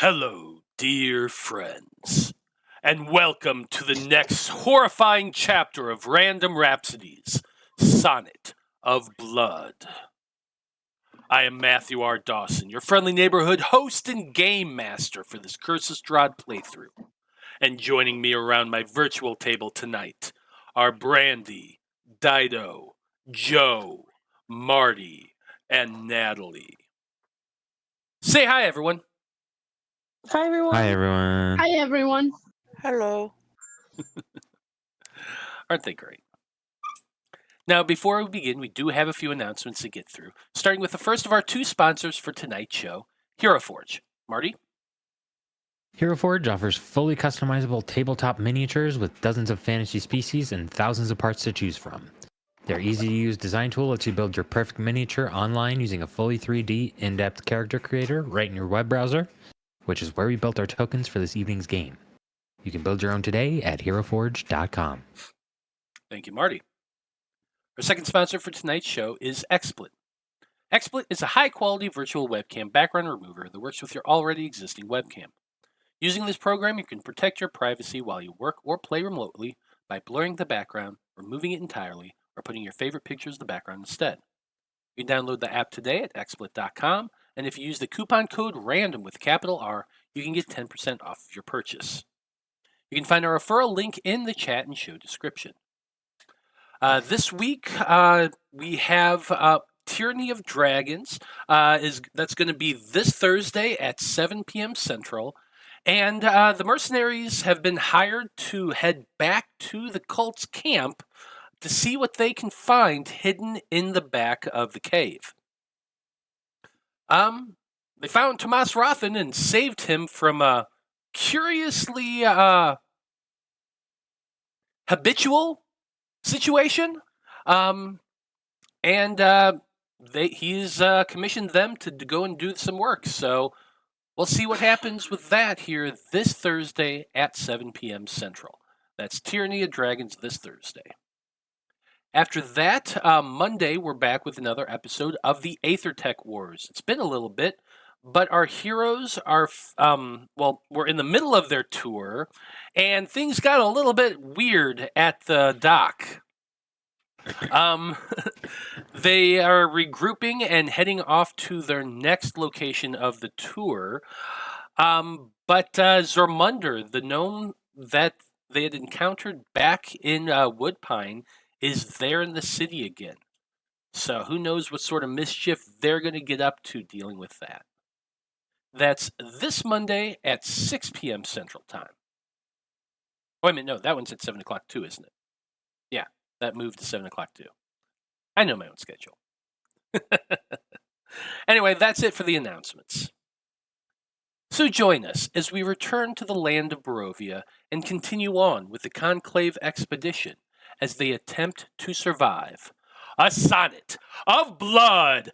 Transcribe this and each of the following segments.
Hello, dear friends, and welcome to the next horrifying chapter of Random Rhapsodies, Sonnet of Blood. I am Matthew R. Dawson, your friendly neighborhood host and game master for this Curse of Strahd playthrough. And joining me around my virtual table tonight are Brandie, Dyto, Joe, Marty, and Natalie. Say hi, everyone. Hi, everyone. Hi, everyone. Hi, everyone. Hello. Aren't they great? Now, before we begin, we do have a few announcements to get through, starting with the first of our two sponsors for tonight's show, Hero Forge. Marty? Hero Forge offers fully customizable tabletop miniatures with dozens of fantasy species and thousands of parts to choose from. Their easy-to-use design tool lets you build your perfect miniature online using a fully 3D, in-depth character creator right in your web browser, which is where we built our tokens for this evening's game. You can build your own today at heroforge.com. Thank you, Marty. Our second sponsor for tonight's show is XSplit. XSplit is a high-quality virtual webcam background remover that works with your already existing webcam. Using this program, you can protect your privacy while you work or play remotely by blurring the background, removing it entirely, or putting your favorite pictures in the background instead. You can download the app today at xsplit.com, and if you use the coupon code RANDOM with capital R, you can get 10% off your purchase. You can find our referral link in the chat and show description. This week, we have Tyranny of Dragons. That's going to be this Thursday at 7 p.m. Central. And the mercenaries have been hired to head back to the cult's camp to see what they can find hidden in the back of the cave. They found Tomas Rothan and saved him from a curiously habitual situation. He's commissioned them to go and do some work. So we'll see what happens with that here this Thursday at 7 p.m. Central. That's Tyranny of Dragons this Thursday. After that, Monday, we're back with another episode of the Aethertech Wars. It's been a little bit, but our heroes are, we're in the middle of their tour, and things got a little bit weird at the dock. They are regrouping and heading off to their next location of the tour. But Zormunder, the gnome that they had encountered back in Woodpine, is there in the city again. So who knows what sort of mischief they're going to get up to dealing with that. That's this Monday at 6 p.m. Central Time. Wait a minute, no, that one's at 7 o'clock too, isn't it? Yeah, that moved to 7 o'clock too. I know my own schedule. Anyway, that's it for the announcements. So join us as we return to the land of Barovia and continue on with the Conclave expedition as they attempt to survive a Sonnet of Blood.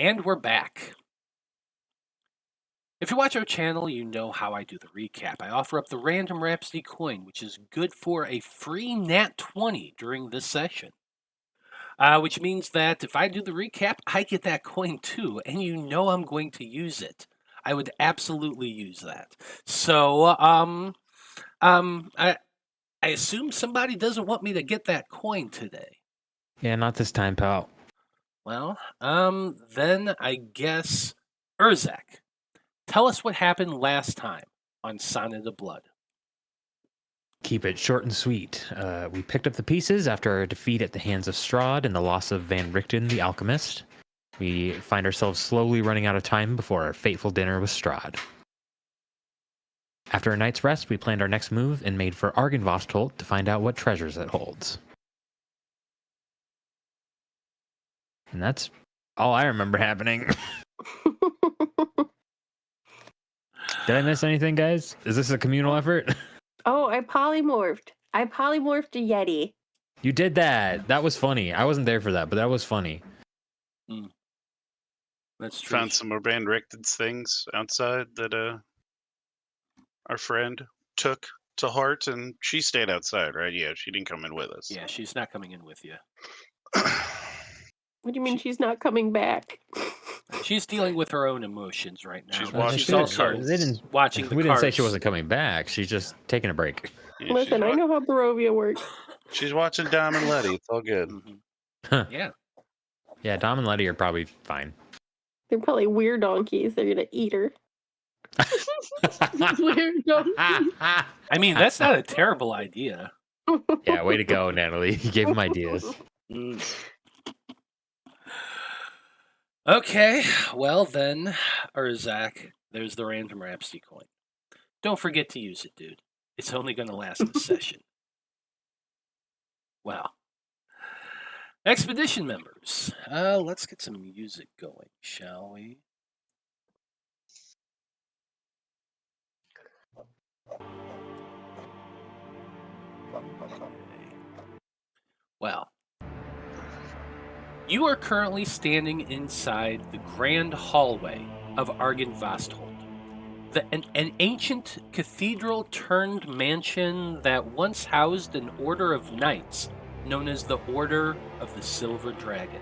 And we're back. If you watch our channel, you know how I do the recap. I offer up the Random Rhapsody coin, which is good for a free Nat 20 during this session. Which means that if I do the recap, I get that coin too, and you know I'm going to use it. I would absolutely use that. So, I assume somebody doesn't want me to get that coin today. Yeah, not this time, pal. Well, then I guess Urzak, tell us what happened last time on Sonnet of Blood. Keep it short and sweet. We picked up the pieces after our defeat at the hands of Strahd and the loss of Van Richten the Alchemist. We find ourselves slowly running out of time before our fateful dinner with Strahd. After a night's rest, we planned our next move and made for Argynvostholt to find out what treasures it holds. And that's all I remember happening. Did I miss anything, guys? Is this a communal effort? Oh, I polymorphed. I polymorphed a Yeti. You did that. That was funny. I wasn't there for that, but that was funny. That's true. Found some more Van Richten's things outside that our friend took to heart, and she stayed outside, right? Yeah, she didn't come in with us. Yeah, she's not coming in with you. What do you mean she's not coming back? She's dealing with her own emotions right now. She's but watching she's the also cards. watching the We didn't say cards. she wasn't coming back. She's just taking a break. Yeah, Listen, I know how Barovia works. she's watching Dom and Letty. It's all good. Mhm. Yeah. Yeah, Dom and Letty are probably fine. They're probably weird donkeys. They're gonna eat her. Weird donkeys. I mean, that's not a terrible idea. Yeah, way to go, Natalie. You gave him ideas. Okay, well then, Urzak, there's the Random Rhapsody coin. Don't forget to use it, dude. It's only going to last a session. Well, expedition members, let's get some music going, shall we? Well, you are currently standing inside the grand hallway of Argynvostholt, an ancient cathedral-turned mansion that once housed an order of knights known as the Order of the Silver Dragon.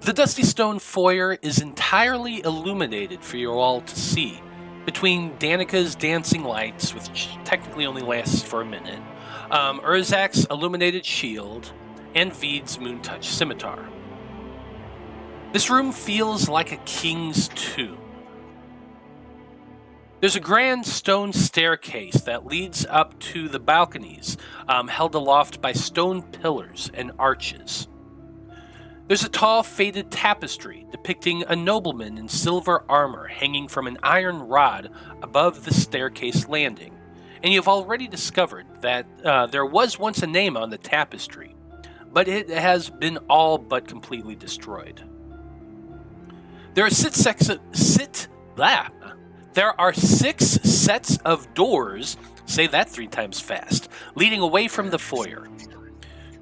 The dusty stone foyer is entirely illuminated for you all to see, between Danika's dancing lights, which technically only lasts for a minute, Urzak's illuminated shield, and Vide's Moontouch scimitar. This room feels like a king's tomb. There's a grand stone staircase that leads up to the balconies, held aloft by stone pillars and arches. There's a tall, faded tapestry depicting a nobleman in silver armor hanging from an iron rod above the staircase landing, and you've already discovered that there was once a name on the tapestry, but it has been all but completely destroyed. There are 6 sets of doors, say that 3 times fast, leading away from the foyer.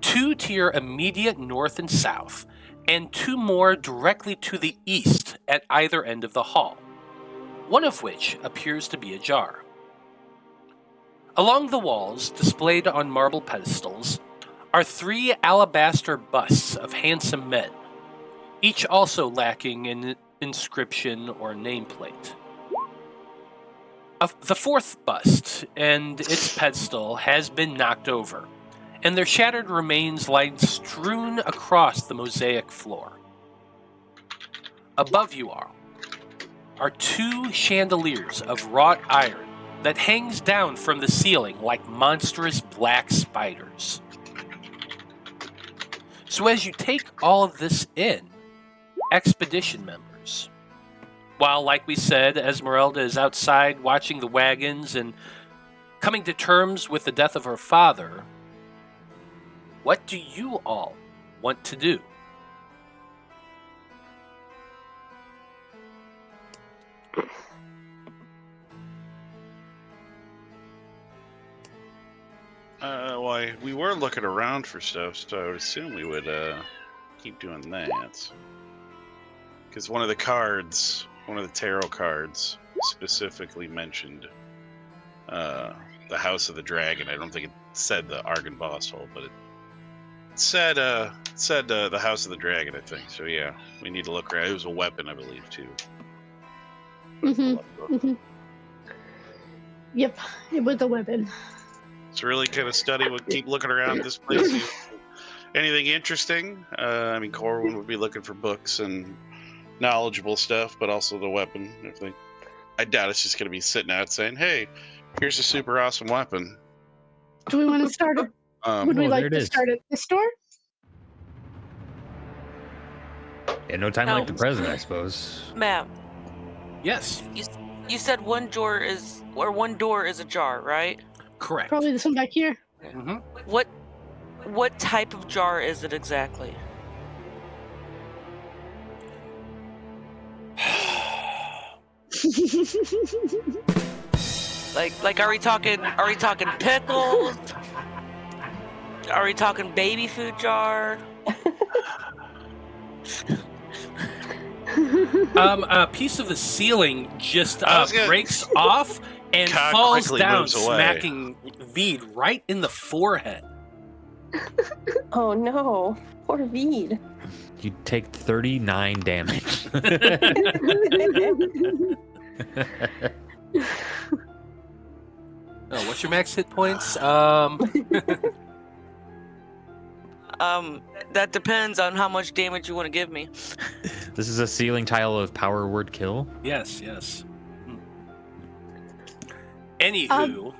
2 to your immediate north and south, and 2 more directly to the east at either end of the hall, one of which appears to be ajar. Along the walls, displayed on marble pedestals, are 3 alabaster busts of handsome men, each also lacking an inscription or nameplate. The 4th bust and its pedestal has been knocked over, and their shattered remains lie strewn across the mosaic floor. Above you are 2 chandeliers of wrought iron that hangs down from the ceiling like monstrous black spiders. So as you take all of this in, expedition members, while, like we said, Esmeralda is outside watching the wagons and coming to terms with the death of her father, what do you all want to do? Well, we were looking around for stuff, so I would assume we would keep doing that. Because one of the tarot cards, specifically mentioned the House of the Dragon. I don't think it said the Argynvostholt, but it said the House of the Dragon, I think. So yeah, we need to look around. It was a weapon, I believe, too. Yep, it was a weapon. It's really kind of study. We'll keep looking around this place. See anything interesting? I mean, Corwan would be looking for books and knowledgeable stuff, but also the weapon. I doubt it's just going to be sitting out saying, "Hey, here's a super awesome weapon." Do we want to start it? Would we like to start at this door? Yeah, no time like the present, I suppose. Ma'am, Yes, you said one door is ajar, right? correct. Probably this one back here. Mhm. What type of jar is it exactly? Like are we talking pickles? Are we talking baby food jar? A piece of the ceiling just breaks off and Cock falls quickly down, moves away. smacking Vide right in the forehead. Oh no, poor Vide. You take 39 damage. Oh, what's your max hit points? That depends on how much damage you want to give me. This is a ceiling tile of power word kill. Yes. Anywho,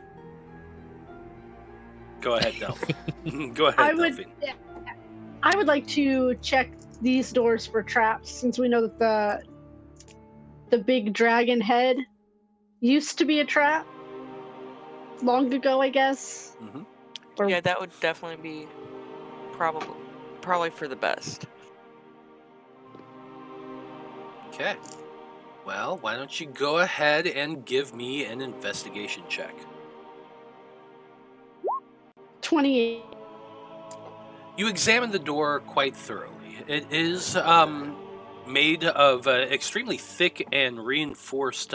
go ahead, Delphine. Go ahead, Delphine. I would like to check these doors for traps, since we know that the big dragon head used to be a trap long ago, I guess. Mm-hmm. Yeah, that would definitely be probably for the best. Okay. Well, why don't you go ahead and give me an investigation check? 28. You examine the door quite thoroughly. It is made of extremely thick and reinforced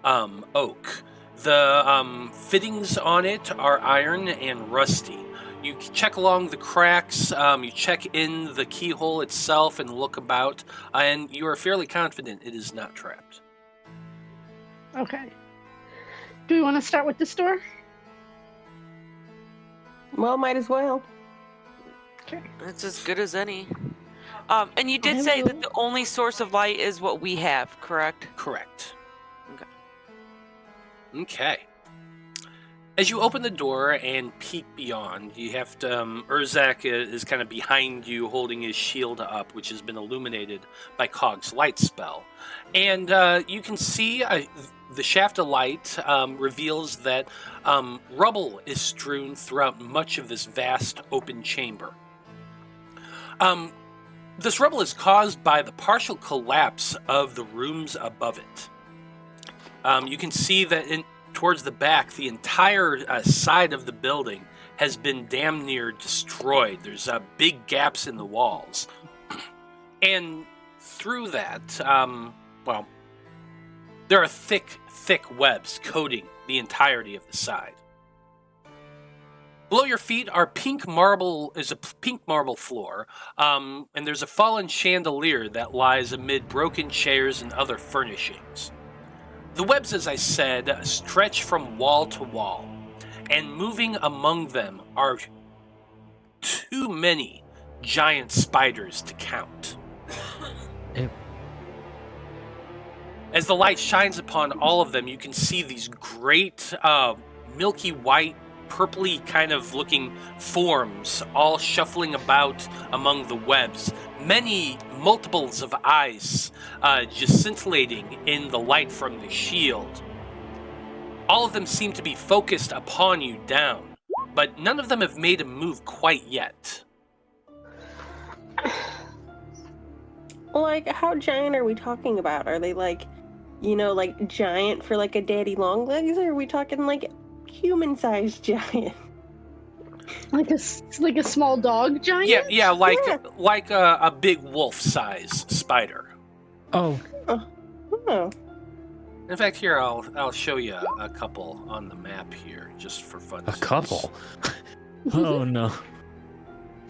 oak. The fittings on it are iron and rusty. You check along the cracks, you check in the keyhole itself and look about, and you are fairly confident it is not trapped. Okay. Do we want to start with this door? Well, might as well. Okay. It's as good as any. And you did say that the only source of light is what we have, correct? Correct. Okay. Okay. As you open the door and peek beyond, you have to, Urzak is kind of behind you holding his shield up, which has been illuminated by Cog's light spell. And you can see the shaft of light reveals that rubble is strewn throughout much of this vast open chamber. This rubble is caused by the partial collapse of the rooms above it. You can see that towards the back, the entire side of the building has been damn near destroyed. There's big gaps in the walls. And through that, there are thick webs coating the entirety of the side. Below your feet are a pink marble floor, and there's a fallen chandelier that lies amid broken chairs and other furnishings. The webs, as I said, stretch from wall to wall, and moving among them are too many giant spiders to count. Ew. As the light shines upon all of them, you can see these great milky white, purpley kind of looking forms all shuffling about among the webs. Many multiples of eyes just scintillating in the light from the shield. All of them seem to be focused upon you down, but none of them have made a move quite yet. Like, how giant are we talking about? Are they like giant for like a daddy long legs, or are we talking like human-sized giant? Like a small dog giant? Yeah, like a big wolf-size spider. Oh, Oh. In fact, here I'll show you a couple on the map here, just for fun. a couple. Oh no.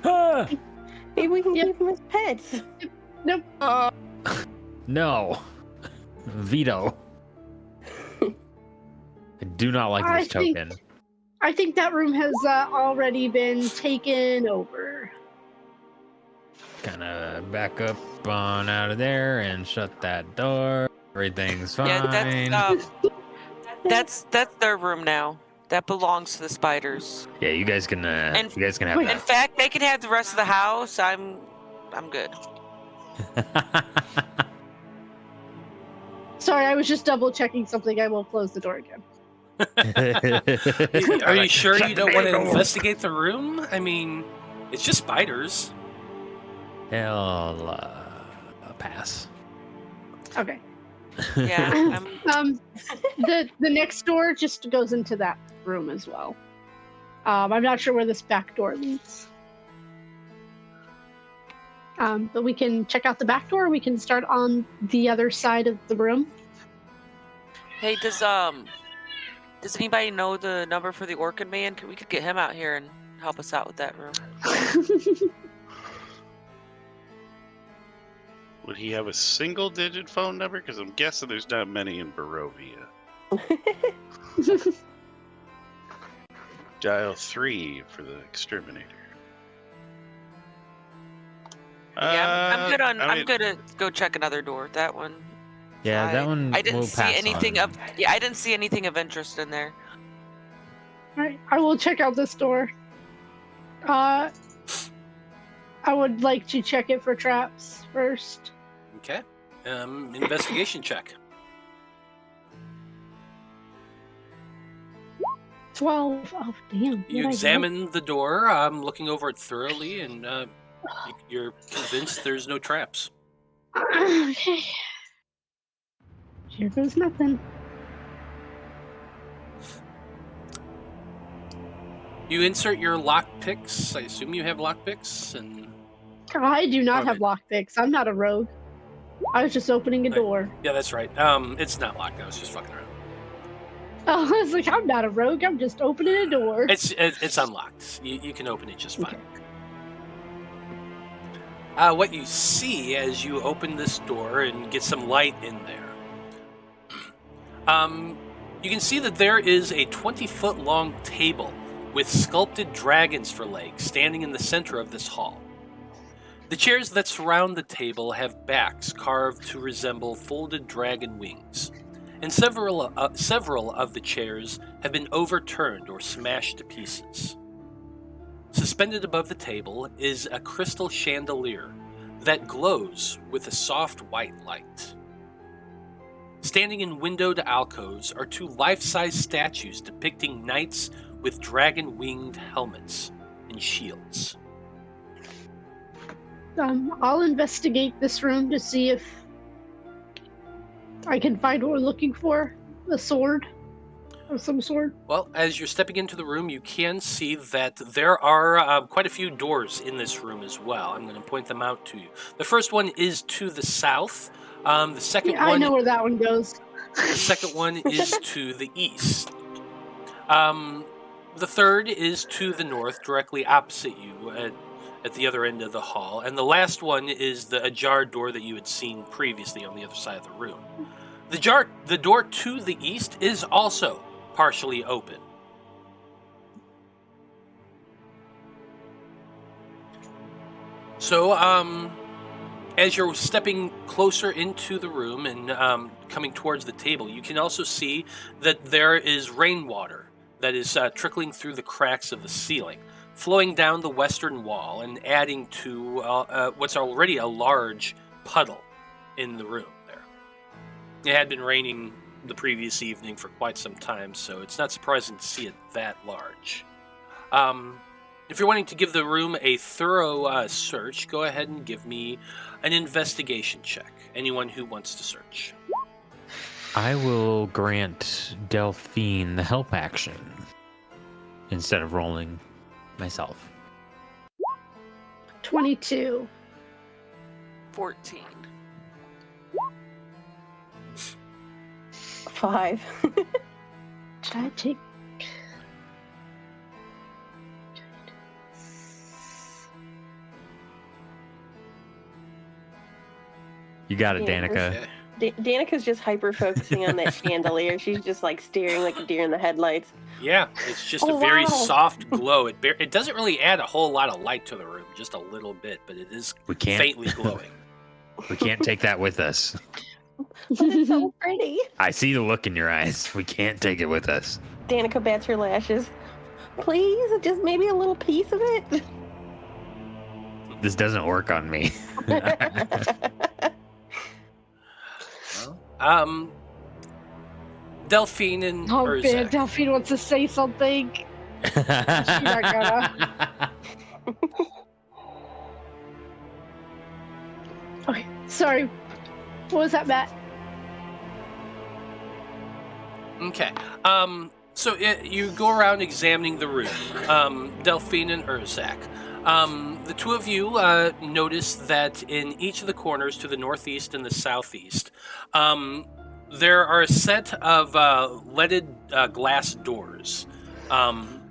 Ah! Maybe we can Yep. keep them as pets. Nope. No. Veto. I do not like I this token. I think that room has already been taken over. Kind of back up on out of there and shut that door. Everything's fine. Yeah, that's their room now. That belongs to the spiders. Yeah, you guys can have In that. fact, they can have the rest of the house. I'm good. Sorry, I was just double checking something. I will close the door again. Are you sure Shut you the don't want to door. investigate the room? I mean, it's just spiders. Hell, pass. Okay. Yeah. The next door just goes into that room as well. I'm not sure where this back door leads. But we can check out the back door. We can start on the other side of the room. Hey, does anybody know the number for the Orchid Man? We could get him out here and help us out with that room. Would he have a single-digit phone number? Because I'm guessing there's not many in Barovia. Dial 3 for the exterminator. Yeah, I'm good on. I I'm mean, good to go check another door. That one. Yeah, that one. I didn't we'll see pass anything on. of. Yeah, I didn't see anything of interest in there. Alright, I will check out this door. I would like to check it for traps first. Okay. Investigation check. 12. Oh, damn. You examine the door, looking over it thoroughly, and you're convinced there's no traps. Okay. Here goes nothing. You insert your lock picks. I assume you have lock picks, and I do not Okay. have lockpicks. I'm not a rogue. I was just opening a Right. door. yeah, that's right. It's not locked. I was just fucking around. Oh, I was like, I'm not a rogue. I'm just opening a door. It's unlocked. You can open it just fine. Okay. What you see as you open this door and get some light in there, you can see that there is a 20-foot long table with sculpted dragons for legs standing in the center of this hall. The chairs that surround the table have backs carved to resemble folded dragon wings, and several of the chairs have been overturned or smashed to pieces. Suspended above the table is a crystal chandelier that glows with a soft white light. Standing in windowed alcoves are two life-size statues depicting knights with dragon-winged helmets and shields. I'll investigate this room to see if I can find what we're looking for. A sword of some sort. Well, as you're stepping into the room, you can see that there are quite a few doors in this room as well. I'm going to point them out to you. The first one is to the south. The second Yeah, I one know where that one goes. The second one is to the east. The third is to the north, directly opposite you at the other end of the hall. And the last one is the ajar door that you had seen previously on the other side of the room. The door to the east is also partially open. So, as you're stepping closer into the room and coming towards the table, you can also see that there is rainwater that is trickling through the cracks of the ceiling, flowing down the western wall and adding to what's already a large puddle in the room there. It had been raining the previous evening for quite some time, so it's not surprising to see it that large. If you're wanting to give the room a thorough search, go ahead and give me an investigation check. Anyone who wants to search. I will grant Delphine the help action instead of rolling myself. 22. 14. 5. Did I take? You got it, Yeah, Danika. Okay. Danica's just hyper focusing on that chandelier. She's just like staring like a deer in the headlights. Yeah, it's just Oh, a very wow. soft glow. It doesn't really add a whole lot of light to the room, just a little bit, but it is We can't. faintly glowing. We can't take that with us. But it's so pretty. I see the look in your eyes. We can't take it with us. Danica bats her lashes. Please, just maybe a little piece of it. This doesn't work on me. Well, Delphine and Oh man, Urzak. Delphine wants to say something. She's not gonna. Okay, sorry. What was that, Matt? Okay. So you go around examining the room, Delphine and Urzak. The two of you notice that in each of the corners to the northeast and the southeast, there are a set of leaded glass doors. One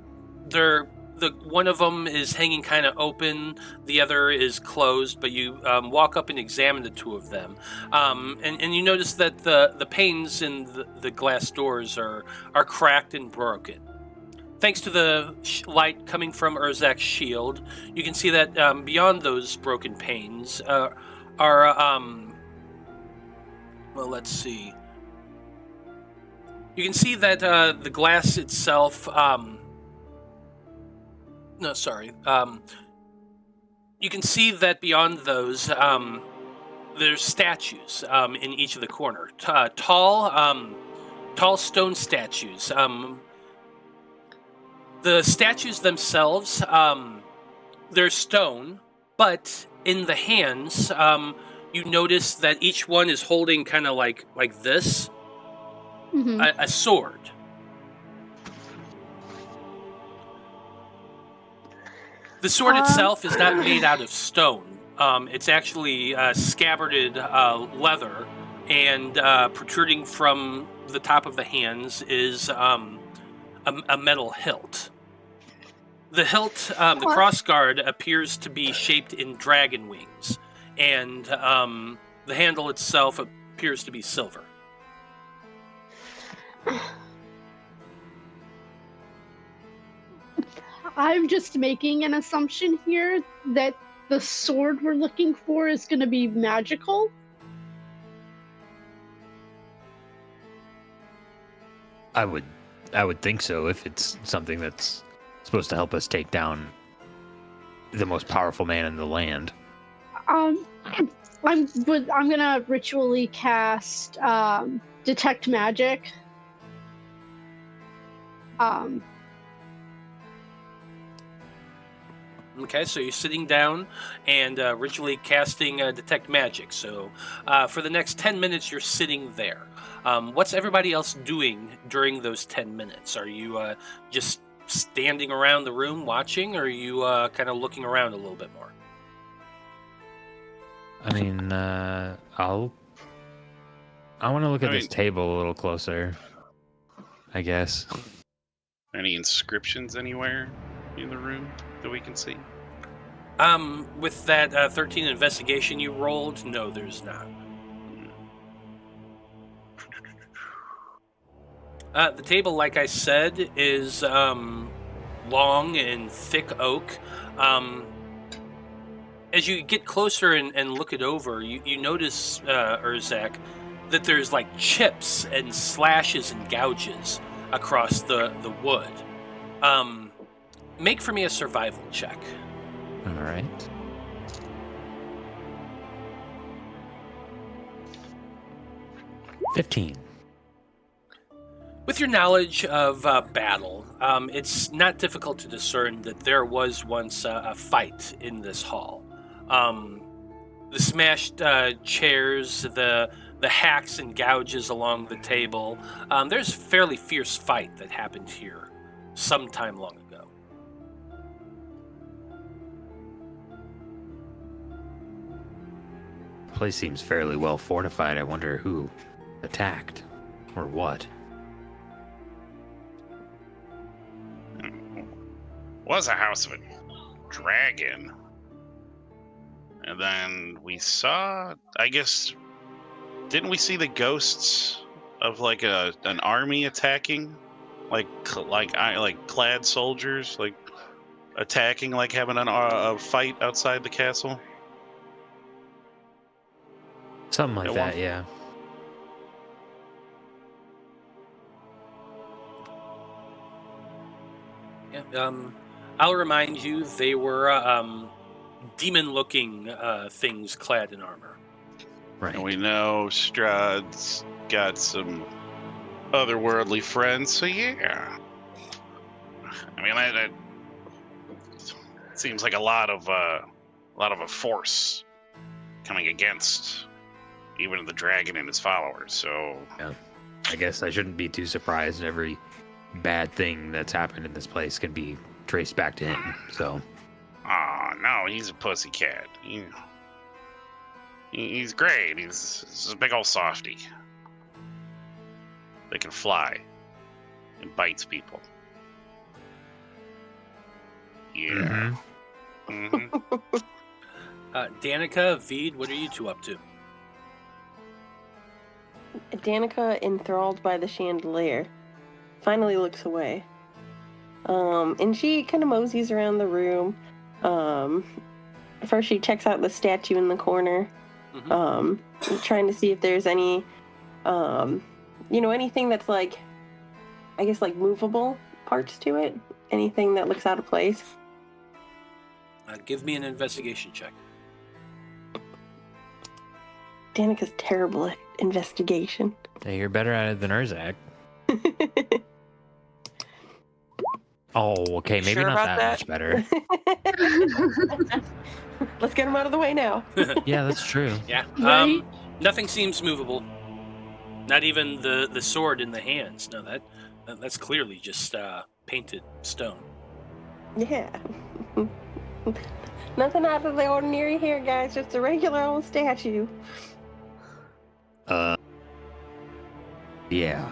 of them is hanging kind of open, the other is closed, but you walk up and examine the two of them. And you notice that the panes in the glass doors are cracked and broken. Thanks to the light coming from Urzak's shield, you can see that beyond those broken panes are well, let's see. You can see that the glass itself. No, sorry. You can see that beyond those, there's statues in each of the corner. Tall stone statues. The statues themselves, they're stone, but in the hands, you notice that each one is holding kind of like this, a sword. The sword itself is not made out of stone. It's actually scabbarded leather, and protruding from the top of the hands is a metal hilt. The hilt, the crossguard, appears to be shaped in dragon wings, and the handle itself appears to be silver. I'm just making an assumption here that the sword we're looking for is going to be magical. I would think so if it's something that's supposed to help us take down the most powerful man in the land. I'm gonna ritually cast detect magic. Okay, so you're sitting down and ritually casting detect magic. So for the next 10 minutes, you're sitting there. What's everybody else doing during those 10 minutes? Are you just standing around the room watching, or are you kind of looking around a little bit more? I mean, I want to look at this table a little closer, I guess. Any inscriptions anywhere in the room that we can see? With that 13 investigation you rolled, no, there's not. The table, like I said, is long and thick oak. As you get closer and look it over, you notice, Urzak, that there's like chips and slashes and gouges across the wood. Make for me a survival check. All right. $15. With your knowledge of battle, it's not difficult to discern that there was once a fight in this hall. The smashed chairs, the hacks and gouges along the table. There's a fairly fierce fight that happened here sometime long ago. The place seems fairly well fortified. I wonder who attacked. Or what? Was a house of a dragon. And then we saw, I guess, didn't we see the ghosts of like an army attacking, like clad soldiers, like attacking, like having a fight outside the castle? Something like At that, one- yeah. Yeah. I'll remind you, they were demon-looking things clad in armor. Right. And we know Strahd's got some otherworldly friends, so yeah. I mean, that seems like a lot of a force coming against even the dragon and his followers. So I guess I shouldn't be too surprised. Every bad thing that's happened in this place can be traced back to him. So, oh no, he's a pussycat. He's great. He's a big old softy. They can fly and bites people. Yeah. mhm. Danika, Vide, what are you two up to? Danika, enthralled by the chandelier, finally looks away. And she kind of moseys around the room. First she checks out the statue in the corner, trying to see if there's any, anything that's like, I guess like movable parts to it. Anything that looks out of place. Give me an investigation check. Danika's terrible at investigation. Hey, you're better at it than Urzak. Oh, okay, maybe Sure not about that that? much better. Let's get him out of the way now. Yeah, that's true. Yeah. Right? Nothing seems movable. Not even the sword in the hands. No, that's clearly just painted stone. Yeah. Nothing out of the ordinary here, guys. Just a regular old statue. Yeah.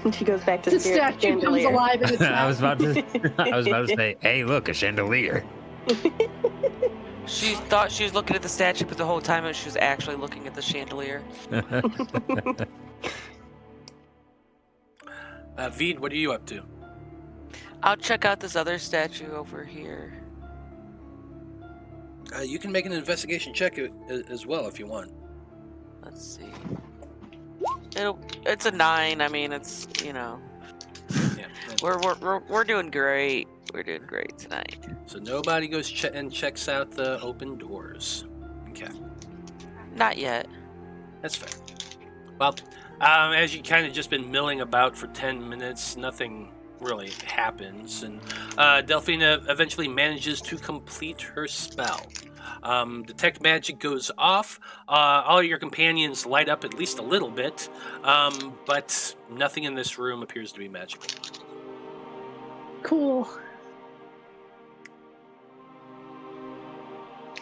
And she goes back to The stare at the statue comes chandelier. alive in its I was mouth. about to say, hey, look, a chandelier. She thought she was looking at the statue, but the whole time she was actually looking at the chandelier. Vide, what are you up to? I'll check out this other statue over here. You can make an investigation check as well if you want. Let's see. It's a 9. I mean, it's Yeah. we're doing great. We're doing great tonight. So nobody goes and checks out the open doors. Okay, Not yet. that's fair. Well, as you kind of just been milling about for 10 minutes, nothing really happens, and Delphine eventually manages to complete her spell. Detect magic goes off. All your companions light up at least a little bit, but nothing in this room appears to be magical. Cool.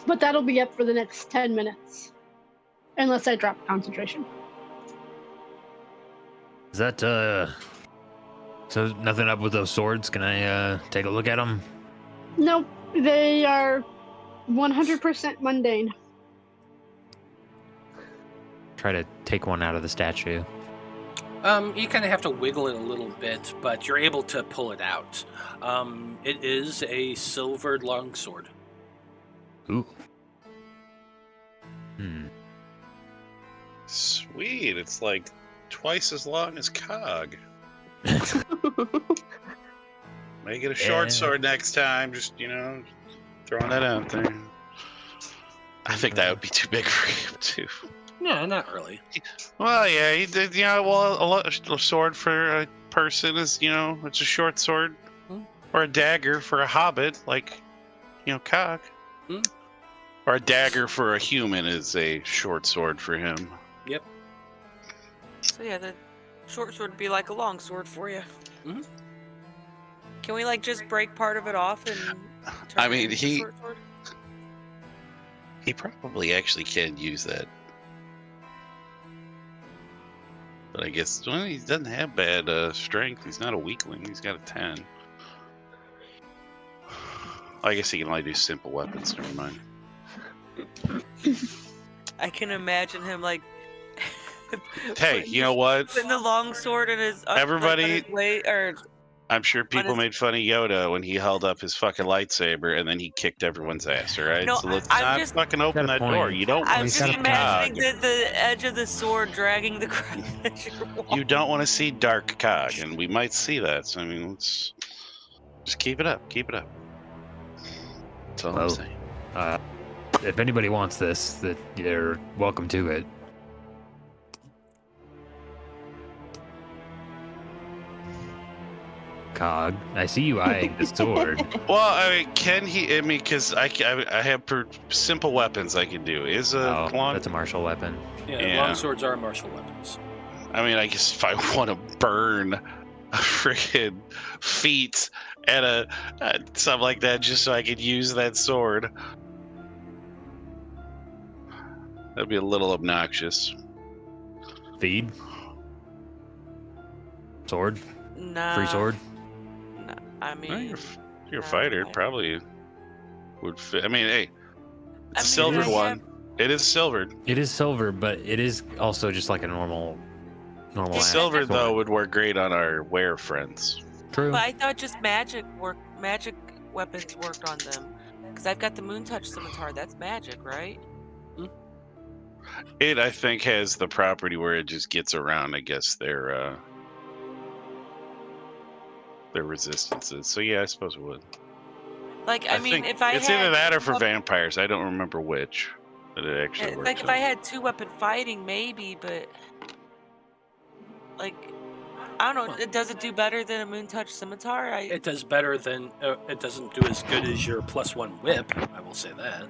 But that'll be up for the next 10 minutes. Unless I drop concentration. Is that, so nothing up with those swords? Can I, take a look at them? Nope. They are 100% mundane. Try to take one out of the statue. You kind of have to wiggle it a little bit, but you're able to pull it out. It is a silvered longsword. Ooh. Sweet. It's like twice as long as Cog. Make it a short Yeah. sword next time. Just, throwing that out there. I think that would be too big for him, too. No, not really. Well, yeah, he did, a sword for a person is, it's a short sword. Or a dagger for a hobbit, like, Cog. Or a dagger for a human is a short sword for him. Yep. So yeah, the short sword would be like a long sword for you. Mhm. Can we just break part of it off and? I turn it mean, into a he- short sword? He probably actually can use that. But I guess he doesn't have bad strength. He's not a weakling. He's got a 10. I guess he can only do simple weapons. Never mind. I can imagine him like. Hey, you know what? Putting the long sword in his Everybody- on his way, or I'm sure people his- made fun of Yoda when he held up his fucking lightsaber and then he kicked everyone's ass, all right? No, So let's I'm not just- fucking open Got a that door. point. You don't want I'm to He's just got see a imagining Cog. the edge of the sword dragging the crowd at your wall. You don't want to see Dark Cog, and we might see that. So, I mean, let's just keep it up. Keep it up. That's all I'm Well, saying. If anybody wants this, that they're welcome to it. Cog, I see you eyeing the sword. Well, I mean, can he? I mean, because I have simple weapons I can do. Is a Oh, long. that's a martial weapon. Yeah, Yeah. long swords are martial weapons. I mean, I guess if I want to burn a freaking feet at something like that, just so I could use that sword, that'd be a little obnoxious. Feed. Sword. Nah, Free sword. Nah, I Well, mean, you're a no, fighter. It I- probably would fit. I mean, hey, it's I a mean, silvered I one. have- It is silvered. It is silver, but it is also just like a normal Yeah, ass Silver sword. though would work great on our wear friends. True. But I thought just magic weapons worked on them. Because I've got the Moon Touch Scimitar. That's magic, right? It, I think, has the property where it just gets around, I guess, their resistances. So yeah, I suppose it would. Like, I mean, think if I it's had either that or for two vampires. I don't remember which. But it actually works. like if I had 2-weapon fighting, maybe, but like, I don't know. Does it do better than a Moon Touch Scimitar? It does better than it doesn't do as good as your +1 whip. I will say that.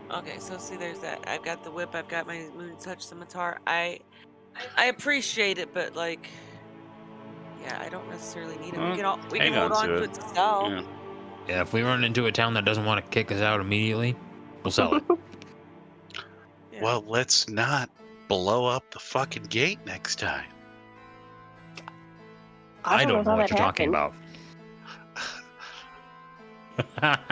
Okay, so see, there's that. I've got the whip. I've got my Moon Touch Scimitar. I appreciate it, but like, yeah, I don't necessarily need it. We hang can hold on on to to it. it to sell. Yeah. Yeah, if we run into a town that doesn't want to kick us out immediately, we'll sell it. Yeah. Well, let's not blow up the fucking gate next time. I don't know how what that you're talking happened. about.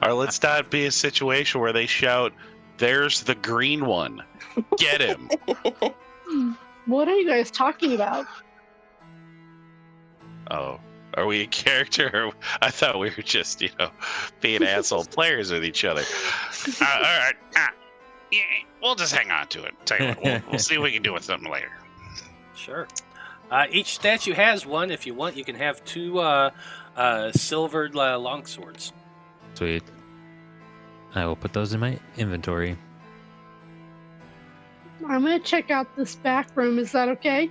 Or let's not be a situation where they shout, "There's the green one. Get him." What are you guys talking about? Oh, are we a character? I thought we were just, being asshole players with each other. All right. Yeah, we'll just hang on to it. Tell you what, we'll see what we can do with something later. Sure. Each statue has one. If you want, you can have 2 silvered longswords. Sweet. I will put those in my inventory. I'm gonna check out this back room. Is that okay?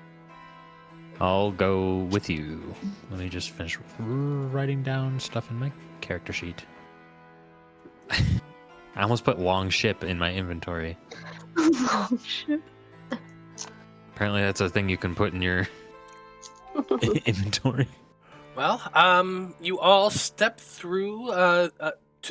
I'll go with you. Let me just finish writing down stuff in my character sheet. I almost put long ship in my inventory. Oh, shit. Apparently that's a thing you can put in your inventory. Well, you all step through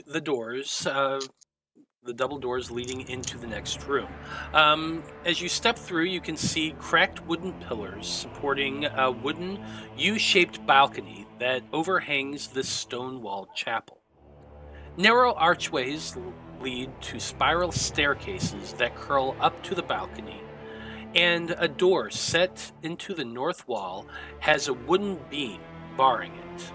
the doors, the double doors leading into the next room. As you step through, you can see cracked wooden pillars supporting a wooden U-shaped balcony that overhangs this stone-walled chapel. Narrow archways lead to spiral staircases that curl up to the balcony, and a door set into the north wall has a wooden beam barring it.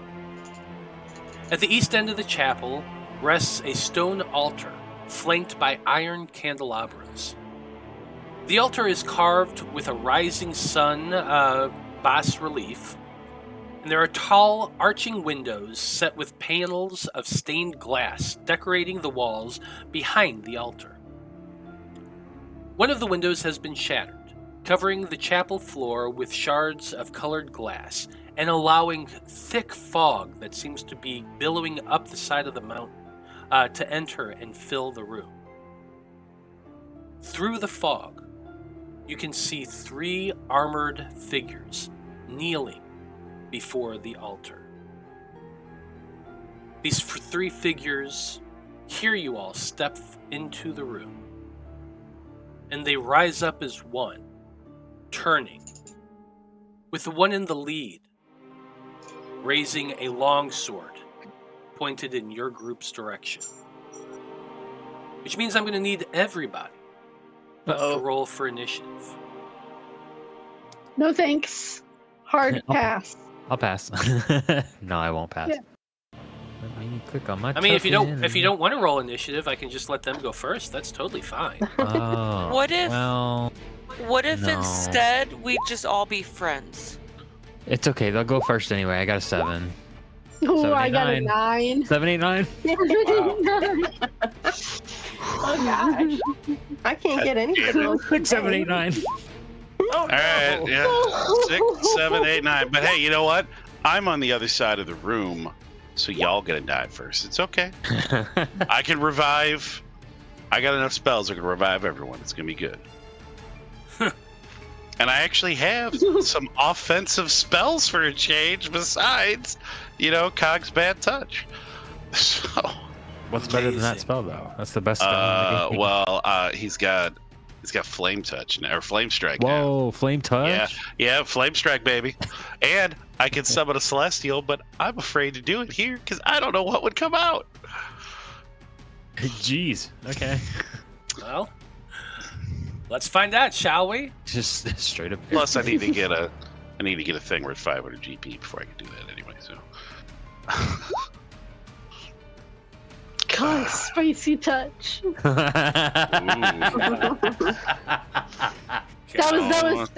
At the east end of the chapel rests a stone altar flanked by iron candelabras. The altar is carved with a rising sun bas-relief, and there are tall, arching windows set with panels of stained glass decorating the walls behind the altar. One of the windows has been shattered, covering the chapel floor with shards of colored glass and allowing thick fog that seems to be billowing up the side of the mountain to enter and fill the room. Through the fog, you can see 3 armored figures kneeling before the altar. These 3 figures hear you all step into the room, and they rise up as one turning, with the one in the lead raising a longsword pointed in your group's direction. Which means I'm going to need everybody to roll for initiative. No thanks. Hard pass. I'll pass. No, I won't pass. Yeah. Let me click on my. I mean, if you don't want to roll initiative, I can just let them go first. That's totally fine. Oh. What if- Well, What if No. instead we just all be friends? it's okay. They'll go first anyway. I got a 7. Oh, I got a 79. 9. 7, 8, 9. Oh gosh. I can't get any of those. 6, 7, 8, 9. All right, yeah, 6, 7, 8, 9. But hey, you know what? I'm on the other side of the room, so y'all gotta die first. It's okay. I can revive. I got enough spells that can revive everyone. It's gonna be good. And I actually have some offensive spells for a change besides, Cog's Bad Touch. So, What's better than that Amazing. spell though? That's the best spell. he's got Flame Touch now, or Flame Strike now. Whoa, Flame Touch. Yeah, Flame Strike, baby. And I can summon a Celestial, but I'm afraid to do it here because I don't know what would come out. Jeez. Okay. Well, let's find out, shall we? Just straight up. Plus, I need to get a thing worth 500 GP before I can do that anyway. So. God, spicy touch. That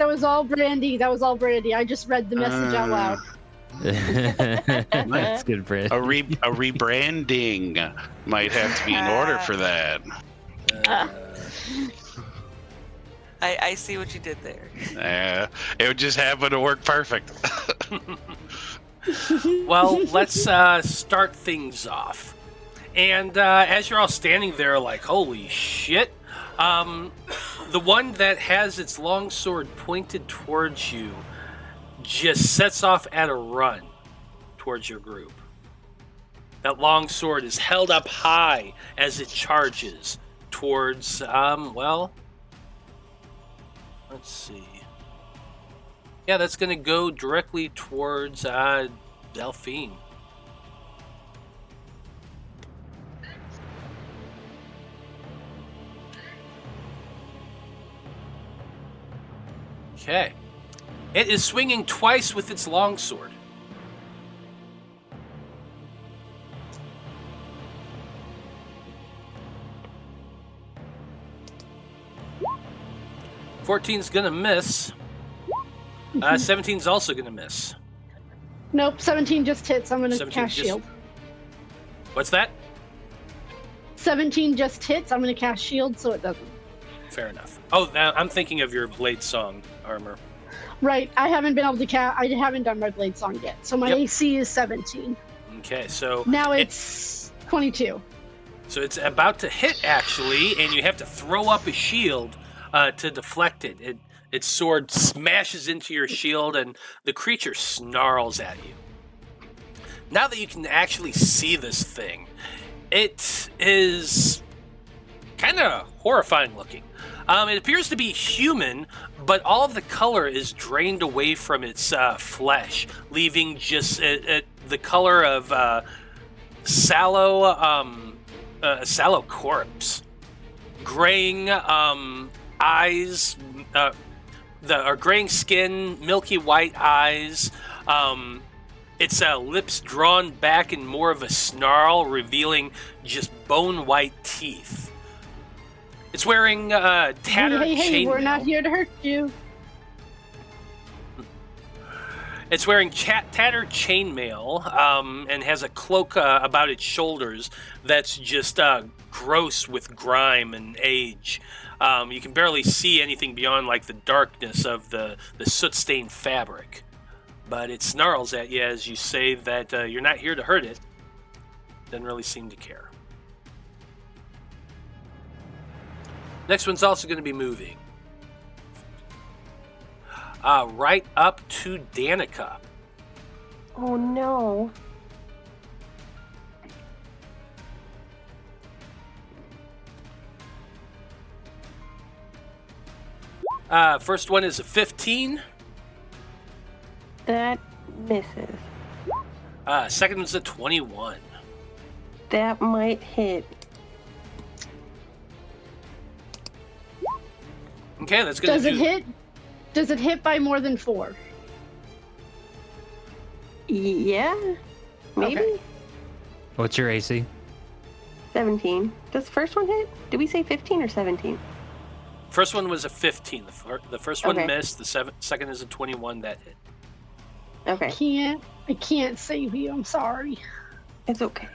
was all Brandie. That was all Brandie. I just read the message out loud. That's good, Brad. A rebranding might have to be in order for that. I see what you did there. It would just happen to work perfect. Well, let's start things off. And as you're all standing there like, holy shit, the one that has its longsword pointed towards you just sets off at a run towards your group. That longsword is held up high as it charges towards, let's see. Yeah, that's going to go directly towards Delphine. Okay. It is swinging twice with its longsword. $14's gonna miss. 17's also gonna miss. Nope, 17 just hits. I'm gonna 17 cast just- shield. What's that? 17 just hits. I'm gonna cast shield so it doesn't. Fair enough. Oh, I'm thinking of your Blade Song armor. Right, I haven't been able to cast. I haven't done my blade song yet, so my Yep. AC is 17. Okay, so Now it's 22. so it's about to hit actually, and you have to throw up a shield to deflect it. Its sword smashes into your shield, and the creature snarls at you. Now that you can actually see this thing, it is kind of horrifying looking. It appears to be human, but all of the color is drained away from its flesh, leaving just the color of sallow corpse. Graying eyes, graying skin, milky white eyes. Its lips drawn back in more of a snarl, revealing just bone-white teeth. It's wearing tattered Hey, we're not chainmail. here to hurt you. It's wearing tattered chainmail and has a cloak about its shoulders that's just gross with grime and age. You can barely see anything beyond like the darkness of the soot-stained fabric. But it snarls at you as you say that you're not here to hurt it. Doesn't really seem to care. Next one's also going to be moving. Right up to Danika. Oh no. First one is a 15. That misses. Second one's a 21. That might hit. Okay, that's gonna Does it hit? Does it hit by more than 4? Yeah, maybe. Okay. What's your AC? 17. Does the first one hit? Did we say 15 or 17? First one was a 15. The first one Okay. missed. The second is a 21. That hit. Okay, I can't save you. I'm sorry. it's okay.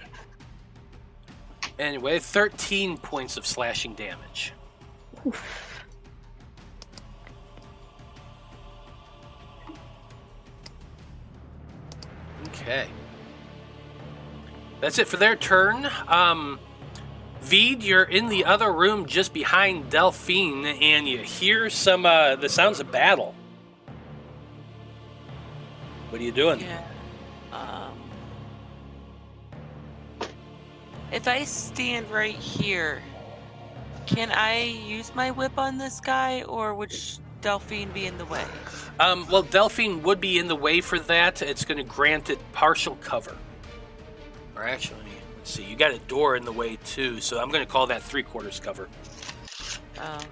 Anyway, 13 points of slashing damage. Okay. That's it for their turn. Vide, you're in the other room just behind Delphine, and you hear some the sounds of battle. What are you doing? Yeah. If I stand right here, can I use my whip on this guy, or would Delphine be in the way? Well, Delphine would be in the way for that. It's going to grant it partial cover. Or actually, let's see. You got a door in the way too, so I'm going to call that 3/4 cover. Oh, crap.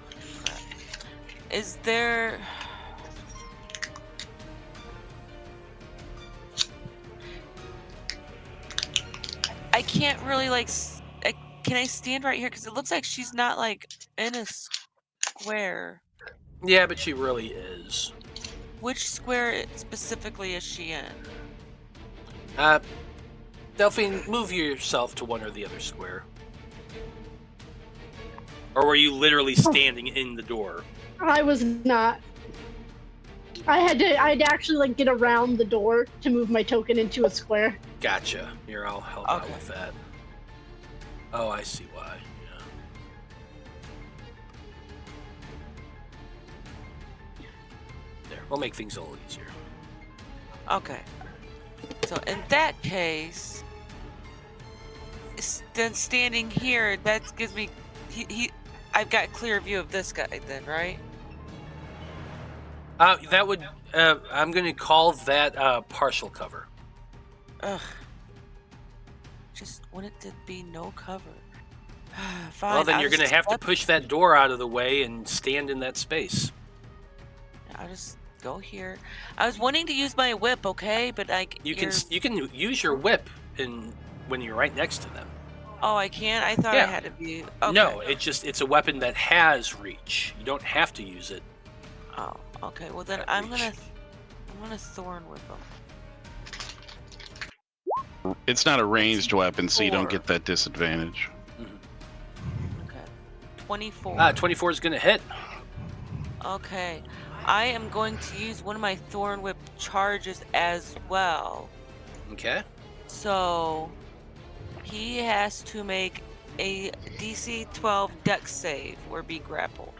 Is there... I can't really, like... Can I stand right here? Because it looks like she's not, like, in a square. Yeah, but she really is. Which square specifically is she in? Delphine, move yourself to one or the other square. Or were you literally standing in the door? I was not. I'd actually like get around the door to move my token into a square. Gotcha. Here, I'll help out Okay. with that. Oh, I see why. Yeah. There, we'll make things a little easier. Okay. So in that case, then standing here, that gives me I've got clear view of this guy then, right? That would I'm going to call that partial cover. Ugh. Just want it to be no cover. Fine. Well, then I'll you're going to just have to step- push that door out of the way and stand in that space. I'll just go here. I was wanting to use my whip, okay, but like You can use your whip when you're right next to them. Oh, I can't. I thought Yeah. I had to be. Okay. No, it's a weapon that has reach. You don't have to use it. Oh, okay. Well then Got I'm reach. gonna thorn whip him. It's not a ranged weapon, so you don't 4. get that disadvantage. Okay. 24. 24 is going to hit. Okay. I am going to use one of my thorn whip charges as well. Okay. So he has to make a DC 12 dex save or be grappled.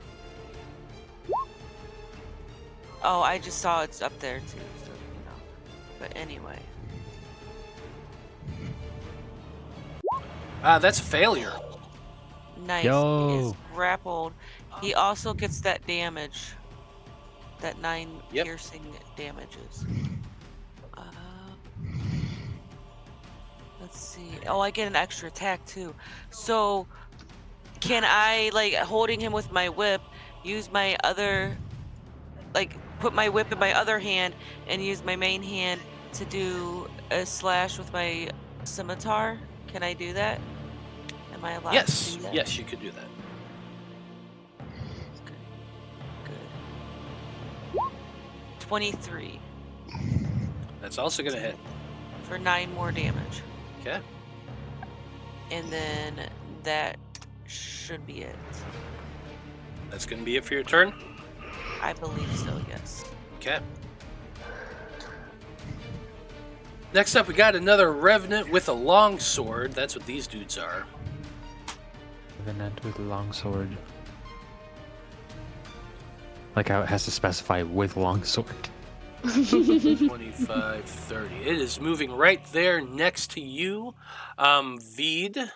Oh, I just saw it's up there too, so you know. But anyway. That's a failure. Nice. Yo. He is grappled. He also gets that damage. That 9 Yep. piercing damages. Let's see. Oh, I get an extra attack too. So, can I, like, holding him with my whip, use my other, like, put my whip in my other hand and use my main hand to do a slash with my scimitar? Can I do that? Am I allowed Yes. to do that? Yes, you could do that. Good. 23 That's also going to hit. for 9 more damage. Okay. And then that should be it. That's going to be it for your turn. I believe so, yes. Okay. Next up, we got another Revenant with a long sword. That's what these dudes are. Revenant with longsword. Like how it has to specify with longsword. 25, 30. It is moving right there next to you. Vide.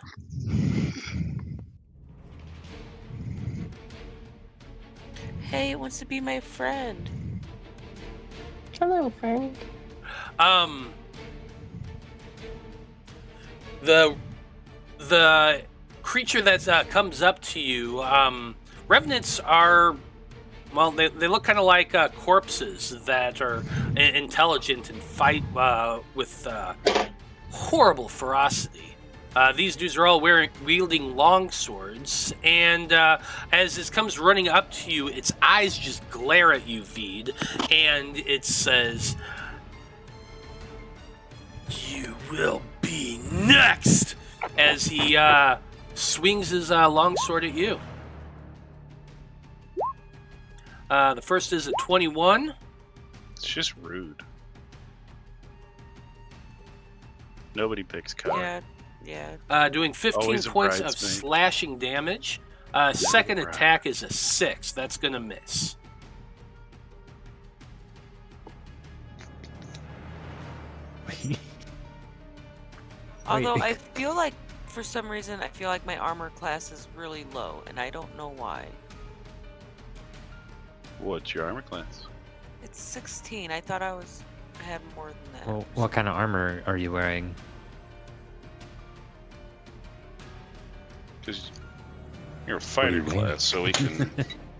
Hey, it wants to be my friend. Hello, friend. The creature that comes up to you, revenants are, well, they look kind of like corpses that are intelligent and fight with horrible ferocity. These dudes are all wielding long swords, and as this comes running up to you, its eyes just glare at you, Vide, and it says, "You will be next," as he swings his long sword at you. The first is a 21. It's just rude. Nobody picks Kai. Yeah. Doing 15 Always a points of bridesmaid. slashing damage. Second Right. attack is a 6. That's going to miss. Although I feel like, for some reason, I feel like my armor class is really low, and I don't know why. What's your armor class? It's 16. I thought I had more than that. Well, what kind of armor are you wearing? Because you're a fighter What are you class, so we can.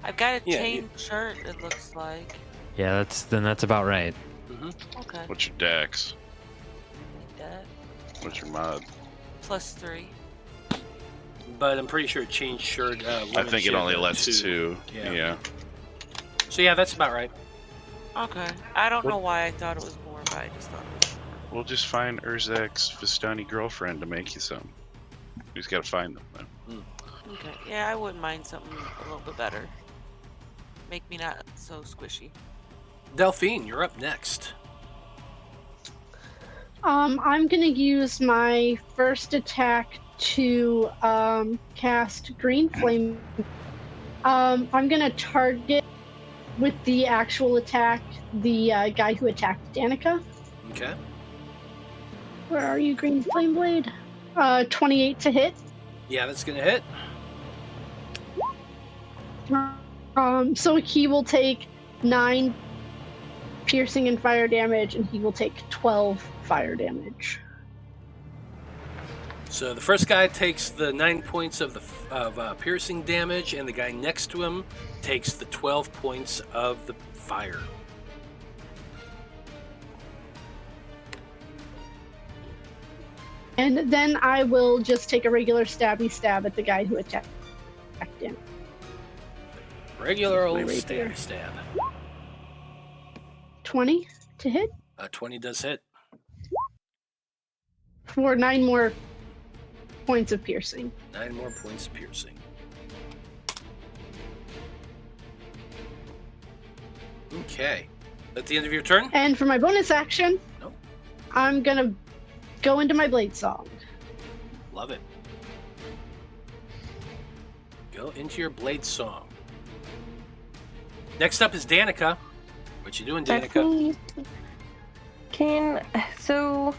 I've got a Yeah, chain shirt, it looks like. Yeah, that's about right. Okay. What's your dex? Like that. What's your mod? +3. But I'm pretty sure change shirt. I think it only lets 2. Yeah. Yeah. So yeah, that's about right. Okay. I don't know why I thought it was more, but I just thought it was more. We'll just find Urzak's Vistani girlfriend to make you some. We just gotta find them. Though. Okay. Yeah, I wouldn't mind something a little bit better. Make me not so squishy. Delphine, you're up next. I'm gonna use my first attack to cast Green Flame. I'm gonna target with the actual attack the guy who attacked Danika. Okay. Where are you, Green Flame Blade? 28 to hit. Yeah, that's going to hit. So he will take 9 piercing and fire damage, and he will take 12 fire damage. So the first guy takes the 9 points of piercing damage, and the guy next to him takes the 12 points of the fire. And then I will just take a regular stabby stab at the guy who attacked him. Regular old My rapier. stab. 20 to hit 20 does hit. for 9 more points of piercing. 9 more points of piercing. Okay. At the end of your turn? And for my bonus action, Nope. I'm gonna go into my blade song. Love it. Go into your blade song. Next up is Danika. What you doing, Danika? Actually,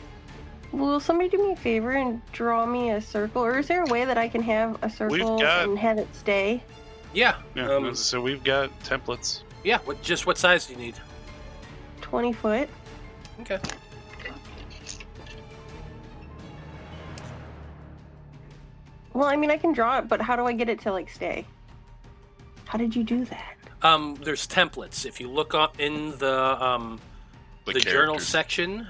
will somebody do me a favor and draw me a circle? Or is there a way that I can have a circle got- and have it stay? Yeah. Yeah. So we've got templates. Yeah. What size do you need? 20 foot. Okay. Well, I mean, I can draw it, but how do I get it to, like, stay? How did you do that? There's templates. If you look up in the journal characters. section,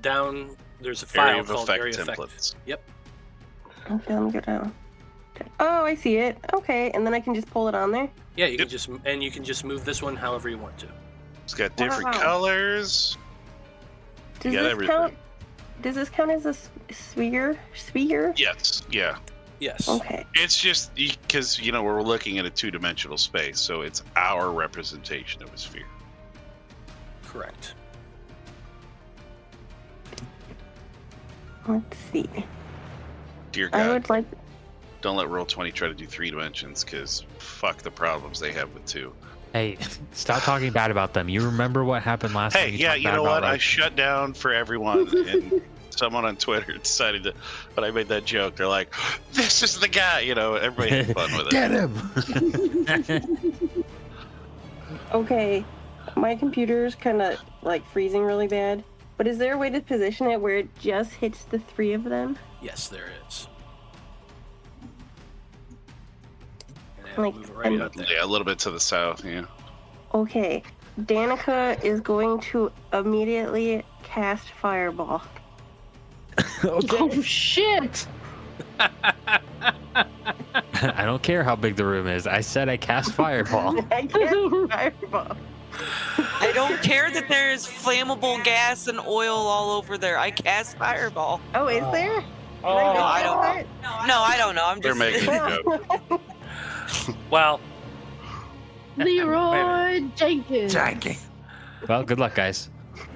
down there's a Area file of called effect Area templates. Effect. Yep. Okay, let me go down. Oh, I see it. Okay, and then I can just pull it on there? Yeah, you Yep. can just move this one however you want to. It's got different Wow. colors. Does got this everything. count? Does this count as a sphere? Sphere? Yes. Yeah. Yes. Okay. It's just because we're looking at a 2-dimensional space, so it's our representation of a sphere. Correct. Let's see. Dear I God, would like. don't let Roll20 try to do 3 dimensions, because fuck the problems they have with 2. Hey, stop talking bad about them. You remember what happened last Hey, time? yeah, talked you bad know about, what? I like- shut down for everyone, and someone on Twitter decided to. But I made that joke. They're like, "This is the guy," Everybody had fun with it. Get him! Okay, my computer's kind of like freezing really bad. But is there a way to position it where it just hits the 3 of them? Yes, there is. And Like, move it right up there. Yeah, a little bit to the south, yeah. Okay, Danika is going to immediately cast Fireball. Oh shit! I don't care how big the room is. I said I cast fireball. I cast Fireball. I don't care that there's flammable gas and oil all over there. I cast fireball. Oh, is there? No, I don't. No, I don't know. I'm They're just making a joke. Well, Leroy Jenkins. Well, good luck, guys.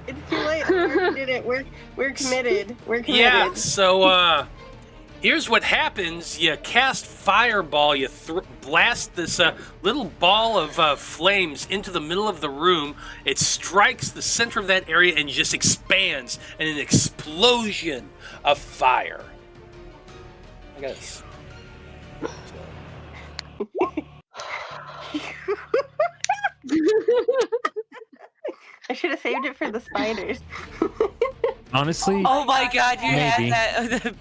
It's too late. We already did it. We're committed. We're committed. yeah. So here's what happens: you cast fireball, you blast this little ball of flames into the middle of the room. It strikes the center of that area and just expands, and an explosion of fire. I got this. I should have saved it for the spiders. Honestly, Oh my god, you Maybe. had that.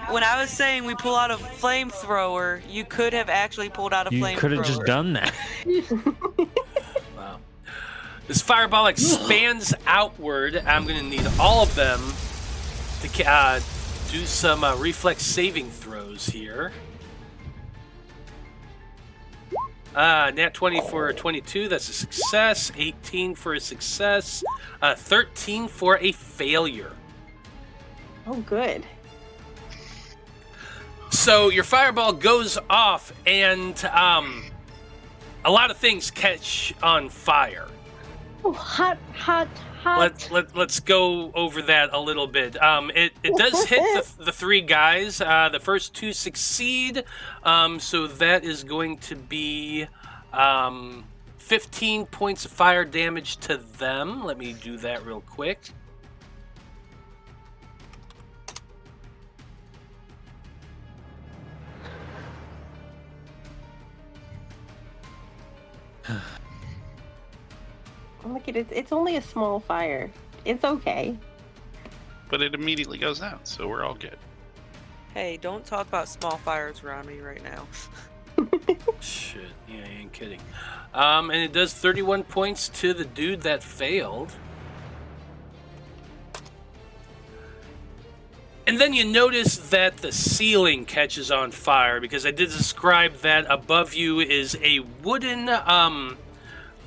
When I was saying we pull out a flamethrower, you could have actually pulled out a you flamethrower. could have just done that. Wow. This fireball expands outward. I'm going to need all of them to do some reflex saving throws here. Nat 20 for a 22, that's a success. 18 for a success. 13 for a failure. Oh, good. So your fireball goes off, and a lot of things catch on fire. Oh, hot. Let's go over that a little bit. It does hit the 3 guys. The first 2 succeed, so that is going to be 15 points of fire damage to them. Let me do that real quick. Look at it. It's only a small fire. It's okay. But it immediately goes out, so we're all good. Hey, don't talk about small fires around me right now. Shit, yeah, I ain't kidding. And it does 31 points to the dude that failed. And then you notice that the ceiling catches on fire, because I did describe that above you is a wooden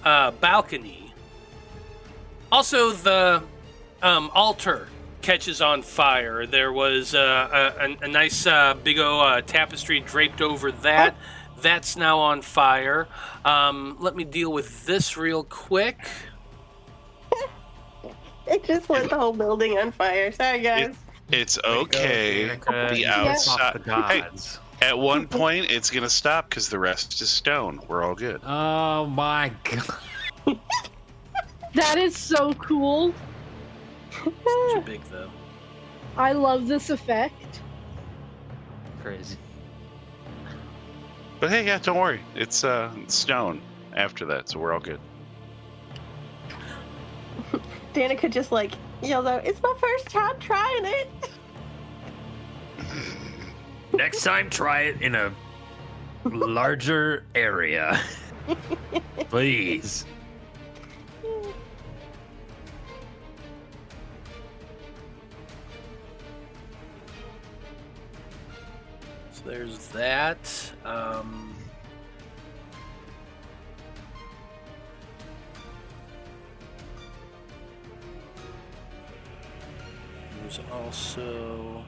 balcony. Also, the altar catches on fire. There was a nice big old tapestry draped over that. That's now on fire. Let me deal with this real quick. It just lit the whole building on fire. Sorry, guys. It's okay. The outside. Hey, at one point, it's gonna stop because the rest is stone. We're all good. Oh my god. That is so cool. It's too big, though. I love this effect. Crazy. But hey, yeah, don't worry. It's stone after that, so we're all good. Danika just like yells out, "It's my first time trying it." Next time, try it in a larger area. Please. So there's that. There's also...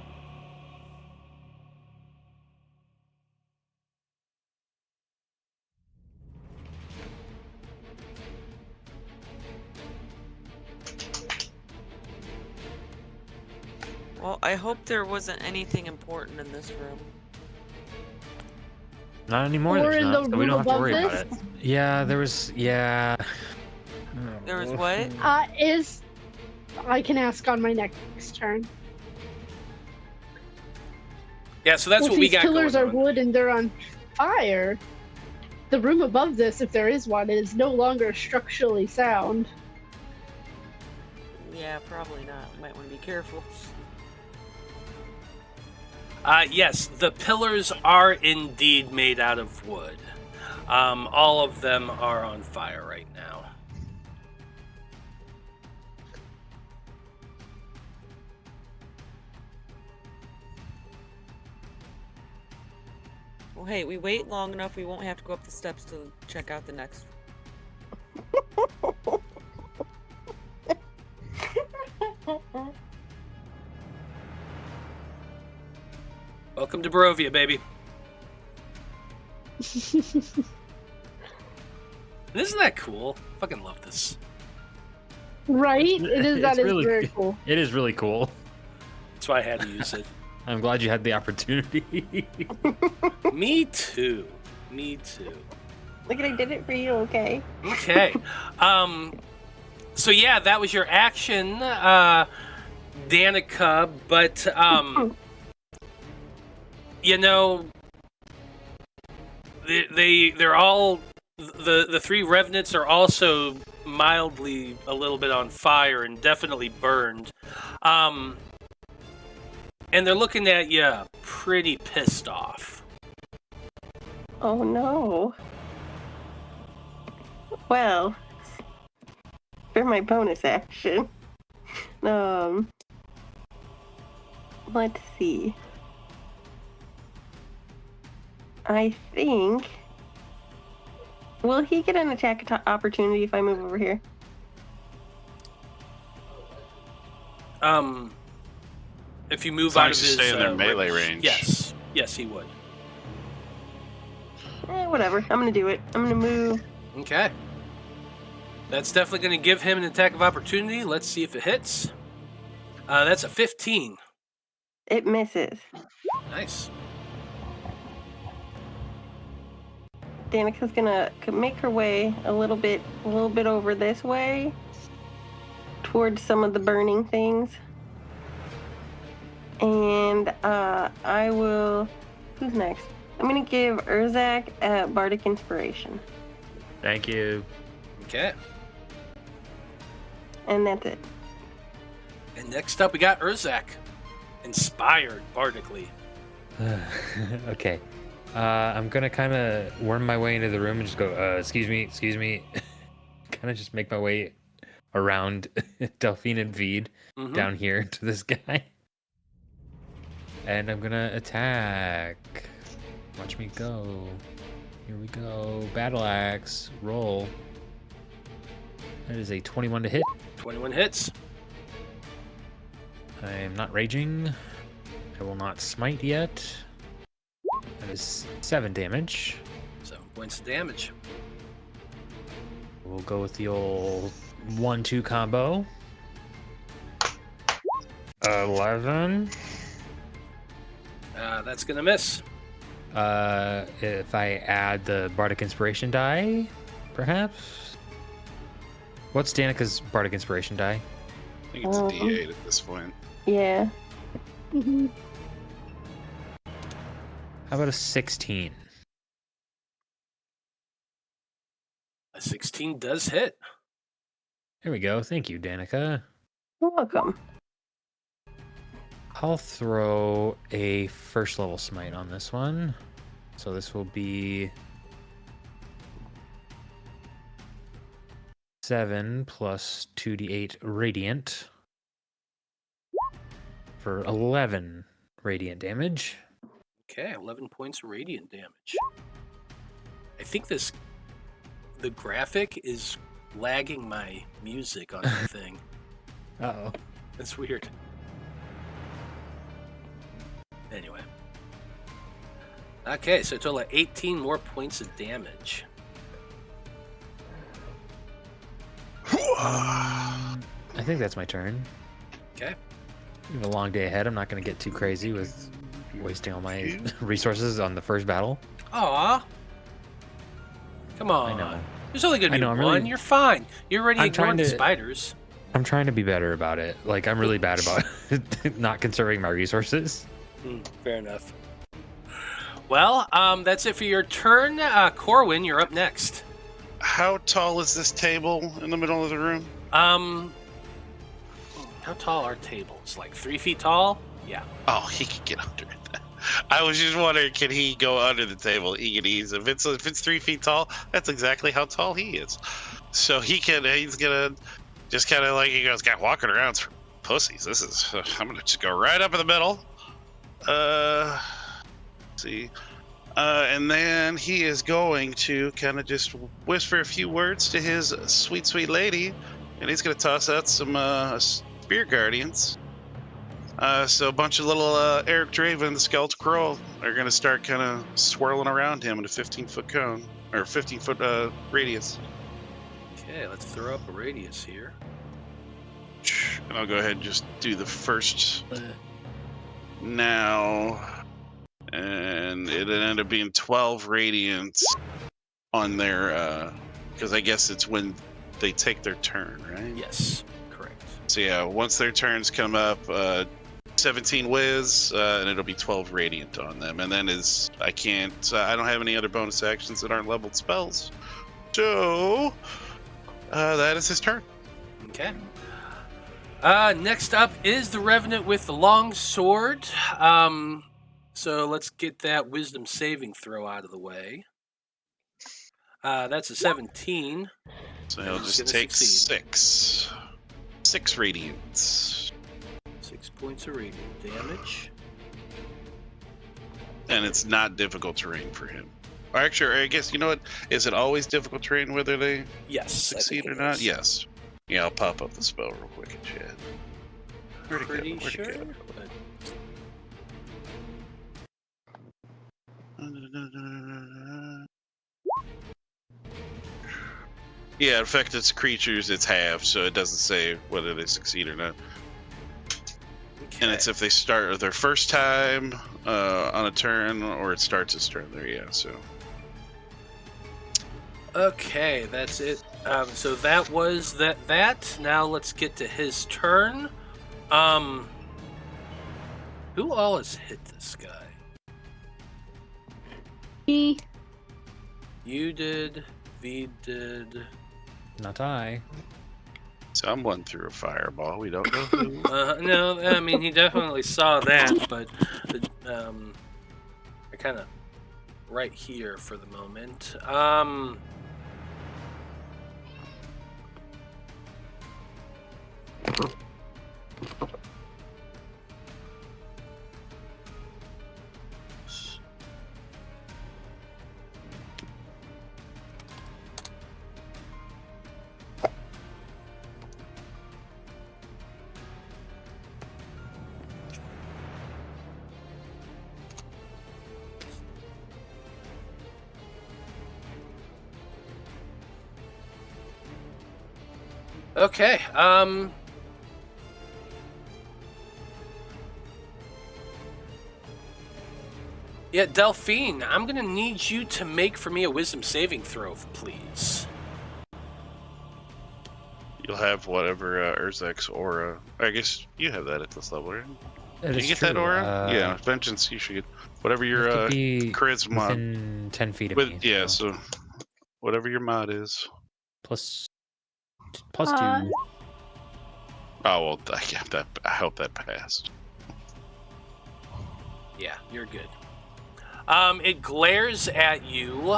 Well, I hope there wasn't anything important in this room. Not anymore. Or There's in not, the so we room don't have to above worry about this? it. Yeah, there was. Yeah. There was what? I can ask on my next turn. Yeah, so that's Well, what we these got pillars going are on. wood and they're on fire. the room above this, if there is one, is no longer structurally sound. Yeah, probably not. Might want to be careful. Yes, the pillars are indeed made out of wood. All of them are on fire right now. Well, hey, we wait long enough, we won't have to go up the steps to check out the next. Welcome to Barovia, baby. Isn't that cool? Fucking love this. Right? It is. That It's is really- very cool. It is really cool. That's why I had to use it. I'm glad you had the opportunity. Me too. Me too. Look, I did it for you, okay? Okay. So yeah, that was your action, Danika, but you know, they're all the three revenants are also mildly a little bit on fire and definitely burned. And they're looking at you pretty pissed off. Oh no. Well, for my bonus action, let's see. I think. Will he get an attack opportunity if I move over here? If you move As long out of as you his stay in their melee range. Yes, he would. Whatever. I'm gonna do it. I'm gonna move. Okay. That's definitely going to give him an attack of opportunity. Let's see if it hits. That's a 15. It misses. Nice. Danika's gonna make her way a little bit over this way, towards some of the burning things. And I will. Who's next? I'm gonna give Urzak a bardic inspiration, Thank you. Okay. and that's it. And next up, we got Urzak. Inspired bardically. Okay. I'm gonna kind of worm my way into the room and just go, excuse me. Kind of just make my way around Delphine and Vide Mhm. down here to this guy. And I'm gonna attack. Watch me go. Here we go. Battle axe. Roll. That is a 21 to hit. 21 hits. I am not raging. I will not smite yet. That is 7 damage. 7 points of damage. We'll go with the old 1-2 combo. 11. That's going to miss. If I add the Bardic Inspiration die, perhaps? What's Danika's Bardic Inspiration die? I think it's a D8 at this point. Yeah. Mhm. How about a 16? A 16 does hit. There we go. Thank you, Danika. You're welcome. I'll throw a first level smite on this one. So this will be 7 plus 2d8 radiant for 11 radiant damage. Okay, 11 points of radiant damage. I think the graphic is lagging my music on the thing. Uh-oh. That's weird. Anyway. Okay, so a total of 18 more points of damage. I think that's my turn. Okay. We have a long day ahead. I'm not going to get too crazy with wasting all my resources on the first battle. Aw. Come on. I know. There's only going to I be know, I'm one. really- You're fine. You're already I'm ignoring trying the to- spiders. I'm trying to be better about it. Like, I'm really bad about not conserving my resources. Fair enough. Well, that's it for your turn. Corwin, you're up next. How tall is this table in the middle of the room? How tall are tables? Like 3 feet tall? Yeah. Oh, he could get under it. I was just wondering, can he go under the table? He can ease. If it's 3 feet tall, that's exactly how tall he is. So he's gonna just kind of like, he goes, "God, walking around for pussies. I'm gonna just go right up in the middle." Let's see. And then he is going to kind of just whisper a few words to his sweet, sweet lady, and he's gonna toss out some spear guardians. So a bunch of little Eric Draven and the Skeletal Crow are going to start kind of swirling around him in a 15-foot cone, or 15-foot radius. Okay, let's throw up a radius here. And I'll go ahead and just do the first now. And it ended up being 12 radiants on their, because I guess it's when they take their turn, right? Yes, correct. So yeah, once their turns come up, 17 whiz, and it'll be 12 radiant on them. And then I don't have any other bonus actions that aren't leveled spells. So that is his turn. Okay. Next up is the Revenant with the long sword. So let's get that wisdom saving throw out of the way. That's a 17. So he'll just take succeed. 6 radiants. 6 points of radiant damage. And it's not difficult terrain for him. Or actually, I guess, you know what? Is it always difficult terrain whether they Yes. succeed or not? Yes. Yeah, I'll pop up the spell real quick in chat. Pretty sure. Yeah, in fact, it's creatures, it's half, so it doesn't say whether they succeed or not. Okay. And it's if they start their first time on a turn, or it starts its turn there, yeah, so. Okay, that's it. So that was that. Now let's get to his turn. Who all has hit this guy? Me. You did. Vide did. Not I. Someone threw a fireball, we don't know who. No, I mean, he definitely saw that, but they're kind of right here for the moment. Okay, yeah, Delphine, I'm gonna need you to make for me a wisdom saving throw, please. You'll have whatever Urzak's aura. I guess you have that at this level, right? That Did is you get true. that aura? Yeah, Vengeance, you should get whatever You your have to be charisma. within 10 feet of me. Yeah, so whatever your mod is. Plus 2. Oh, well, I hope that passed. Yeah, you're good. It glares at you,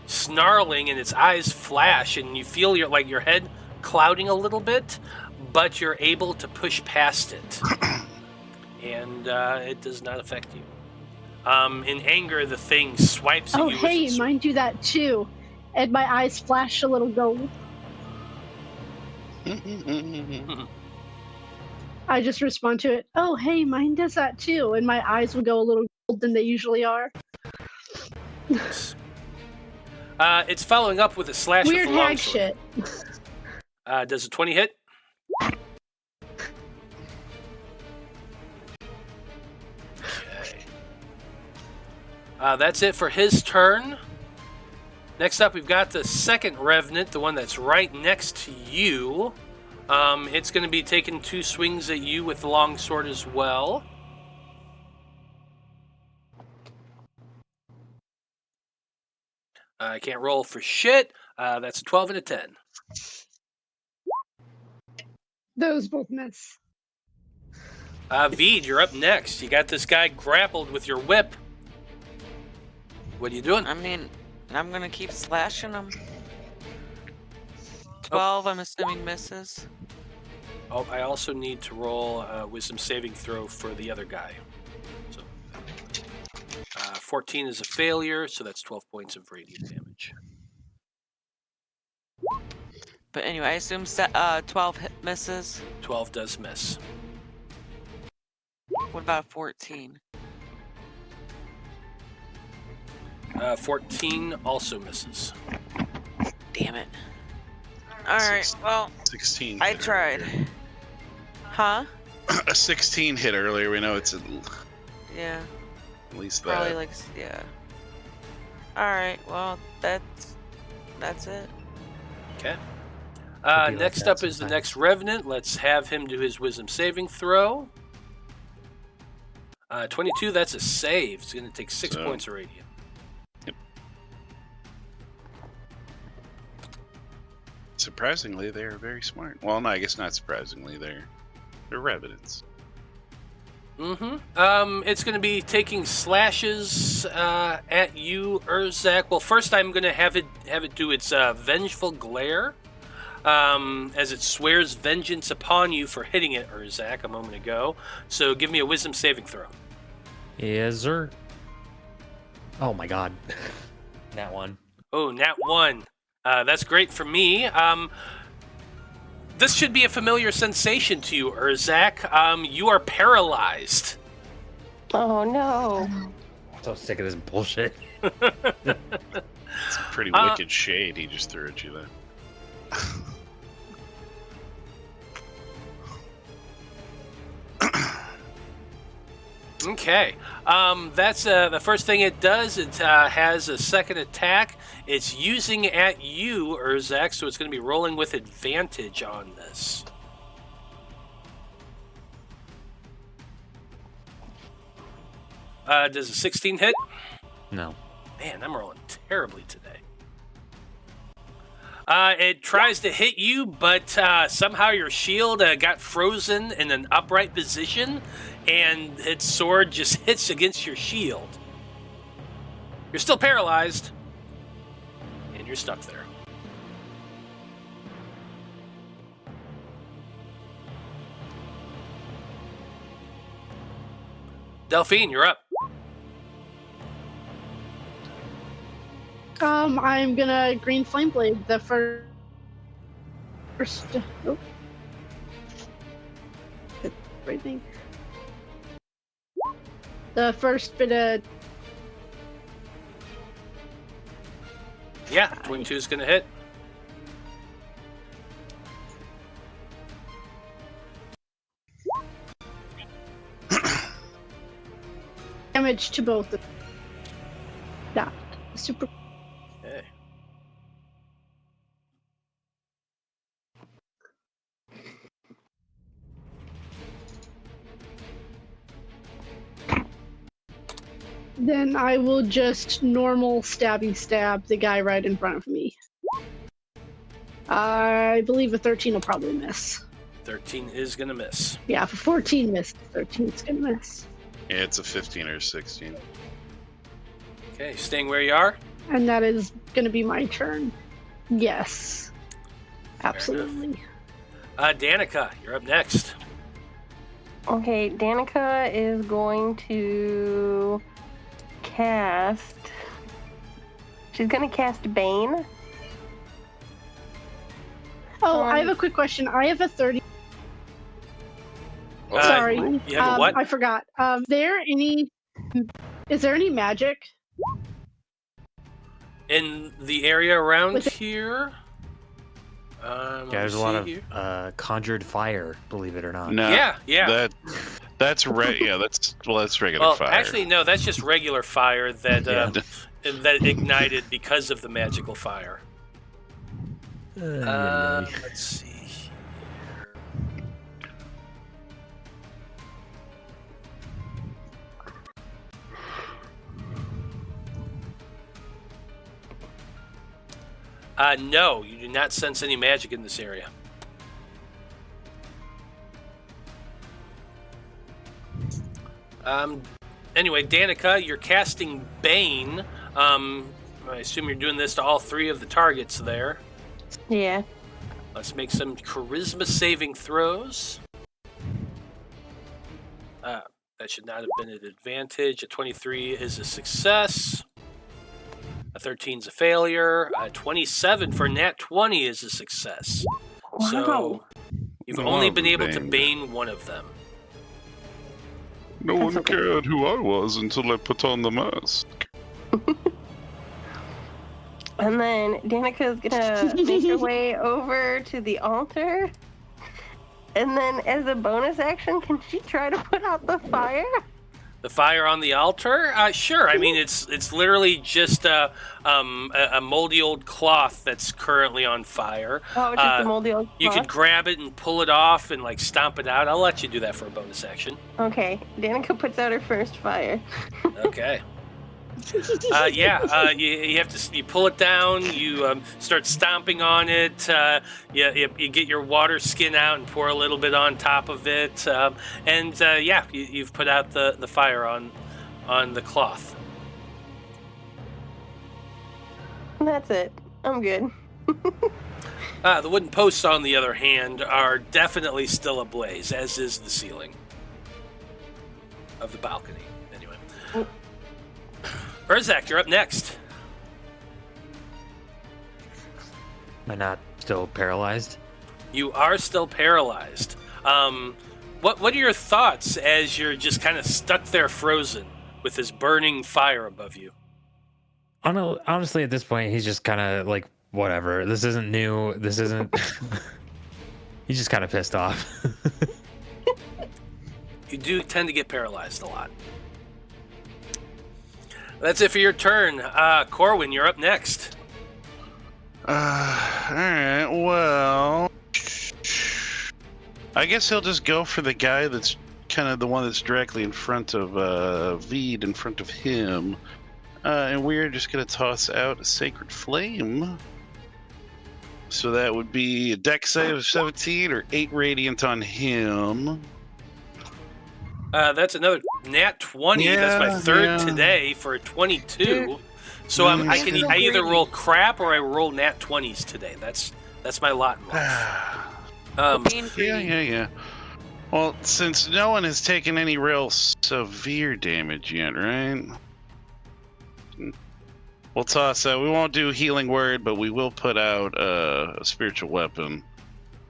snarling, and its eyes flash, and you feel your head clouding a little bit, but you're able to push past it, and it does not affect you. In anger, the thing swipes at Oh, you. hey, mine do that too. And my eyes flash a little gold. I just respond to it. Oh, hey, mine does that too. And my eyes will go a little gold than they usually are. Nice. It's following up with a slash Weird with the long hag sword. shit. Does a 20 hit? Okay. That's it for his turn. Next up, we've got the second Revenant, the one that's right next to you. It's going to be taking 2 swings at you with the long sword as well. I can't roll for shit. That's a 12 and a 10. Those both miss. Vide, you're up next. You got this guy grappled with your whip. What are you doing? I mean, I'm gonna keep slashing him. 12, I'm assuming misses. Oh, I also need to roll a wisdom saving throw for the other guy. So, 14 is a failure, so that's 12 points of radiant damage. But anyway, I assume 12 misses. 12 does miss. What about 14? 14 also misses. Damn it. Alright, well, 16. I hit tried. earlier. Huh? A 16 hit earlier. We know it's Yeah. at least Probably that. like, yeah. Alright, well, that's it. Okay. like Next that up is the sometimes. next Revenant. Let's have him do his wisdom saving throw. 22, that's a save. It's going to take 6 So- points of radiant. Surprisingly, they are very smart. Well, no, I guess not surprisingly. They're revenants. It's going to be taking slashes at you, Urzak. Well, first I'm going to have it do its vengeful glare, as it swears vengeance upon you for hitting it, Urzak, a moment ago. So give me a wisdom saving throw. Yes, sir. Oh my god. That one. Oh, nat 1. That's great for me. This should be a familiar sensation to you, Urzak. You are paralyzed. Oh no. I'm so sick of this bullshit. It's a pretty wicked shade he just threw at you there. Okay. That's the first thing it does. It has a second attack. It's using at you, Urzak, so it's going to be rolling with advantage on this. Does a 16 hit? No. Man, I'm rolling terribly today. It tries to hit you, but somehow your shield got frozen in an upright position, and its sword just hits against your shield. You're still paralyzed, and you're stuck there. Delphine, you're up. I'm gonna green flame blade the first. Oh. Right thing. The first bit of Yeah, 22 is going to hit. damage to both of that. Super. Okay. Then I will just normal stabby stab the guy right in front of me. I believe a 13 will probably miss. 13 is going to miss. Yeah, if a 14 missed, 13 is gonna miss. Yeah, it's a 15 or 16. Okay, staying where you are. And that is gonna be my turn. Yes. Absolutely. Danika, you're up next. Okay, Danika is going to cast. She's gonna cast Bane. Oh, I have a quick question. I have a 30. Sorry. You have a what? I forgot. Is there any magic? In the area around With it- here? Yeah, there's a lot of conjured fire, believe it or not. No, Yeah. That's that's regular Well, fire. actually, no, that's just regular fire that Yeah. that ignited because of the magical fire. Let's see here. No, you do not sense any magic in this area. Anyway, Danika, you're casting Bane. I assume you're doing this to all 3 of the targets there. Yeah. Let's make some charisma saving throws. That should not have been an advantage. A 23 is a success. A 13 is a failure. A 27 for Nat 20 is a success. Wow. So you've No, only been able to Bane. Bane one of them. No That's one okay. cared who I was until I put on the mask. And then Danica's gonna make her way over to the altar. And then as a bonus action, can she try to put out the fire? The fire on the altar? Sure. I mean, it's literally just a moldy old cloth that's currently on fire. Oh, it's just a moldy old You cloth? could grab it and pull it off and like stomp it out. I'll let you do that for a bonus action. Okay, Danica puts out her first fire. Okay. You have to you pull it down. You start stomping on it. You get your water skin out and pour a little bit on top of it. You've put out the fire on the cloth. That's it. I'm good. The wooden posts, on the other hand, are definitely still ablaze, as is the ceiling of the balcony. Anyway. Urzak, you're up next. Am I not still paralyzed? You are still paralyzed. What are your thoughts as you're just kind of stuck there frozen with this burning fire above you? Honestly, at this point, he's just kind of like, whatever. This isn't new. This isn't... He's just kind of pissed off. You do tend to get paralyzed a lot. That's it for your turn. Corwan, you're up next. Alright, well... I guess he'll just go for the guy that's kind of the one that's directly in front of Vide, in front of him. And we're just going to toss out a Sacred Flame. So that would be a dex save of 17 or 8 Radiant on him. That's another Nat 20. That's my third today for a 22. So I either roll crap or I roll Nat 20s today. That's my lot in life. Being greedy. Yeah. Well, since no one has taken any real severe damage yet, right? We'll toss out. We won't do Healing Word, but we will put out a Spiritual Weapon.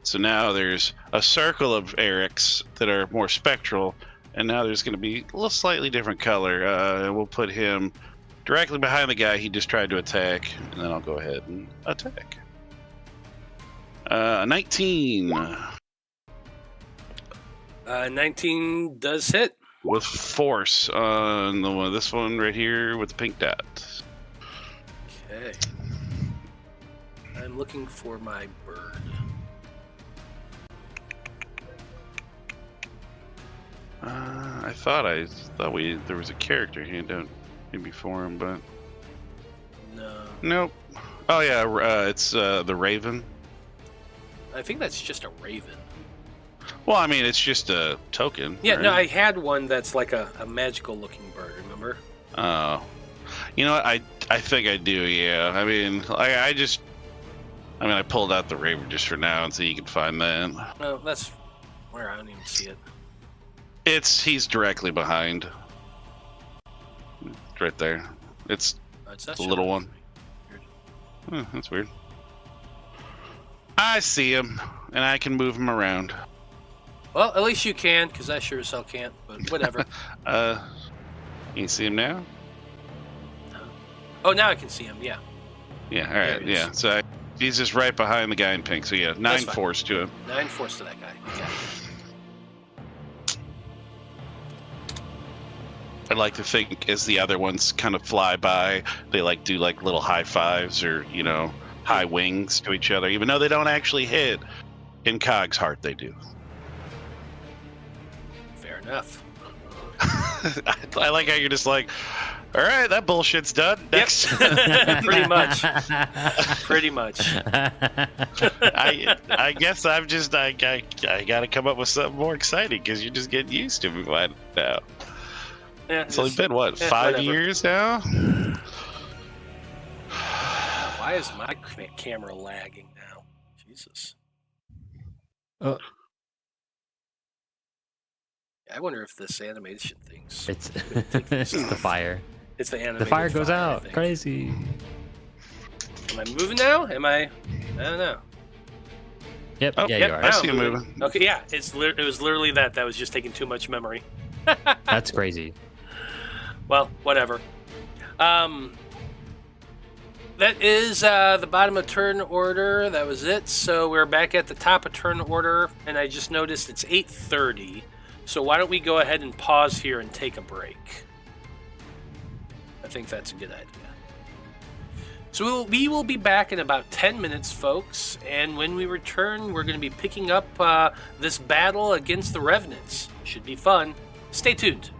So now there's a circle of Erics that are more spectral, and now there's going to be a little slightly different color. And we'll put him directly behind the guy he just tried to attack, and then I'll go ahead and attack. 19. 19 does hit. With force on the one, this one right here with the pink dot. Okay. I'm looking for my bird. I thought there was a character handout maybe for him, but No. nope. Oh yeah, it's the Raven. I think that's just a raven. Well, I mean, it's just a token. Yeah, right? no, I had one that's like a magical looking bird, remember? Oh, you know what? I think I do. Yeah. I mean, I pulled out the Raven just for now, and so you can find that. No, that's where I don't even see it. He's directly behind. Right there. It's It's not the little showing one. Weird. That's weird. I see him, and I can move him around. Well, at least you can, because I sure as hell can't, but whatever. You see him now? Oh, now I can see him, yeah. Yeah, all There right, he is. yeah. So he's just right behind the guy in pink. So yeah, 9 That's fine. force to him. 9 force to that guy. Okay. I like to think as the other ones kind of fly by, they like do like little high fives or high wings to each other, even though they don't actually hit. In Cog's heart, they do. Fair enough. I like how you're just like, all right, that bullshit's done. Next. Pretty much. Pretty much. I guess I'm just I got to come up with something more exciting because you're just getting used to me by now. Yeah, It's only been what 5 whatever. years now. Why is my camera lagging now? Jesus. Oh. I wonder if this animation thing's... It's just the fire. It's the animated The fire goes I out. think. Crazy. Am I moving now? I don't know. Yep. Oh, yeah, yep, you are. I see you moving. Okay, yeah. It was literally that. That was just taking too much memory. That's crazy. Well, whatever. That is the bottom of turn order. That was it. So we're back at the top of turn order, and I just noticed it's 8:30. So why don't we go ahead and pause here and take a break? I think that's a good idea. So we will be back in about 10 minutes, folks. And when we return, we're going to be picking up this battle against the Revenants. Should be fun. Stay tuned.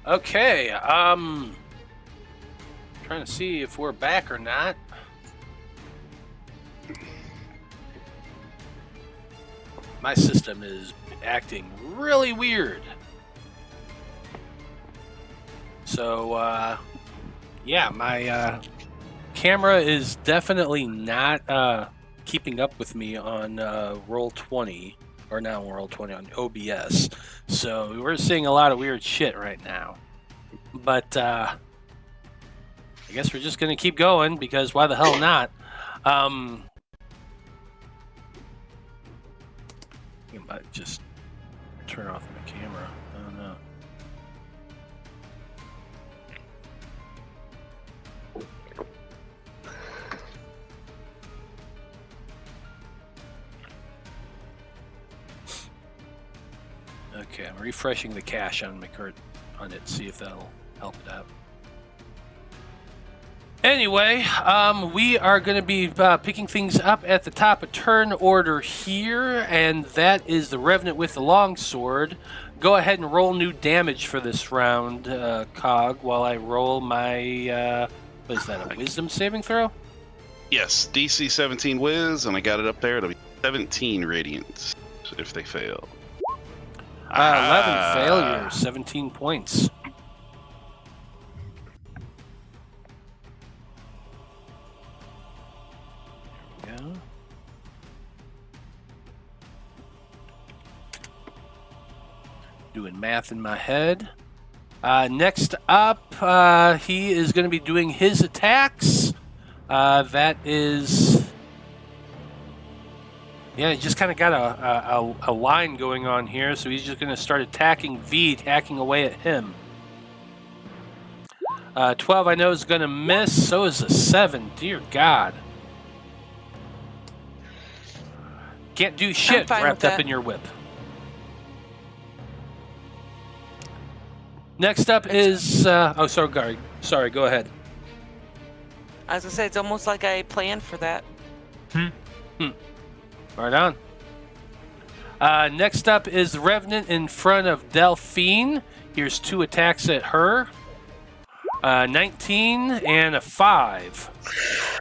Okay, trying to see if we're back or not. My system is acting really weird. So, yeah, my camera is definitely not keeping up with me on Roll20, or now Roll20 on OBS. So we're seeing a lot of weird shit right now. But I guess we're just going to keep going, because why the hell not? I might just turn off my camera. I don't know. Okay, I'm refreshing the cache on on it, see if that'll help it out. Anyway, we are going to be picking things up at the top of turn order here, and that is the Revenant with the longsword. Go ahead and roll new damage for this round, Cog, while I roll my, what is that, a wisdom saving throw? Yes, DC 17 whiz, and I got it up there. It'll be 17 radiant if they fail. 11 failures, 17 points. There we go. Doing math in my head. Next up, he is going to be doing his attacks. That is... Yeah, he just kind of got a line going on here, so he's just going to start attacking Vide, hacking away at him. 12 I know is going to miss, so is a 7. Dear God. Can't do shit wrapped up in your whip. Next up is... oh, sorry, go ahead. I was going to say, it's almost like I planned for that. Right on. Next up is the Revenant in front of Delphine. Here's 2 attacks at her. 19 and a 5.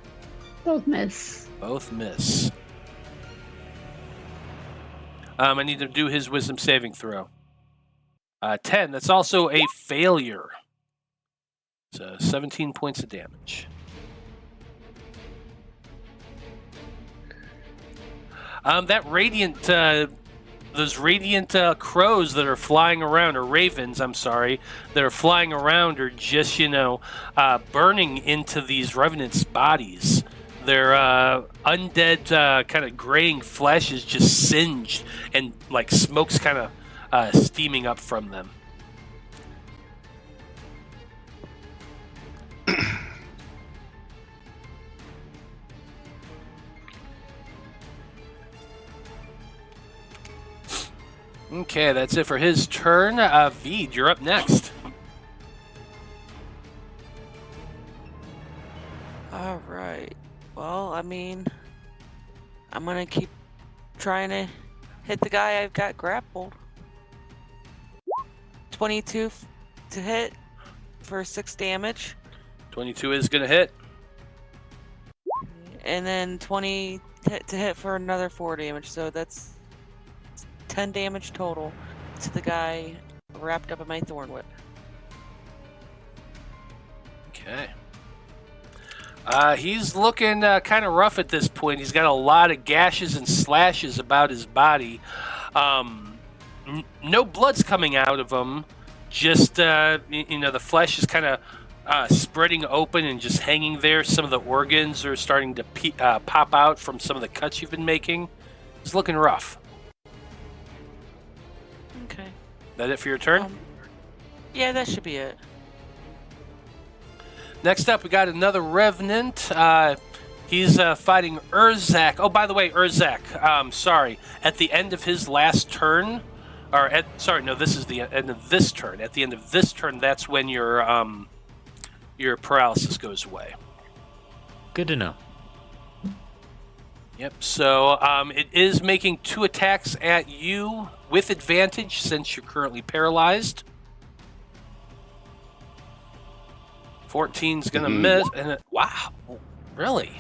Both miss. Both miss. I need to do his wisdom saving throw. 10. That's also a failure. So 17 points of damage. That radiant, those radiant crows that are flying around, or ravens, I'm sorry, that are flying around are just, burning into these revenants' bodies. Their undead kind of graying flesh is just singed, and like smoke's kind of steaming up from them. Okay, that's it for his turn. Vide, you're up next. All right. Well, I mean, I'm gonna keep trying to hit the guy I've got grappled. 22 to hit for 6 damage. 22 is going to hit. And then 20 to hit for another 4 damage. So that's 10 damage total to the guy wrapped up in my thorn whip. Okay. He's looking kind of rough at this point. He's got a lot of gashes and slashes about his body. No blood's coming out of him. Just, the flesh is kind of spreading open and just hanging there. Some of the organs are starting to pop out from some of the cuts you've been making. He's looking rough. Okay. That it for your turn? Yeah, that should be it. Next up, we got another Revenant. He's fighting Urzak. Oh, by the way, Urzak, sorry. At the end of his last turn, this is the end of this turn. At the end of this turn, that's when your paralysis goes away. Good to know. Yep, so it is making 2 attacks at you with advantage since you're currently paralyzed. 14's gonna miss, and wow, really?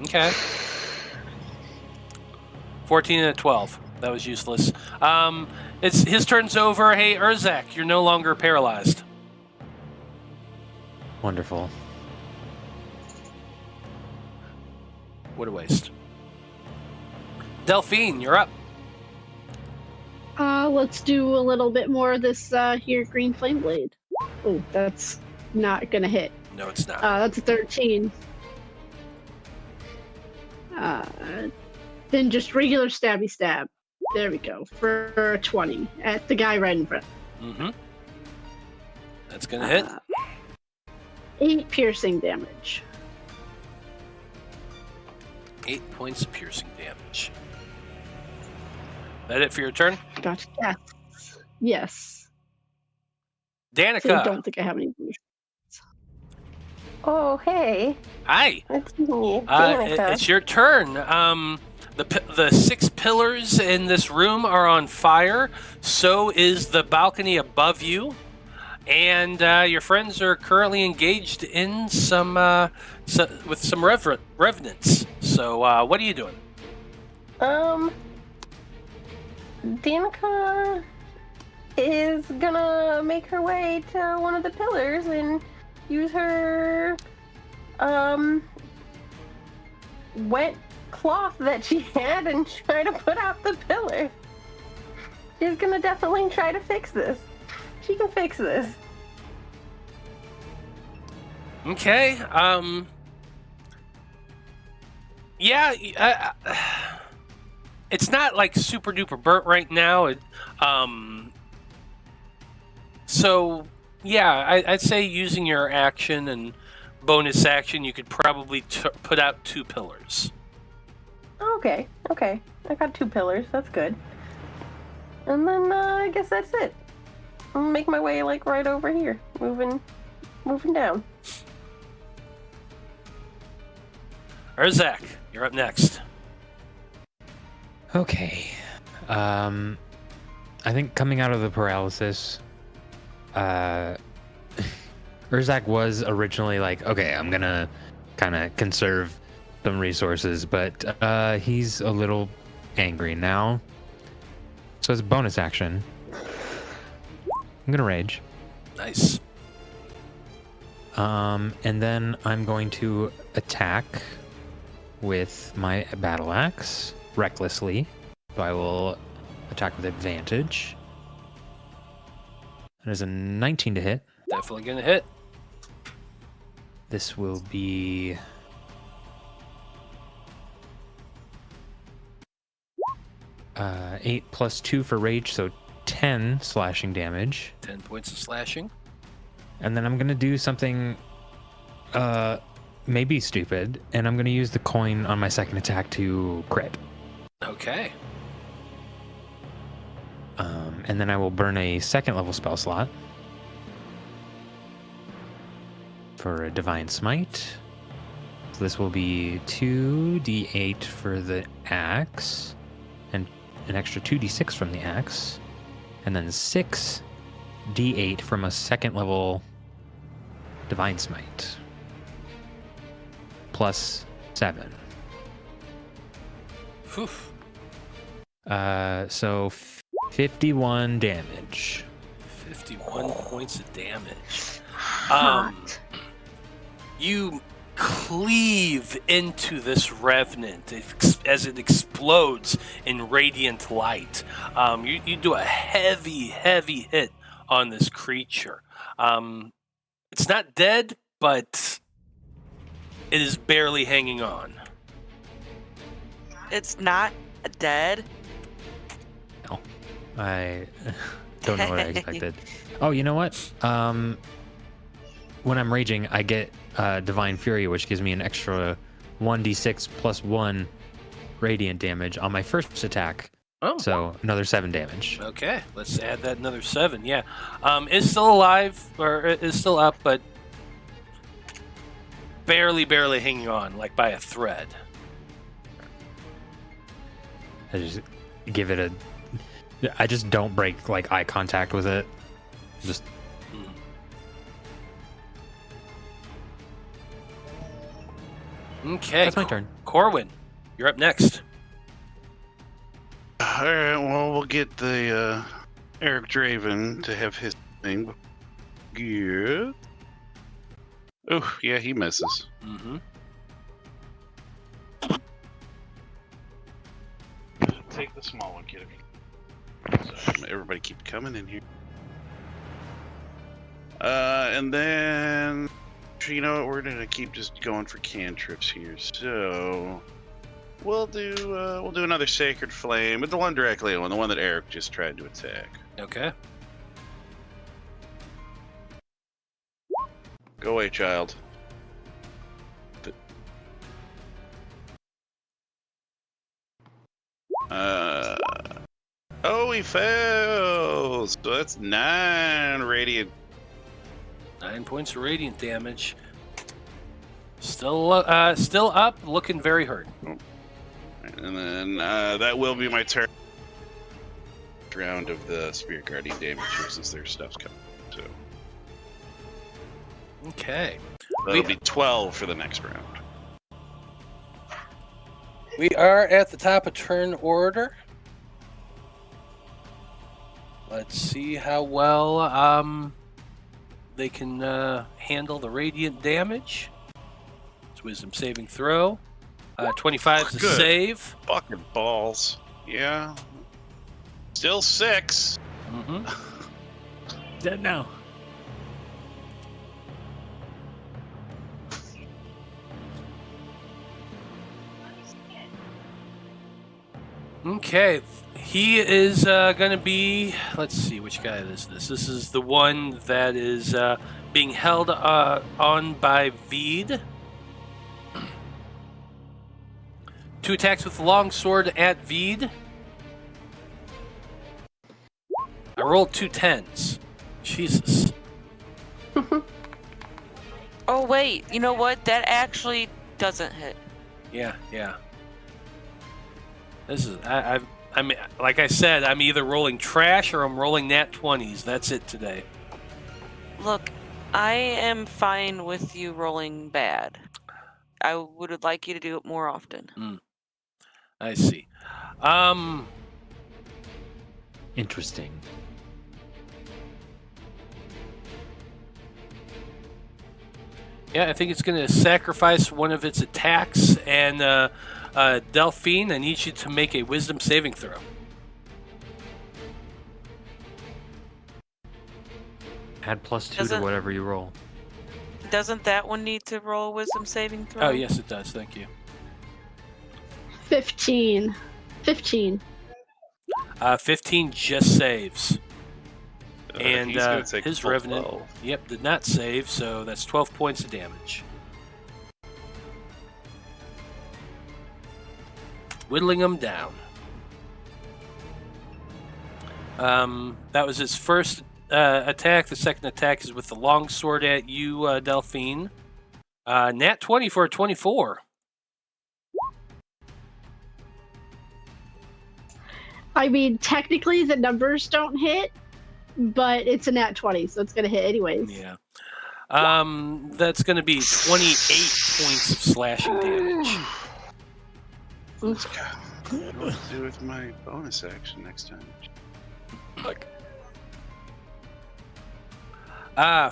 Okay. 14 and a 12. That was useless. It's his turn's over. Hey, Urzak, you're no longer paralyzed. Wonderful. What a waste. Delphine, you're up. Let's do a little bit more of this here green flame blade. Oh, that's not gonna hit. No, it's not. That's a 13. Then just regular stabby stab. There we go. For 20 at the guy right in front. Mm-hmm. That's gonna hit. 8 piercing damage. 8 points of piercing damage. That it for your turn? Gotcha. Yes. Danika. So I don't think I have any. Oh, hey. Hi. It's me, Danika. It's your turn. The 6 pillars in this room are on fire. So is the balcony above you. And your friends are currently engaged in with some revenants. So what are you doing? Danika is gonna make her way to one of the pillars and use her wet cloth that she had and try to put out the pillar. She's gonna definitely try to fix this. She can fix this. Okay. Yeah. It's not like super duper burnt right now. So yeah, I'd say using your action and bonus action, you could probably put out 2 pillars. Okay. I got 2 pillars. That's good. And then I guess that's it. I'll make my way like right over here, moving down. Urzak, you're up next. Okay. I think coming out of the paralysis, Urzak was originally like, okay, I'm gonna kind of conserve some resources, but he's a little angry now. So as a bonus action, I'm gonna rage. Nice. And then I'm going to attack with my battle axe recklessly. So I will attack with advantage. That is a 19 to hit. Definitely gonna hit. This will be 8 plus 2 for rage, so 10 slashing damage. 10 points of slashing. And then I'm gonna do something maybe stupid, and I'm gonna use the coin on my second attack to crit. Okay. And then I will burn a second level spell slot for a divine smite. So So this will be 2d8 for the axe, and an extra 2d6 from the axe, and then 6d8 from a second level Divine Smite. Plus 7. Whew. So 51 damage. 51 points of damage. Hot. You cleave into this revenant as it explodes in radiant light. You do a heavy hit on this creature. It's not dead, but it is barely hanging on. It's not dead. No, I don't know what I expected. Oh, you know what? When I'm raging, I get Divine Fury, which gives me an extra 1d6 plus 1 radiant damage on my first attack. Oh. So another 7 damage. Okay, let's add that another 7. Yeah, it's still alive, or it's still up, but barely hanging on, like by a thread. I just give it a. I just don't break like eye contact with it. Just. Okay, That's my turn. Corwan, you're up next. All right, well, we'll get the Eric Draven to have his thing. Good. Oh, yeah, he misses. Mm-hmm. Take the small one, kid. So everybody keep coming in here. And then, you know what, we're gonna keep just going for cantrips here. So we'll do another Sacred Flame, but the one directly on the one that Eric just tried to attack. Okay. Go away, child. Oh, he fails. So that's 9 radiant. 9 points of radiant damage. Still up, looking very hurt. And then that will be my turn. Round of the Spirit Guardian damage here, since their stuff's coming. So Okay. that'll be 12 for the next round. We are at the top of turn order. Let's see how well they can handle the radiant damage. It's Wisdom saving throw. 25 to Good. save. Fucking balls. Yeah. Still 6. Mm-hmm. Dead now. Okay, he is going to be. Let's see, which guy is this? This is the one that is being held on by Vide. 2 attacks with the long sword at Vide. I rolled 2 10s. Jesus. Oh wait, you know what? That actually doesn't hit. Yeah. This is I mean, like I said, I'm either rolling trash or I'm rolling nat 20s. That's it today. Look, I am fine with you rolling bad. I would like you to do it more often. I see. Interesting. Yeah, I think it's going to sacrifice one of its attacks. And Delphine, I need you to make a Wisdom saving throw. Add +2 to Doesn't- whatever you roll. Doesn't that one need to roll a wisdom saving throw? Oh, yes, it does. Thank you. 15. 15. 15 just saves. And He's gonna take his full Revenant, 12. yep, did not save, so that's 12 points of damage. Whittling him down. That was his first attack. The second attack is with the long sword at you, Delphine. Nat 20 for a 24. I mean, technically the numbers don't hit, but it's a nat 20, so it's going to hit anyways. Yeah. That's going to be 28 points of slashing damage. Let's go. What do I do with my bonus action next time?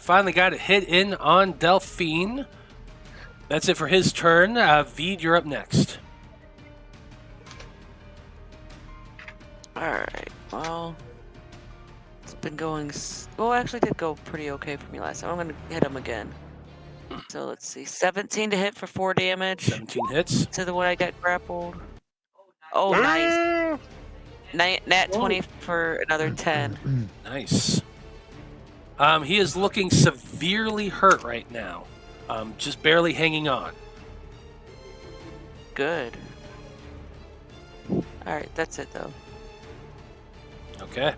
Finally got a hit in on Delphine. That's it for his turn. Vide, you're up next. Alright, well, it's been going, well, actually it did go pretty okay for me last time. I'm going to hit him again. So let's see, 17 to hit for 4 damage 17 hits. to the one I got grappled. Oh, nice. Nat 20 for another 10. Nice. He is looking severely hurt right now. Just barely hanging on. Good. Alright, that's it though. Okay.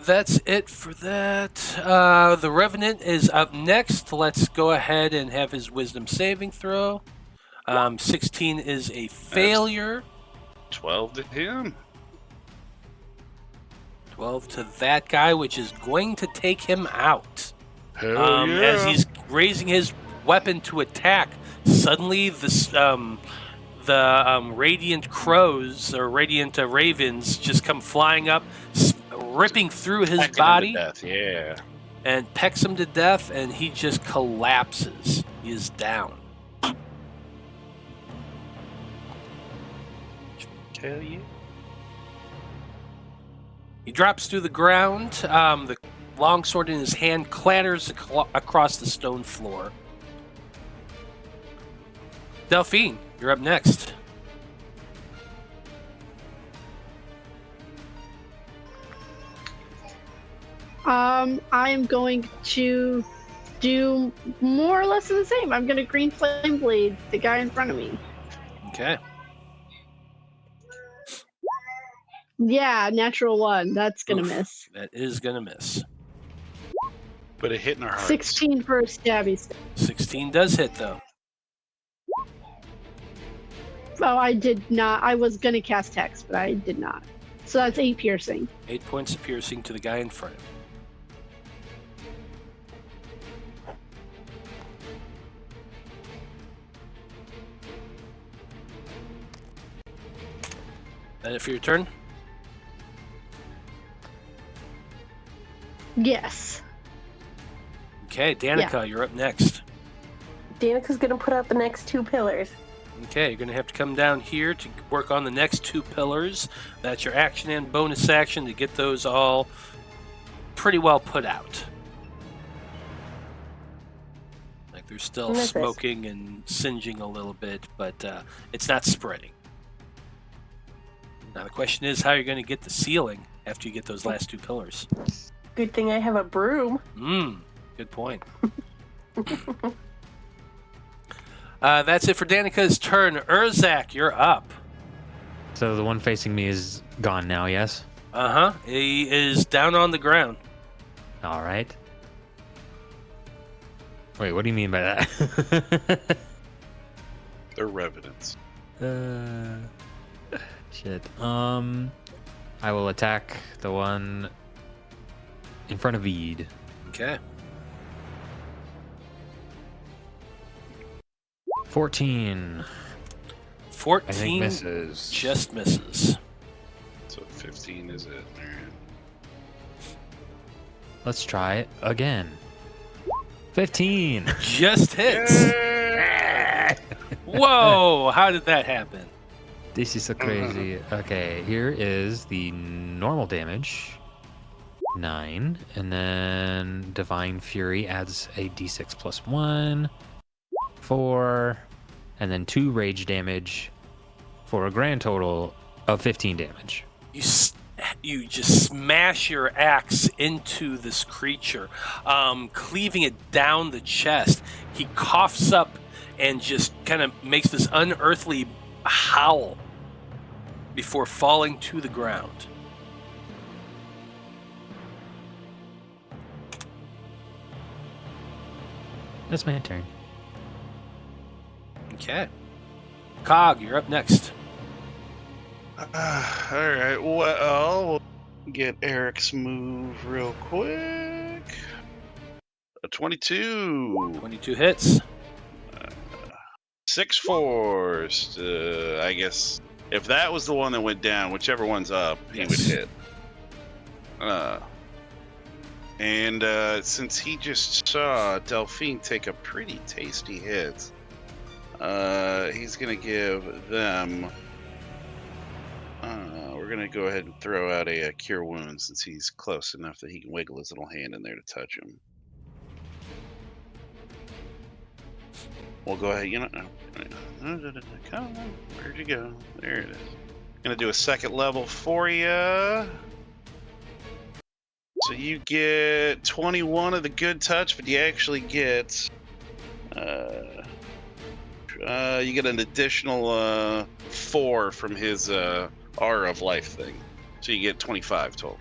That's it for that. The Revenant is up next. Let's go ahead and have his Wisdom saving throw. 16 is a failure. 12 to him. 12 to that guy, which is going to take him out. Hell yeah. As he's raising his weapon to attack, suddenly the radiant crows or radiant ravens just come flying up, ripping through his Pecking him to body, death, yeah. and pecks him to death, and he just collapses. He is down. Hell yeah. He drops to the ground. The longsword in his hand clatters across the stone floor. Delphine, you're up next. I am going to do more or less the same. I'm going to green flame blade the guy in front of me. Okay. Yeah, natural 1. That's going to miss. That is going to miss. But a hit in our hearts. 16 for a stabby stab. 16 does hit, though. Oh, I did not. I was going to cast Hex, but I did not. So that's 8 piercing. 8 points of piercing to the guy in front of him. That it for your turn? Yes. Okay, Danika, you're up next. Danika's gonna put out the next 2 pillars. Okay, you're going to have to come down here to work on the next 2 pillars. That's your action and bonus action to get those all pretty well put out. Like they're still smoking and singeing a little bit, but it's not spreading. Now the question is how you're going to get the ceiling after you get those last 2 pillars. Good thing I have a broom. Good point. That's it for Danika's turn. Urzak, you're up. So the one facing me is gone now, yes? Uh-huh. He is down on the ground. All right. Wait, what do you mean by that? They're revenants. Shit. I will attack the one in front of Vide. Okay. 14. 14 I think misses. just misses. So 15 is it? All right. Let's try it again. 15. Just hits. Whoa, how did that happen? This is so crazy. Okay, here is the normal damage. 9. And then Divine Fury adds a d6 plus 1. 4. And then 2 rage damage for a grand total of 15 damage. You just smash your axe into this creature, cleaving it down the chest. He coughs up and just kind of makes this unearthly howl before falling to the ground. That's my turn. Okay. Cog, you're up next. All right. Well, we'll get Eric's move real quick. A 22. 22 hits. 6 force. I guess if that was the one that went down, whichever one's up, he would Yes. hit. And since he just saw Delphine take a pretty tasty hit, he's going to give them... we're going to go ahead and throw out a Cure Wounds since he's close enough that he can wiggle his little hand in there to touch him. We'll go ahead, come on, where'd you go? There it is. Gonna do a second level for you. So you get 21 of the good touch, but you actually get, you get an additional 4 from his Aura of Life thing. So you get 25 total.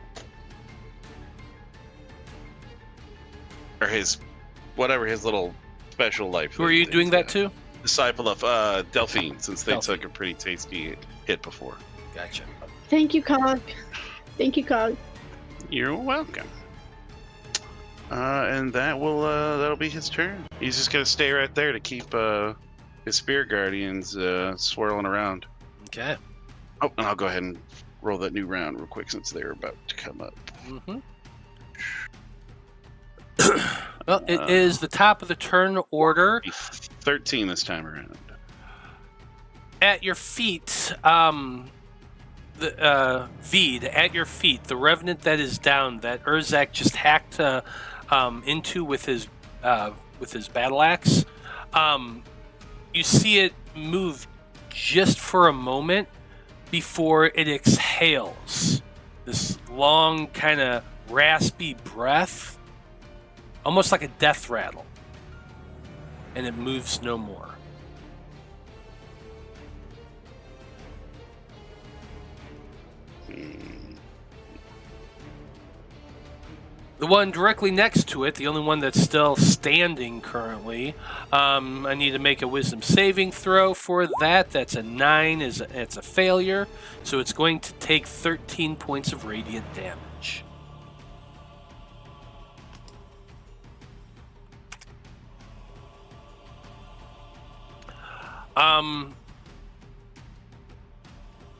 Or his, whatever his little special life. Who are you doing that to? Disciple of Delphine, since they took a pretty tasty hit before. Gotcha. Thank you, Cog. Thank you, Cog. You're welcome. And that will that'll be his turn. He's just gonna stay right there to keep his spirit guardians swirling around. Okay. Oh, and I'll go ahead and roll that new round real quick since they're about to come up. Mm-hmm. Well, it is the top of the turn order. 13 this time around. At your feet, the Vide, at your feet, the revenant that is down, that Urzak just hacked into with his battle axe. You see it move just for a moment before it exhales. This long, kind of raspy breath. Almost like a death rattle. And it moves no more. The one directly next to it, the only one that's still standing currently, I need to make a wisdom saving throw for that. That's a 9, it's a failure. So it's going to take 13 points of radiant damage.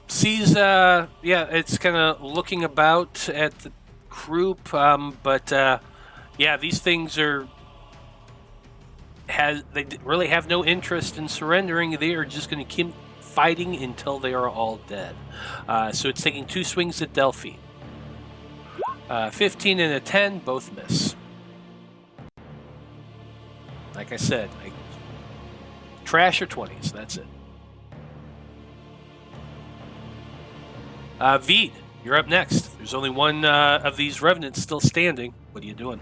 Sees, it's kind of looking about at the group, but these things they really have no interest in surrendering. They are just going to keep fighting until they are all dead. So it's taking 2 swings at Delphine. 15 and a 10, both miss. Like I said, trash or 20s, that's it. Vide, you're up next. There's only one of these revenants still standing. What are you doing?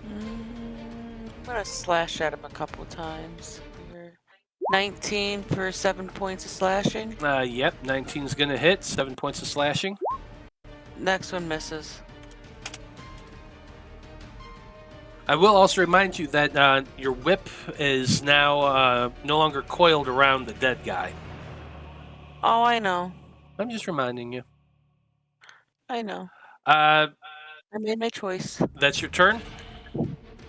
I'm gonna slash at him a couple times. Here. 19 for 7 points of slashing. Yep, 19's gonna hit. 7 points of slashing. Next one misses. I will also remind you that your whip is now no longer coiled around the dead guy. Oh, I know. I'm just reminding you. I know. I made my choice. That's your turn?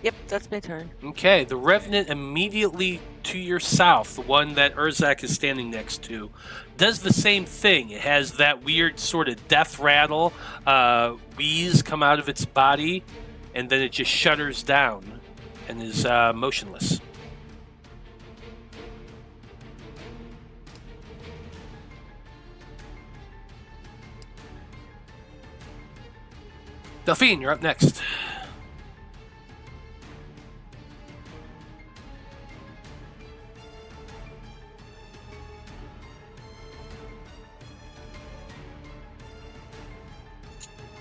Yep, that's my turn. Okay, the revenant immediately to your south, the one that Urzak is standing next to, does the same thing. It has that weird sort of death rattle, wheeze come out of its body, and then it just shudders down and is motionless. Delphine, you're up next.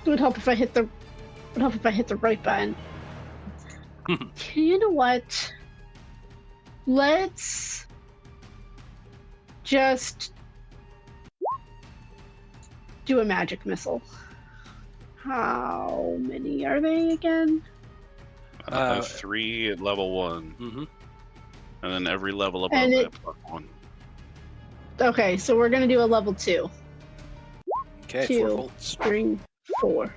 It would help if I hit the right button. You know what? Let's just do a magic missile. How many are they again? I have 3 at level 1. Mm-hmm. And then every level above And that plus 1. Okay, so we're gonna do a level 2. Okay, 2, 4 bolts. 3, 4.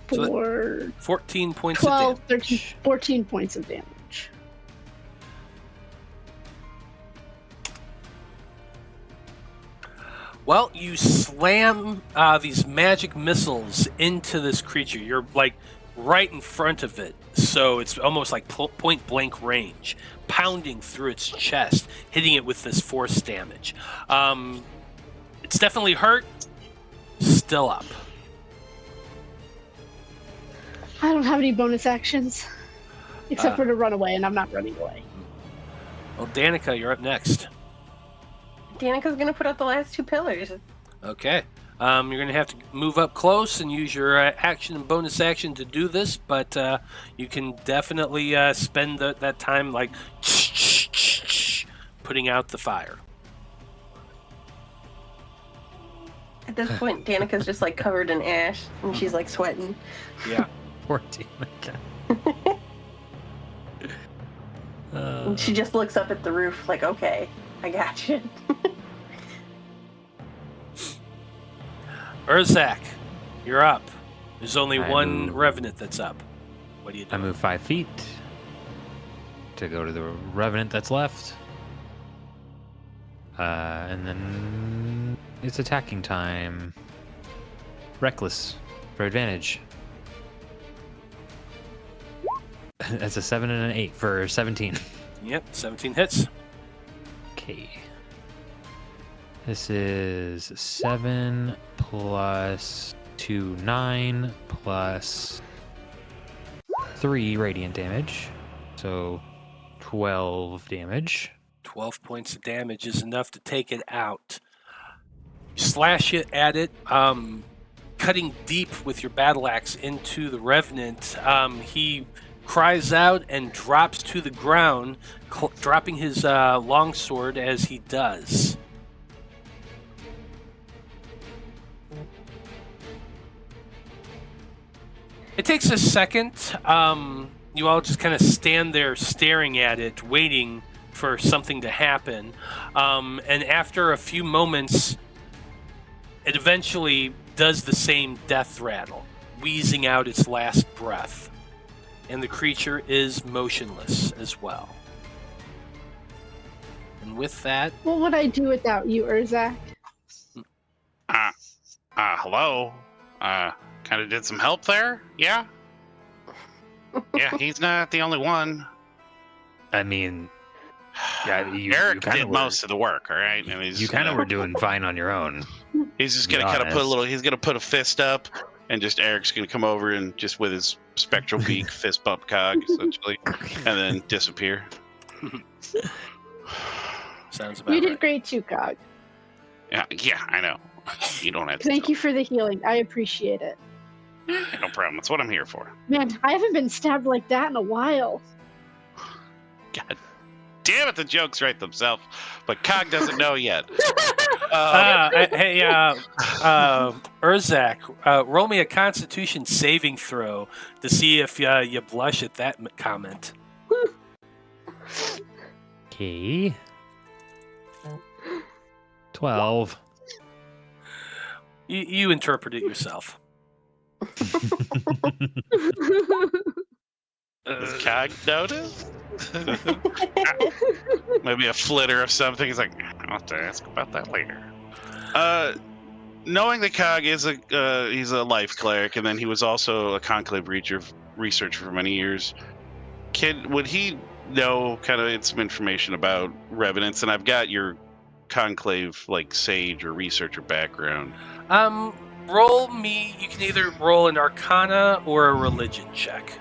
4, 14 points 12, of 13, damage. 14 points of damage. Well, you slam these magic missiles into this creature. You're like right in front of it, so it's almost like point blank range, pounding through its chest, hitting it with this force damage. It's definitely hurt. Still up. I don't have any bonus actions except for to run away, and I'm not running away. Well, Danika, you're up next. Danika's gonna put out the last 2 pillars. Okay. You're going to have to move up close and use your action and bonus action to do this, but you can definitely spend that time like putting out the fire. At this point, Danika's just like covered in ash, and she's like sweating. Yeah. 14. And she just looks up at the roof like, okay, I got you. Urzak, you're up. There's only I one move. Revenant that's up. What do you do? I move 5 feet to go to the Revenant that's left. And then it's attacking time. Reckless for advantage. That's a 7 and an 8 for 17. Yep, 17 hits. Okay. This is 7 plus 2, 9 plus 3 radiant damage. So 12 damage. 12 points of damage is enough to take it out. You slash it at it, cutting deep with your battle axe into the Revenant. He cries out and drops to the ground, dropping his longsword as he does. It takes a second. You all just kind of stand there staring at it, waiting for something to happen. And after a few moments, it eventually does the same death rattle, wheezing out its last breath. And the creature is motionless as well. And with that... What would I do without you, Urzak? Hello? Kind of did some help there? Yeah? Yeah, he's not the only one. I mean, yeah, Eric kinda did most of the work, all right? And he's, You kind of were doing fine on your own. He's just to be gonna kind of put a honest. little. He's gonna put a fist up, and just Eric's gonna come over and just with his spectral beak fist bump Cog essentially, and then disappear. Sounds about You did right. great too, Cog. Yeah, I know. You don't have to. Thank you for the healing. I appreciate it. No problem. That's what I'm here for. Man, I haven't been stabbed like that in a while. God damn it, the jokes write themselves, but Cog doesn't know yet. Hey, Urzak, roll me a Constitution saving throw to see if you blush at that comment. Okay. 12. You interpret it yourself. Does Cog notice? Maybe a flitter of something. He's like, I'll have to ask about that later. Knowing that Cog is he's a life cleric, and then he was also a Conclave researcher for many years. Would he know kind of some information about Revenants? And I've got your Conclave like sage or researcher background. Roll me. You can either roll an Arcana or a Religion check.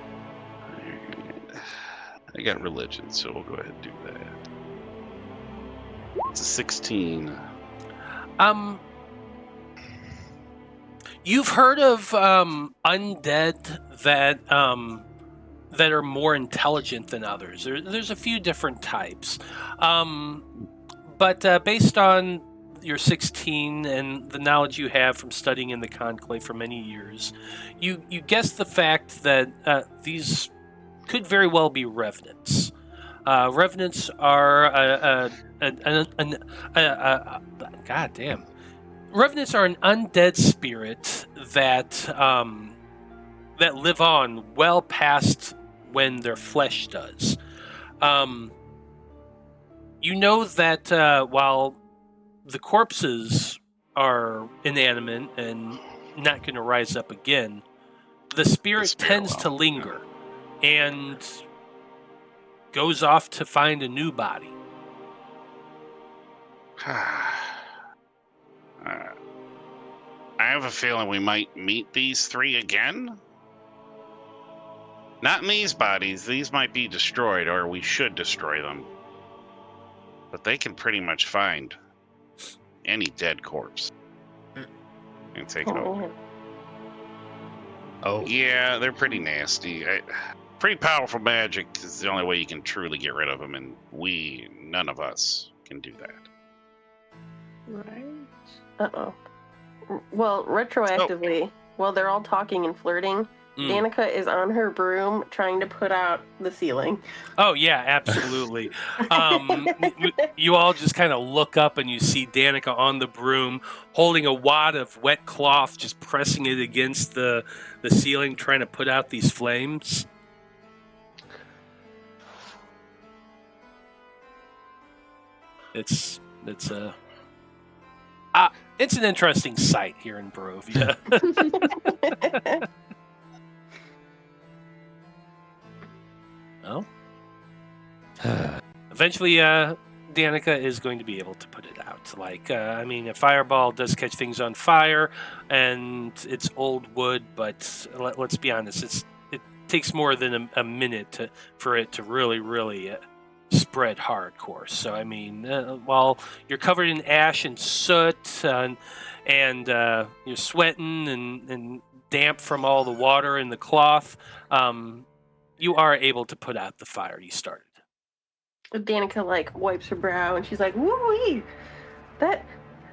I got religion, so we'll go ahead and do that. It's a 16. You've heard of undead that are more intelligent than others. There's a few different types, but based on your 16 and the knowledge you have from studying in the Conclave for many years, you guess the fact that these could very well be revenants. Revenants are goddamn. Revenants are an undead spirit that that live on well past when their flesh does. You know that while the corpses are inanimate and not going to rise up again, the spirit tends to linger and goes off to find a new body. I have a feeling we might meet these three again. Not in these bodies. These might be destroyed, or we should destroy them. But they can pretty much find any dead corpse and take it over. Oh. Yeah, they're pretty nasty. Pretty powerful magic is the only way you can truly get rid of them, and none of us can do that. Right. Uh-oh. Well, retroactively, while they're all talking and flirting, Danika is on her broom trying to put out the ceiling. Oh, yeah, absolutely. You all just kind of look up and you see Danika on the broom holding a wad of wet cloth, just pressing it against the ceiling, trying to put out these flames. It's an interesting sight here in Barovia. Well, eventually, Danika is going to be able to put it out. Like, a fireball does catch things on fire, and it's old wood, but let's be honest, it takes more than a minute for it to really spread hardcore. So, while you're covered in ash and soot, and you're sweating and damp from all the water and the cloth, you are able to put out the fire you started. Danika wipes her brow and she's like, "Woo-wee! That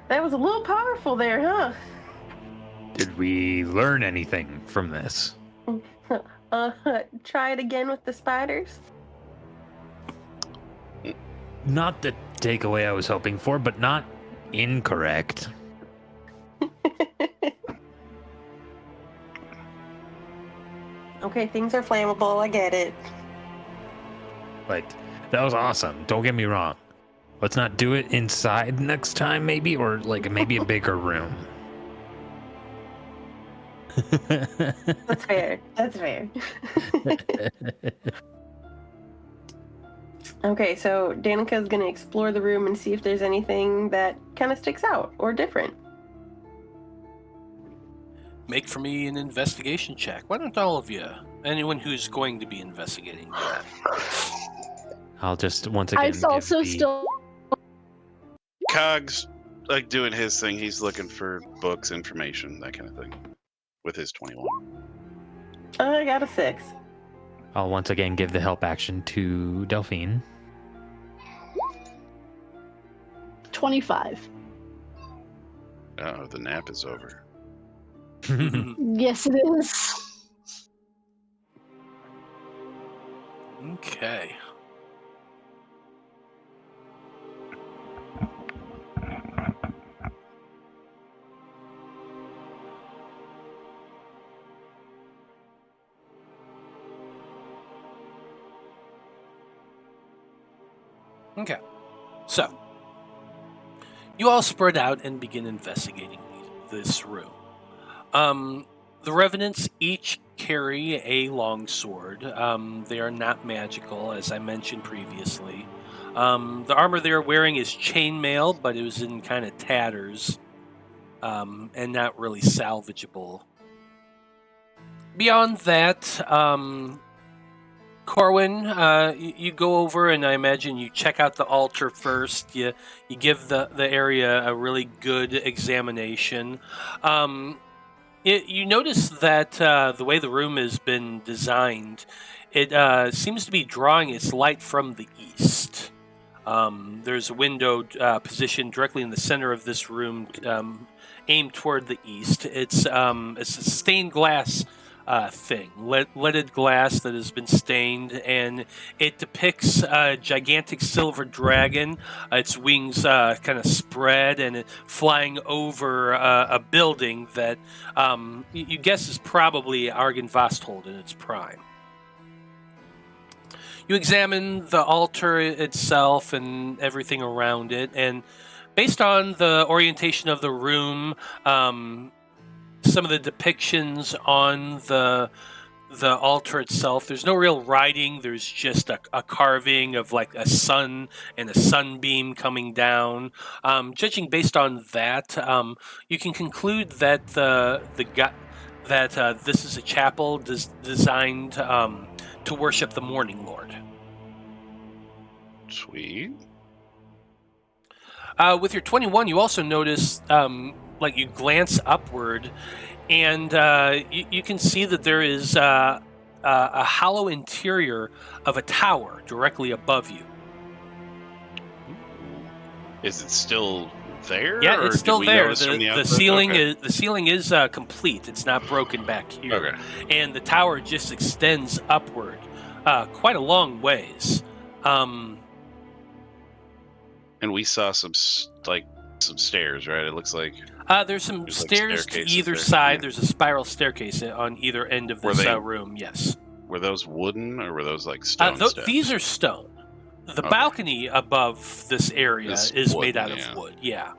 was a little powerful there, huh?" Did we learn anything from this? Try it again with the spiders. Not the takeaway I was hoping for, but not incorrect. Okay, things are flammable. I get it. That was awesome. Don't get me wrong. Let's not do it inside next time, maybe, or maybe a bigger room. That's fair. Okay, so Danika's gonna explore the room and see if there's anything that kind of sticks out or different. Make for me an investigation check. Why don't all of you? Anyone who's going to be investigating that. I'll just once again. I's also still. Cog's doing his thing. He's looking for books, information, that kind of thing. With his 21. I got a 6. I'll once again give the help action to Delphine. 25. Oh, the nap is over. Yes, it is. Okay. Okay. So, you all spread out and begin investigating this room. The Revenants each carry a longsword. They are not magical, as I mentioned previously. The armor they're wearing is chainmail, but it was in kind of tatters, and not really salvageable. Beyond that, Corwan, you go over and I imagine you check out the altar first. You give the area a really good examination. You notice that the way the room has been designed, it seems to be drawing its light from the east. There's a window positioned directly in the center of this room, aimed toward the east. It's a stained glass thing, leaded glass that has been stained, and it depicts a gigantic silver dragon. Its wings kind of spread and it flying over a building that you guess is probably Argynvostholt in its prime. You examine the altar itself and everything around it, and based on the orientation of the room, some of the depictions on the altar itself, there's no real writing. There's just a carving of like a sun and a sunbeam coming down. Judging based on that, you can conclude that this is a chapel designed to worship the Morning Lord. Sweet. With your 21, you also notice, like you glance upward, and you can see that there is a hollow interior of a tower directly above you. Is it still there? Yeah, or it's did still we there. notice from The outside? ceiling Okay. is complete. It's not broken back here, Okay. and the tower just extends upward quite a long ways. And we saw some stairs, right? It looks like. There's some There's, like, stairs to staircases either there. side. Yeah. There's a spiral staircase on either end of Were this they- room. Yes. Were those wooden or were those like stone steps? These are stone. The Okay. balcony above this area Is is wood, made out yeah. of wood. Yeah,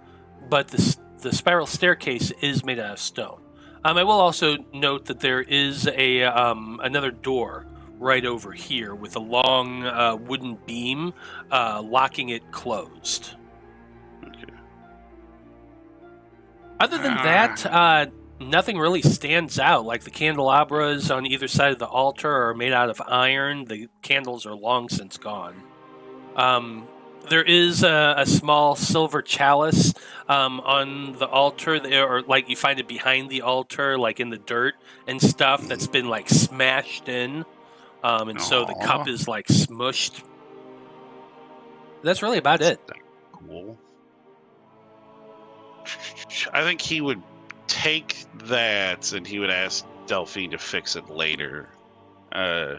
but the spiral staircase is made out of stone. I will also note that there is a another door right over here with a long wooden beam locking it closed. Okay. Other than that, nothing really stands out. Like the candelabras on either side of the altar are made out of iron. The candles are long since gone. There is a small silver chalice on the altar, or like you find it behind the altar, like in the dirt and stuff that's been like smashed in. And so the cup Aw. is like smushed. That's really about it. Cool. I think he would take that and he would ask Delphine to fix it later.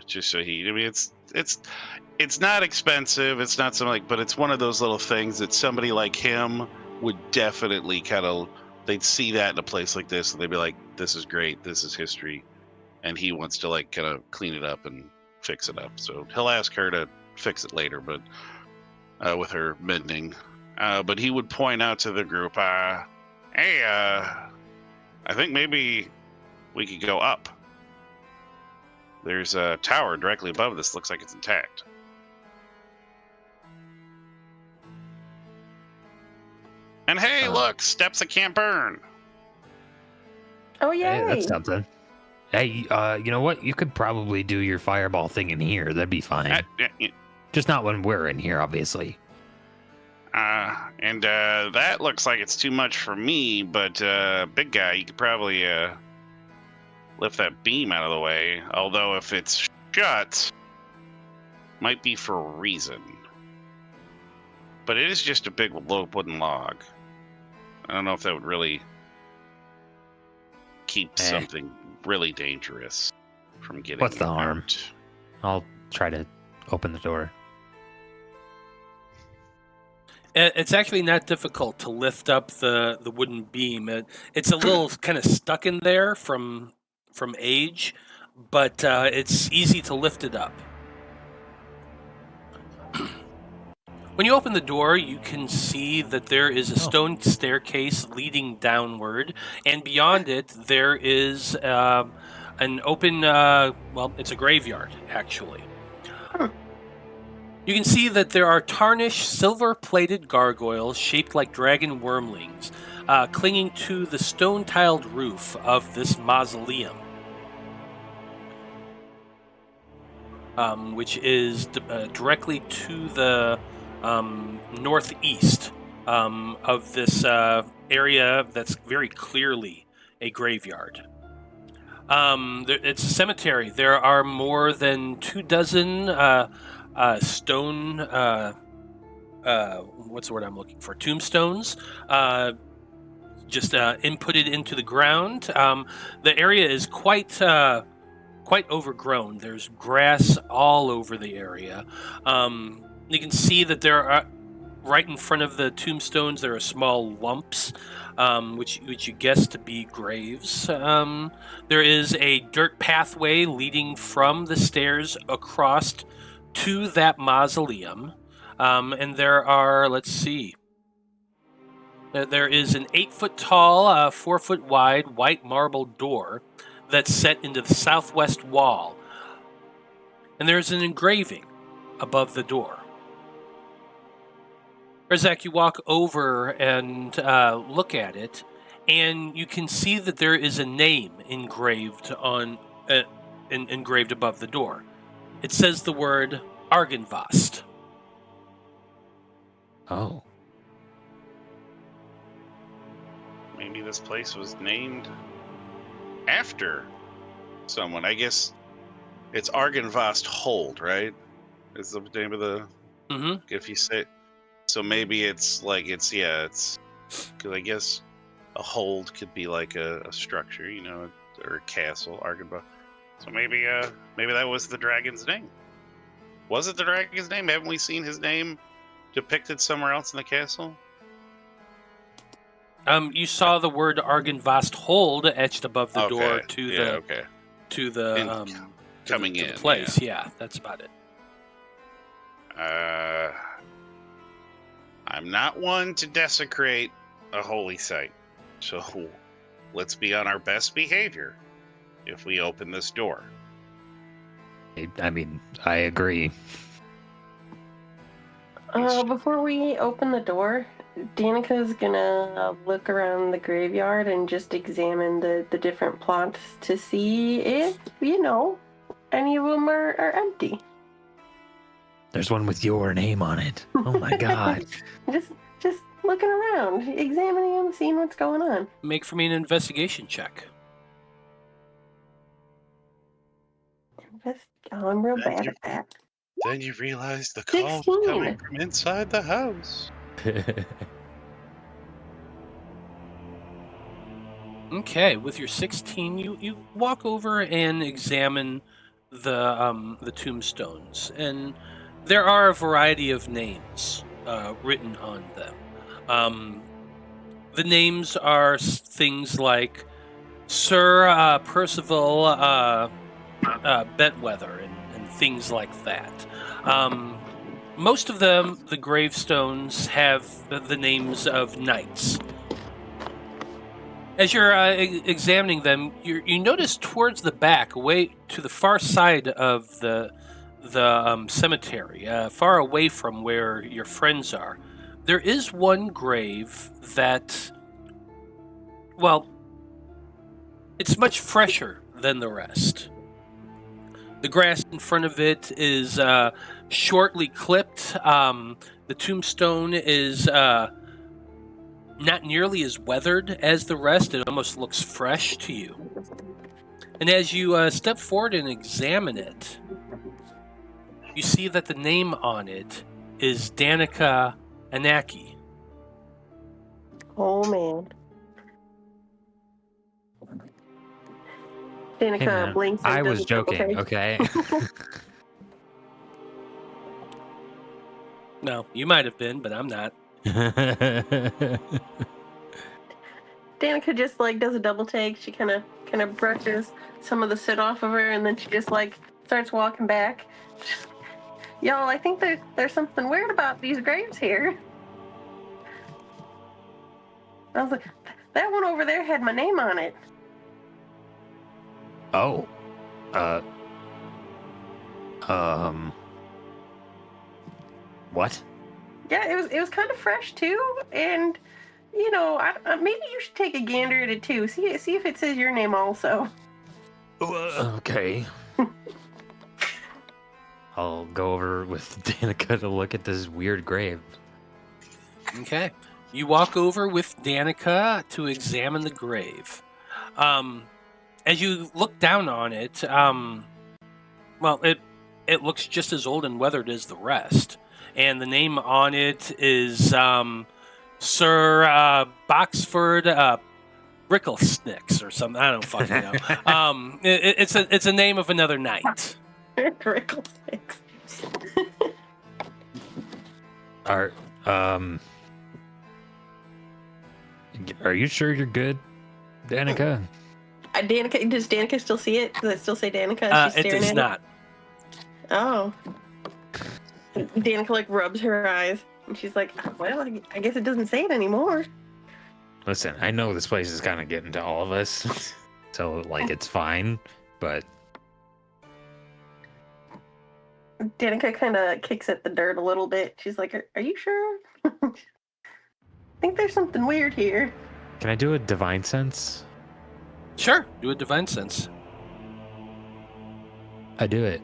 Just so he. I mean, it's not expensive. It's not something like, but it's one of those little things that somebody like him would definitely kind of. They'd see that in a place like this, and they'd be like, "This is great. This is history," and he wants to like kind of clean it up and fix it up. So he'll ask her to fix it later, but with her mending. But he would point out to the group, "Hey, I think maybe we could go up. There's a tower directly above this. Looks like it's intact." And hey, look, steps that can't burn. Oh, Hey, yay. that's something. Hey, you know what? You could probably do your fireball thing in here. That'd be fine. Just not when we're in here, obviously. And that looks like it's too much for me, but big guy, you could probably lift that beam out of the way. Although if it's shut, might be for a reason. But it is just a big low wooden log. I don't know if that would really keep something really dangerous from getting What's the out. harm? I'll try to open the door. It's actually not difficult to lift up the wooden beam. It's a little kind of stuck in there from age, but it's easy to lift it up. When you open the door, you can see that there is a stone staircase leading downward, and beyond it, there is an open, it's a graveyard, actually. You can see that there are tarnished, silver-plated gargoyles shaped like dragon wormlings clinging to the stone-tiled roof of this mausoleum, which is directly to the northeast of this area that's very clearly a graveyard. It's a cemetery. There are more than 24 stone what's the word I'm looking for? Tombstones. Just inputted into the ground. The area is quite overgrown. There's grass all over the area. You can see that there are right in front of the tombstones. There are small lumps, which you guess to be graves. There is a dirt pathway leading from the stairs across to that mausoleum, and there are, let's see. There is an 8-foot tall, 4-foot wide white marble door that's set into the southwest wall. And there's an engraving above the door. Urzak, you walk over and look at it, and you can see that there is a name engraved engraved above the door. It says the word Argynvostholt. Oh. Maybe this place was named after someone. I guess it's Argynvostholt, right? Is the name of the... Mm-hmm. If you say... So maybe it's because I guess a hold could be like a structure, or a castle, Argynvostholt. So maybe that was the dragon's name. Was it the dragon's name? Haven't we seen his name depicted somewhere else in the castle? You saw the word Argynvostholt etched above the door to the coming to in the place. Yeah, that's about it. I'm not one to desecrate a holy site, so let's be on our best behavior if we open this door. I mean, I agree. Before we open the door, Danika's gonna look around the graveyard and just examine the different plots to see if, any of them are empty. There's one with your name on it. Oh my god. Just looking around, examining them, seeing what's going on. Make for me an investigation check. I'm real bad at that. Then you realize the call is coming from inside the house. Okay, with your 16, you walk over and examine the tombstones, and there are a variety of names written on them. The names are things like Sir Percival Betweather and things like that. Most of them, the gravestones, have the names of knights. As you're examining them, you notice towards the back, away to the far side of the cemetery, far away from where your friends are, there is one grave that, well, it's much fresher than the rest. The grass in front of it is shortly clipped. The tombstone is not nearly as weathered as the rest. It almost looks fresh to you. And as you step forward and examine it, you see that the name on it is Danika Anniki. Oh, man. Danika blinks. I was joking, okay? No, you might have been, but I'm not. Danika just does a double take. She kind of brushes some of the soot off of her, and then she just starts walking back. Y'all, I think there's something weird about these graves here. I was like, that one over there had my name on it. Oh. What? Yeah, it was kind of fresh too, and maybe you should take a gander at it too. See if it says your name also. Okay. I'll go over with Danika to look at this weird grave. Okay. You walk over with Danika to examine the grave. As you look down on it, it looks just as old and weathered as the rest. and the name on it is Sir Boxford Bricklesticks or something. I don't fucking know. It's a name of another knight. Bricklesticks. Are you sure you're good, Danika? Danika, does Danika still see it? Does it still say Danika? Is she It staring does at not. Oh. Danika like rubs her eyes, and she's like, "Well, I guess it doesn't say it anymore." Listen, I know this place is kind of getting to all of us, so like it's fine, but Danika kind of kicks at the dirt a little bit. She's like, "Are you sure? I think there's something weird here." can I do a divine sense? Sure, do a divine sense. I do it.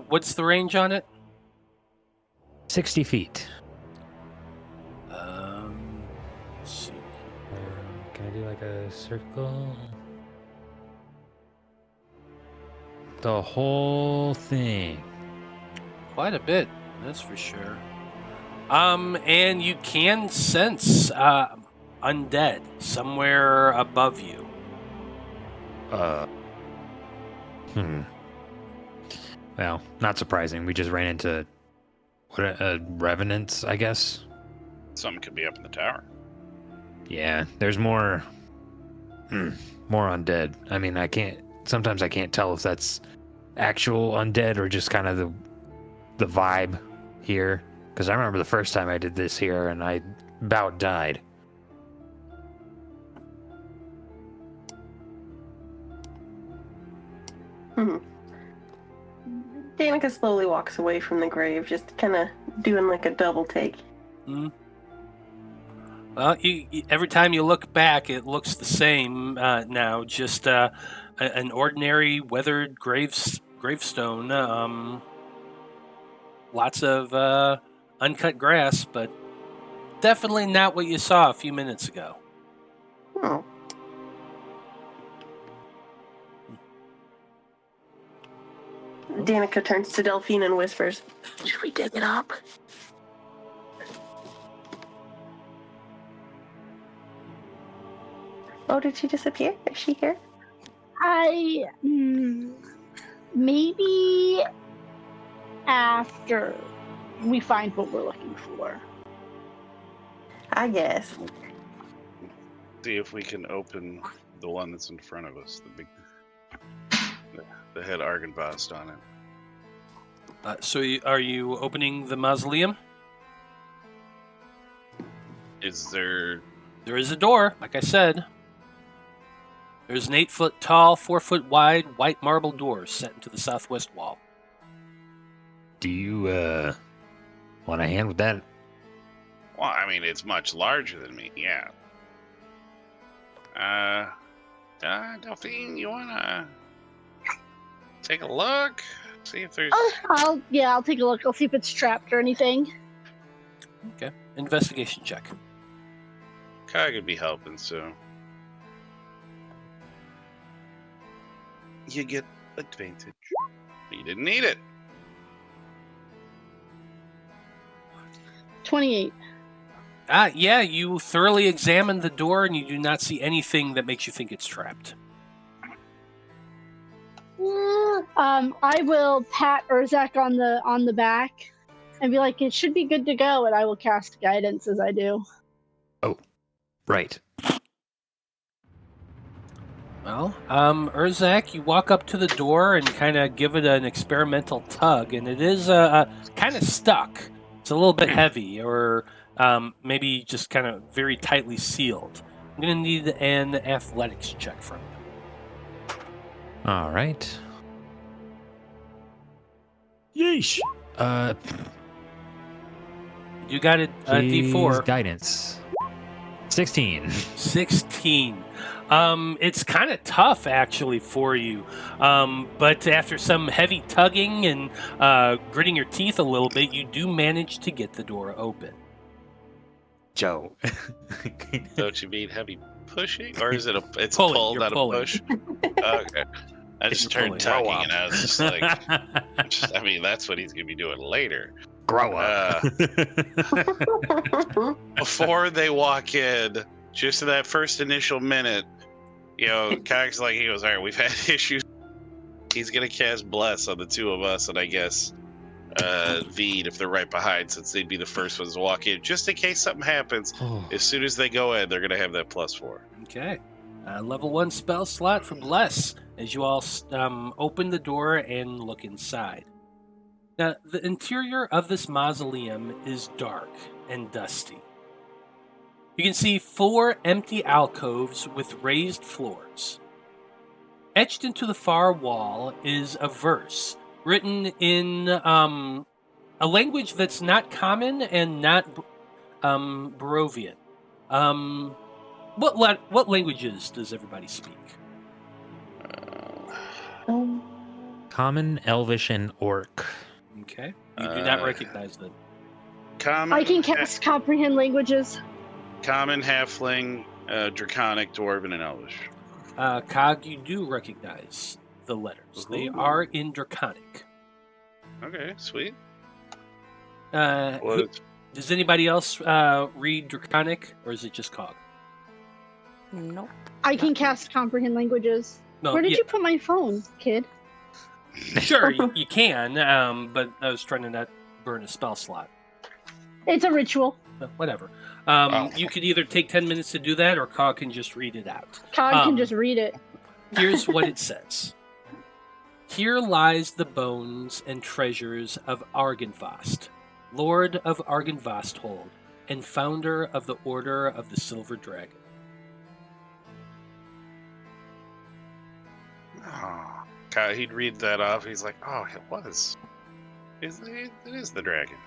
What's the range on it? 60 feet. Let's see. Can I do like a circle? The whole thing. Quite a bit, that's for sure. And you can sense undead somewhere above you. Well, not surprising. We just ran into revenants, I guess. Something could be up in the tower. Yeah, there's more undead. I mean, sometimes I can't tell if that's actual undead or just kind of the vibe here. Because I remember the first time I did this here and I about died. Danika slowly walks away from the grave, just kind of doing like a double take. Mm. Well, every time you look back, it looks the same now. Just an ordinary weathered gravestone. Lots of uncut grass, but definitely not what you saw a few minutes ago. Oh. Danika turns to Delphine and whispers, "Should we dig it up?" Oh, did she disappear? Is she here? Maybe after we find what we're looking for. I guess. See if we can open the one that's in front of us, the head Argynvostholt on it. So are you opening the mausoleum? Is there... There is a door, like I said. There's an 8-foot tall, 4-foot wide, white marble door set into the southwest wall. Do you want a hand with that? Well, I mean, it's much larger than me, yeah. Delphine, you wanna take a look? See if there's... I'll take a look. I'll see if it's trapped or anything. Okay. Investigation check. Kai could be helping, so... You get advantage. You didn't need it. 28. Yeah, you thoroughly examined the door and you do not see anything that makes you think it's trapped. I will pat Urzak on the back and be like, "It should be good to go," and I will cast guidance as I do. Oh, right. Well, Urzak, you walk up to the door and kind of give it an experimental tug, and it is kind of stuck. It's a little bit heavy, or maybe just kind of very tightly sealed. I'm going to need an athletics check from you. All right. Yeesh. You got a D4. Guidance. 16. 16. It's kind of tough, actually, for you. But after some heavy tugging and gritting your teeth a little bit, you do manage to get the door open. Joe. Don't you mean heavy pushing? Or is it it's Pulling, pull, you're not pulling. a push? Okay. I just You're turned pulling. tugging and I was just like, I mean, that's what he's going to be doing later. Grow up. Before they walk in, just in that first initial minute, Cog's like, he goes, all right, we've had issues. He's going to cast Bless on the two of us, and I guess Vide, if they're right behind, since they'd be the first ones to walk in, just in case something happens. As soon as they go in, they're going to have that +4. Okay. Level 1 spell slot for Bless as you all open the door and look inside. Now, the interior of this mausoleum is dark and dusty. You can see 4 empty alcoves with raised floors. Etched into the far wall is a verse written in a language that's not common and not Barovian. What languages does everybody speak? Common, Elvish, and Orc. Okay. You do not recognize them. Common, I can cast Comprehend Languages. Common, Halfling, Draconic, Dwarven, and Elvish. Cog, you do recognize the letters. They are in Draconic. Okay, sweet. Does anybody else read Draconic, or is it just Cog? Nope. I can cast Comprehend Languages. No, Where did you put my phone, kid? Sure, you can, but I was trying to not burn a spell slot. It's a ritual. Whatever. You could either take 10 minutes to do that, or Cog can just read it out. Cog can just read it. Here's what it says. Here lies the bones and treasures of Argynvostholt, Lord of Argynvostholt, and founder of the Order of the Silver Dragon. Oh, God, he'd read that off. He's like, oh, it was. It is the dragon.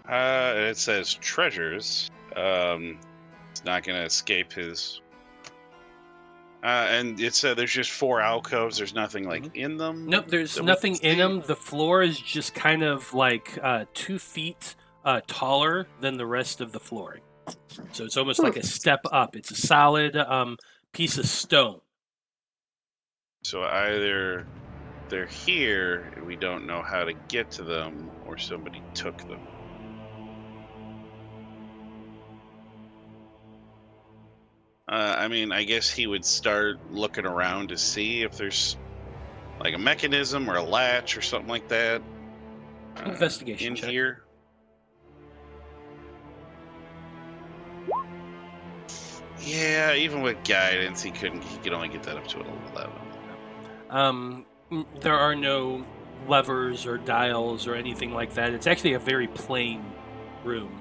It says treasures. It's not going to escape his... and it said there's just 4 alcoves. There's nothing, in them? Nope, there's nothing in them. The floor is just kind of 2 feet taller than the rest of the flooring. So it's almost like a step up. It's a solid piece of stone. So either they're here, and we don't know how to get to them, or somebody took them. I guess he would start looking around to see if there's a mechanism or a latch or something like that. Investigation in check. Here. Yeah, even with guidance, he could only get that up to an 11. There are no levers or dials or anything like that. It's actually a very plain room.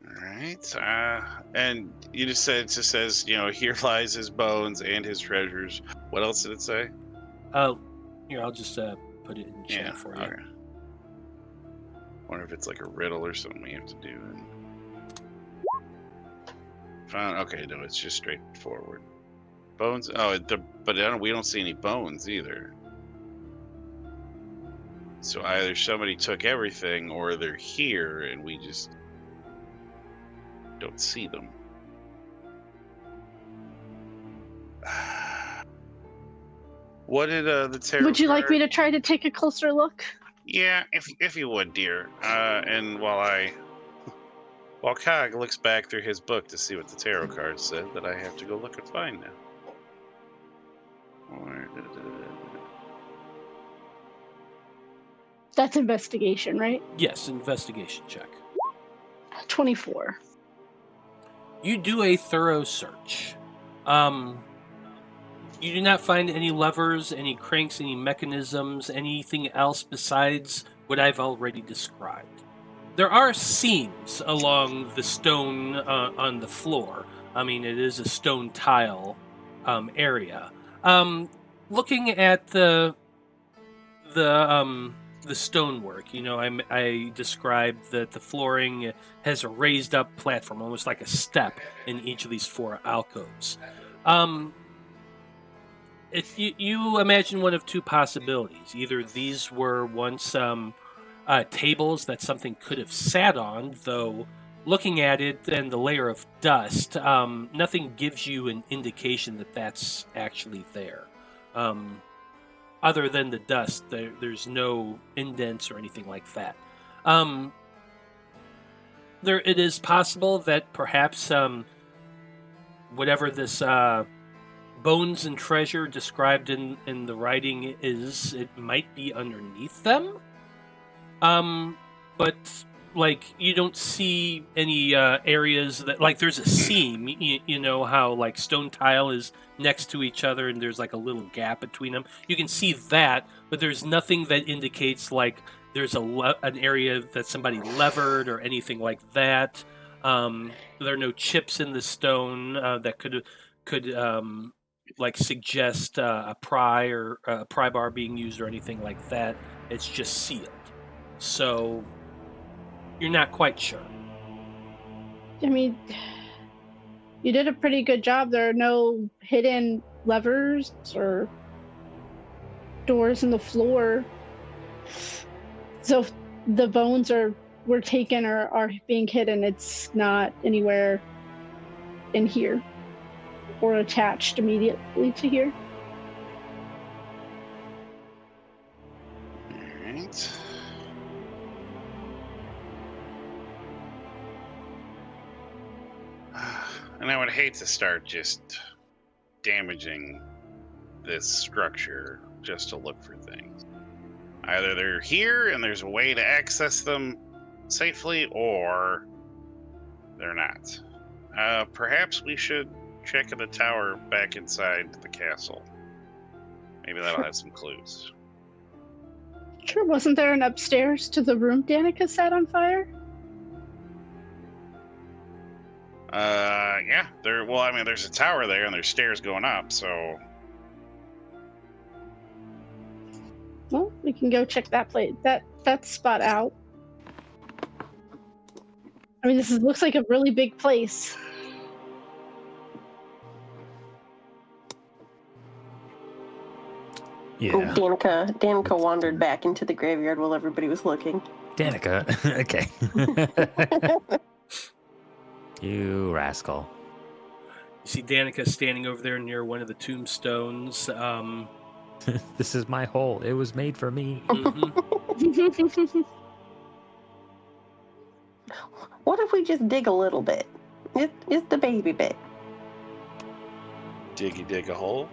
Right. And you just said, it just says, here lies his bones and his treasures. What else did it say? Here, I'll just put it in chat for you. Okay. Wonder if it's a riddle or something we have to do. Okay, no, it's just straightforward. Bones. Oh, but we don't see any bones either. So either somebody took everything, or they're here and we just don't see them. What did the tarot Would you like me to try to take a closer look? Yeah, if you would, dear. And while Cog looks back through his book to see what the tarot card said, that I have to go look and find now. That's investigation, right? Yes, investigation check. 24. You do a thorough search. You do not find any levers, any cranks, any mechanisms, anything else besides what I've already described. There are seams along the stone on the floor. It is a stone tile area. Looking at the stonework, I described that the flooring has a raised up platform, almost like a step in each of these 4 alcoves. If you imagine one of 2 possibilities. Either these were once tables that something could have sat on, though looking at it and the layer of dust, nothing gives you an indication that that's actually there. other than the dust, there's no indents or anything like that. It is possible that perhaps whatever this bones and treasure described in the writing is, it might be underneath them. But like you don't see any areas that like there's a seam. You know how like stone tile is next to each other and there's like a little gap between them. You can see that, but there's nothing that indicates like there's an area that somebody levered or anything like that. There are no chips in the stone that could like suggest a pry or a pry bar being used or anything like that. It's just sealed. So you're not quite sure. I mean, you did a pretty good job. There are no hidden levers or doors in the floor. So if the bones were taken or are being hidden, it's not anywhere in here or attached immediately to here. All right. And I would hate to start just damaging this structure just to look for things. Either they're here and there's a way to access them safely, or they're not. Perhaps we should check in the tower back inside the castle. Maybe that'll have some clues. Sure, wasn't there an upstairs to the room Danika set on fire? Yeah. There's a tower there and there's stairs going up, so Well, we can go check that place. That spot out. I mean, looks like a really big place. Yeah. Oh, Danika wandered back into the graveyard while everybody was looking. Danika. Okay. You rascal. You see Danika standing over there near one of the tombstones. This is my hole. It was made for me. Mhm. What if we just dig a little bit? It's the baby bit. dig a hole.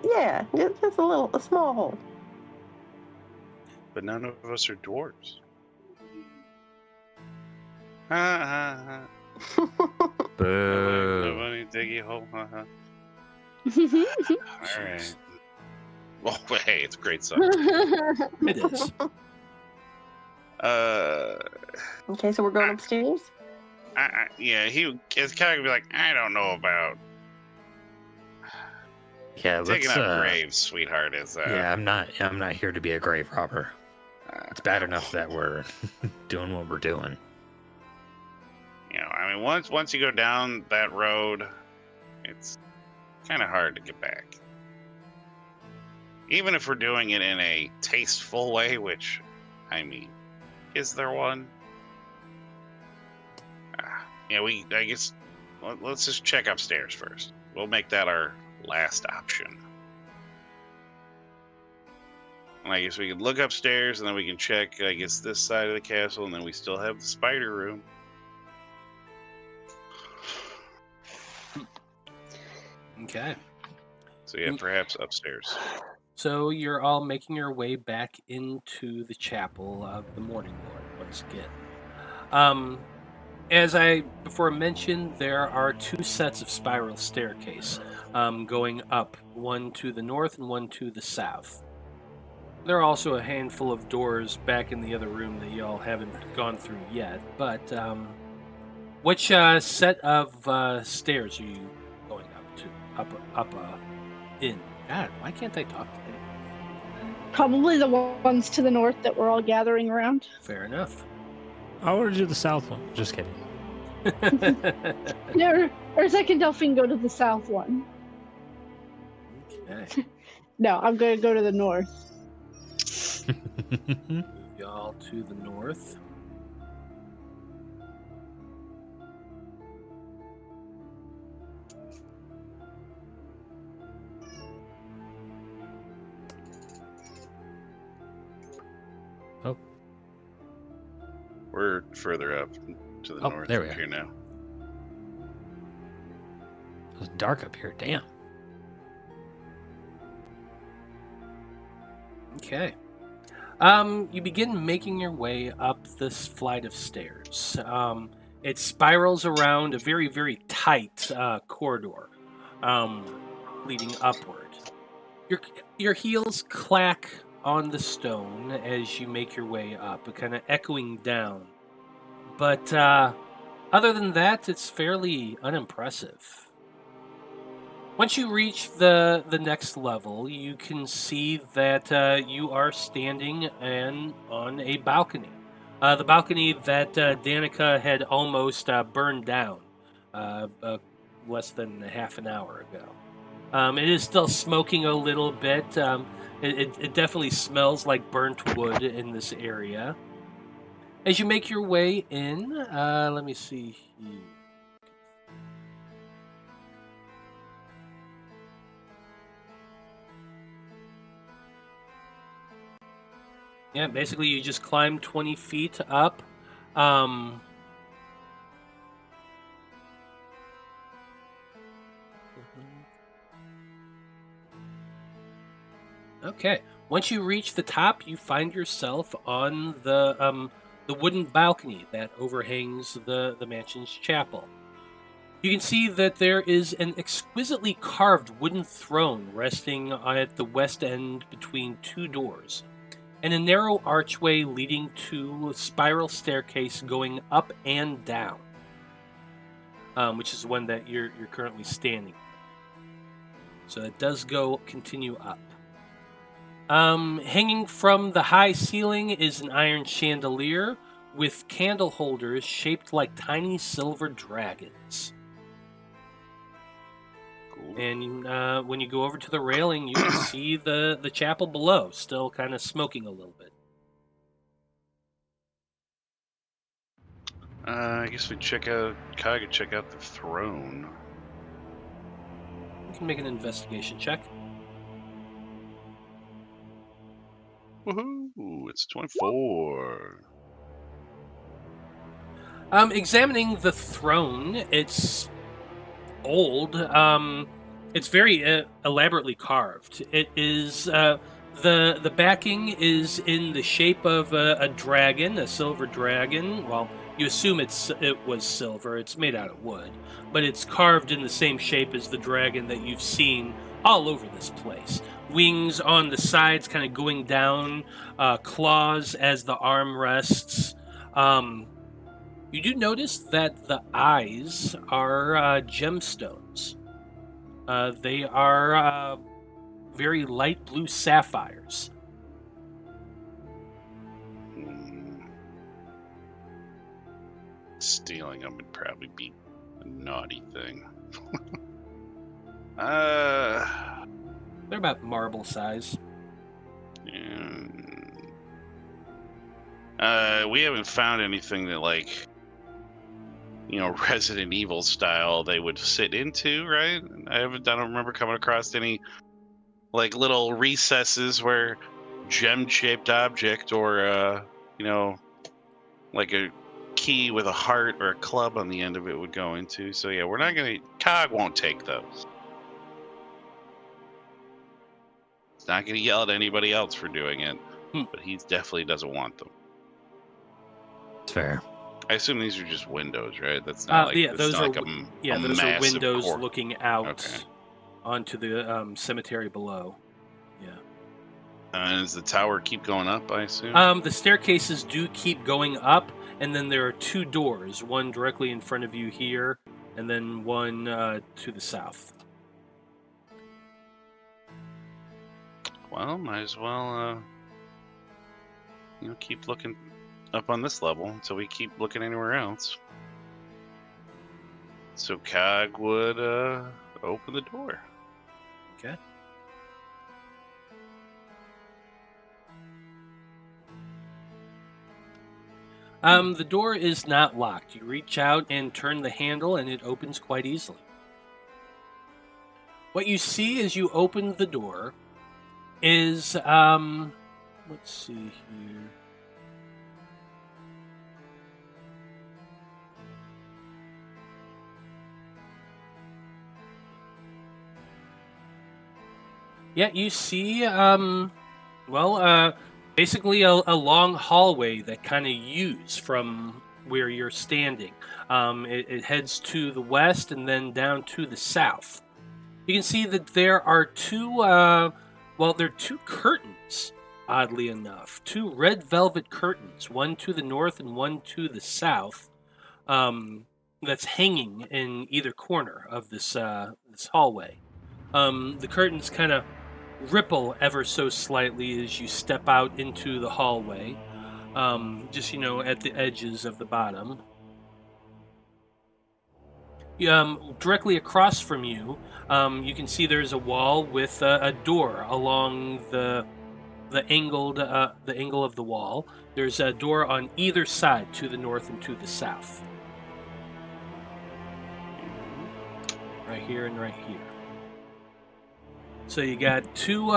Yeah, just a small hole. But none of us are dwarves. Ha ha ha. Boo. Nobody dig a hole. Ha ha. All right. Well, hey, it's a great song. It is. Okay, so we're going upstairs? Yeah, it's kind of be like, I don't know about Yeah, digging let's. up graves, sweetheart. Yeah, I'm not here to be a grave robber. It's bad enough that we're doing what we're doing. You know, I mean, once you go down that road, it's kind of hard to get back. Even if we're doing it in a tasteful way, which, I mean, is there one? Yeah, I guess, let's just check upstairs first. We'll make that our last option. And I guess we could look upstairs, and then we can check, I guess, this side of the castle, and then we still have the spider room. Okay. So yeah, perhaps upstairs. So you're all making your way back into the chapel of the Morning Lord once again. As I before mentioned, there are two sets of spiral staircase going up, one to the north and one to the south. There are also a handful of doors back in the other room that y'all haven't gone through yet. But which set of stairs are you going up to? In? God, why can't I talk today? Probably the ones to the north that we're all gathering around. Fair enough. I want to do the south one. Just kidding. Yeah, Urzak and Delphine go to the south one. Okay. No, I'm going to go to the north. Move y'all to the north. We're further up to the Oh, north there we up are. here now. It was dark up here. Damn. Okay. You begin making your way up this flight of stairs. It spirals around a very, very tight corridor, leading upward. Your heels clack on the stone as you make your way up, kind of echoing down. But other than that, it's fairly unimpressive. Once you reach the next level, you can see that you are standing on a balcony. The balcony that Danika had almost burned down less than half an hour ago. It is still smoking a little bit. It definitely smells like burnt wood in this area. As you make your way in, let me see here. Yeah, basically you just climb 20 feet up. Okay. Once you reach the top, you find yourself on the wooden balcony that overhangs the mansion's chapel. You can see that there is an exquisitely carved wooden throne resting at the west end between two doors, and a narrow archway leading to a spiral staircase going up and down, which is the one that you're currently standing on. So it does continue up. Hanging from the high ceiling is an iron chandelier with candle holders shaped like tiny silver dragons. Cool. And when you go over to the railing, you can see the chapel below, still kind of smoking a little bit. I guess we check out the throne. You can make an investigation check. Woohoo! It's 24. Examining the throne, it's old. It's very elaborately carved. It is the backing is in the shape of a dragon, a silver dragon. Well, you assume it was silver. It's made out of wood, but it's carved in the same shape as the dragon that you've seen all over this place. Wings on the sides, kind of going down, claws as the arm rests. You do notice that the eyes are gemstones. They are very light blue sapphires. Stealing them would probably be a naughty thing. They're about marble size. We haven't found anything that, like, Resident Evil style they would sit into, right? I don't remember coming across any, like, little recesses where gem-shaped object or, like a key with a heart or a club on the end of it would go into. So yeah, we're not gonna. Cog won't take those. He's not gonna yell at anybody else for doing it, but he definitely doesn't want them. It's fair. I assume these are just windows, right? That's not like those are those are windows looking out onto the cemetery below. Yeah. And does the tower keep going up, I assume? The staircases do keep going up, and then there are two doors, one directly in front of you here, and then one to the south. Well, might as well, keep looking up on this level until we keep looking anywhere else. So Cog would open the door. Okay. The door is not locked. You reach out and turn the handle, and it opens quite easily. What you see as you open the door is, let's see here. Yeah, you see, basically a long hallway that kind of use from where you're standing. It heads to the west and then down to the south. You can see that there are two, there are two curtains, oddly enough. Two red velvet curtains, one to the north and one to the south, that's hanging in either corner of this hallway. The curtains kind of ripple ever so slightly as you step out into the hallway, just at the edges of the bottom. Directly across from you, you can see there's a wall with a door along the angle of the wall. There's a door on either side, to the north and to the south. Right here and right here. So you got two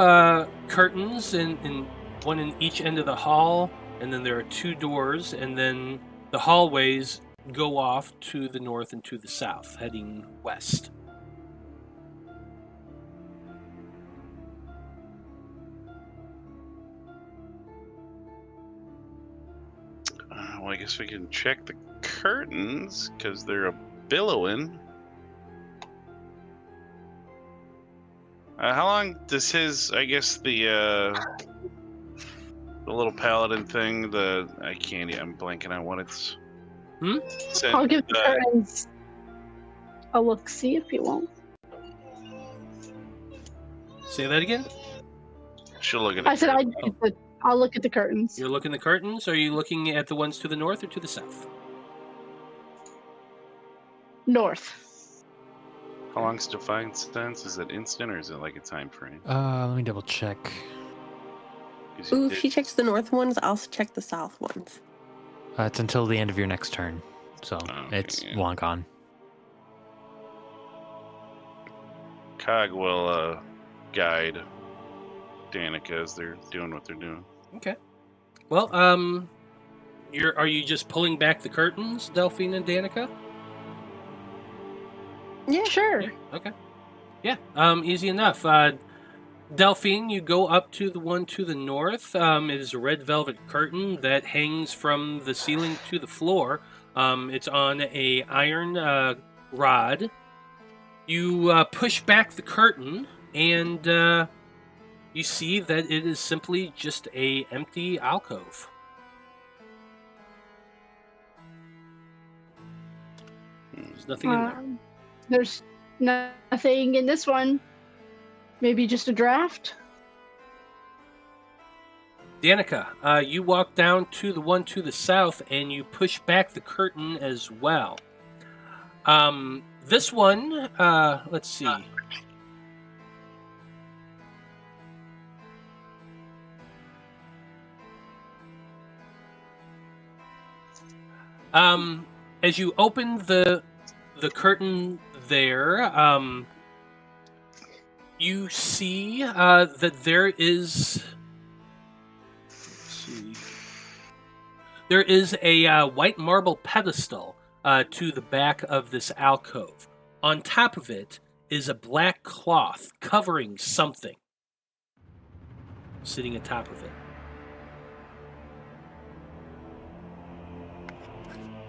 curtains in one in each end of the hall, and then there are two doors, and then the hallways go off to the north and to the south, heading west. Well, I guess we can check the curtains because they're a billowing. How long does his? I guess the little paladin thing. I'm blanking on what it's. I'll give the curtains a look. See if you want. Say that again. She'll look at it. I said I'll look at the curtains. You're looking at the curtains. Are you looking at the ones to the north or to the south? North. How long's Define Sense? Is it instant or is it like a time frame? Let me double check. Ooh, if she checks the north ones, I'll check the south ones. It's until the end of your next turn, so it's long gone. Cog will guide Danika as they're doing what they're doing. Okay. Well, are you just pulling back the curtains, Delphine and Danika? Yeah, sure. Yeah, okay. Yeah, easy enough. Delphine, you go up to the one to the north. It is a red velvet curtain that hangs from the ceiling to the floor. It's on a iron rod. You push back the curtain, and you see that it is simply just a empty alcove. There's nothing in there. There's nothing in this one. Maybe just a draft? Danika, you walk down to the one to the south and you push back the curtain as well. This one, let's see. As you open the curtain there, you see that there is. There is a white marble pedestal to the back of this alcove. On top of it is a black cloth covering something sitting atop of it.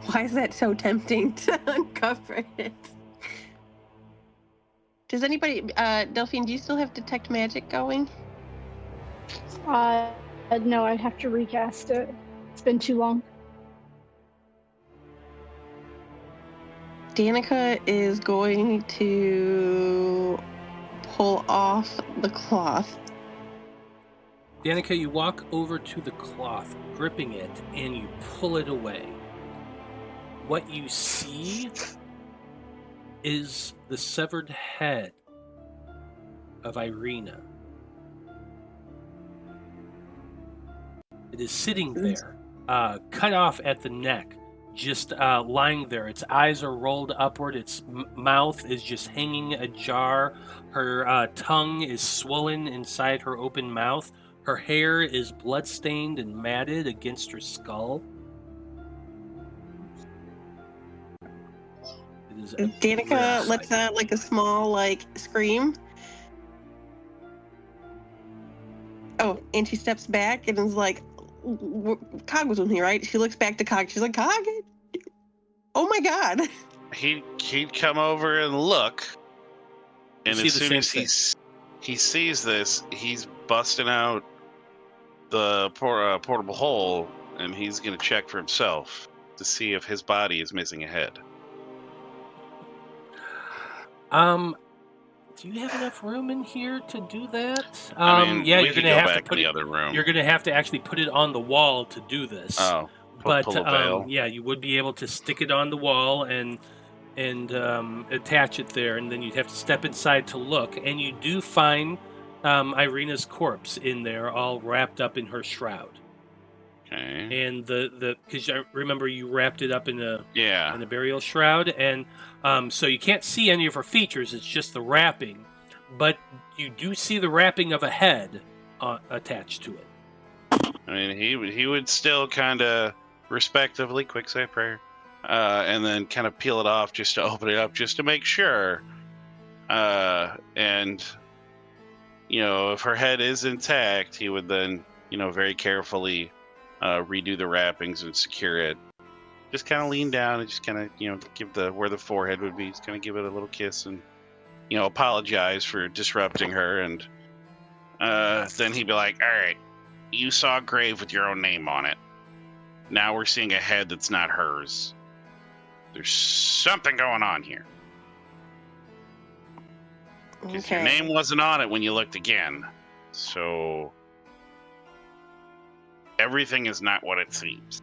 Why is that so tempting to uncover it? Does anybody, Delphine, do you still have Detect Magic going? No, I'd have to recast it. It's been too long. Danika is going to pull off the cloth. Danika, you walk over to the cloth, gripping it, and you pull it away. What you see is the severed head of Irina. It is sitting there, cut off at the neck, just lying there. Its eyes are rolled upward. Its mouth is just hanging ajar. Her tongue is swollen inside her open mouth. Her hair is bloodstained and matted against her skull. It is Danika lets out like a small scream. Oh, and she steps back and is like, Cog was with me, right? She looks back to Cog. She's like, Cog? Oh my god. He'd come over and look, and You as see the soon same as he sees this, he's busting out the portable hole, and he's gonna check for himself to see if his body is missing a head. Do you have enough room in here to do that? I mean, yeah, we you're could gonna go have to back put in the it. other room. You're gonna have to actually put it on the wall to do this. Oh, but pull a veil. yeah, you would be able to stick it on the wall and attach it there, and then you'd have to step inside to look, and you do find Irina's corpse in there, all wrapped up in her shroud. Okay. And the because I remember you wrapped it up in a burial shroud, and so you can't see any of her features. It's just the wrapping, but you do see the wrapping of a head attached to it. I mean, he would still kind of respectively quick say prayer, and then kind of peel it off just to open it up, just to make sure. And if her head is intact, he would then very carefully redo the wrappings and secure it. Just kind of lean down and just kind of give where the forehead would be, just kind of give it a little kiss and apologize for disrupting her. And then he'd be like, all right, you saw a grave with your own name on it. Now we're seeing a head that's not hers. There's something going on here. Because your name wasn't on it when you looked again. So everything is not what it seems.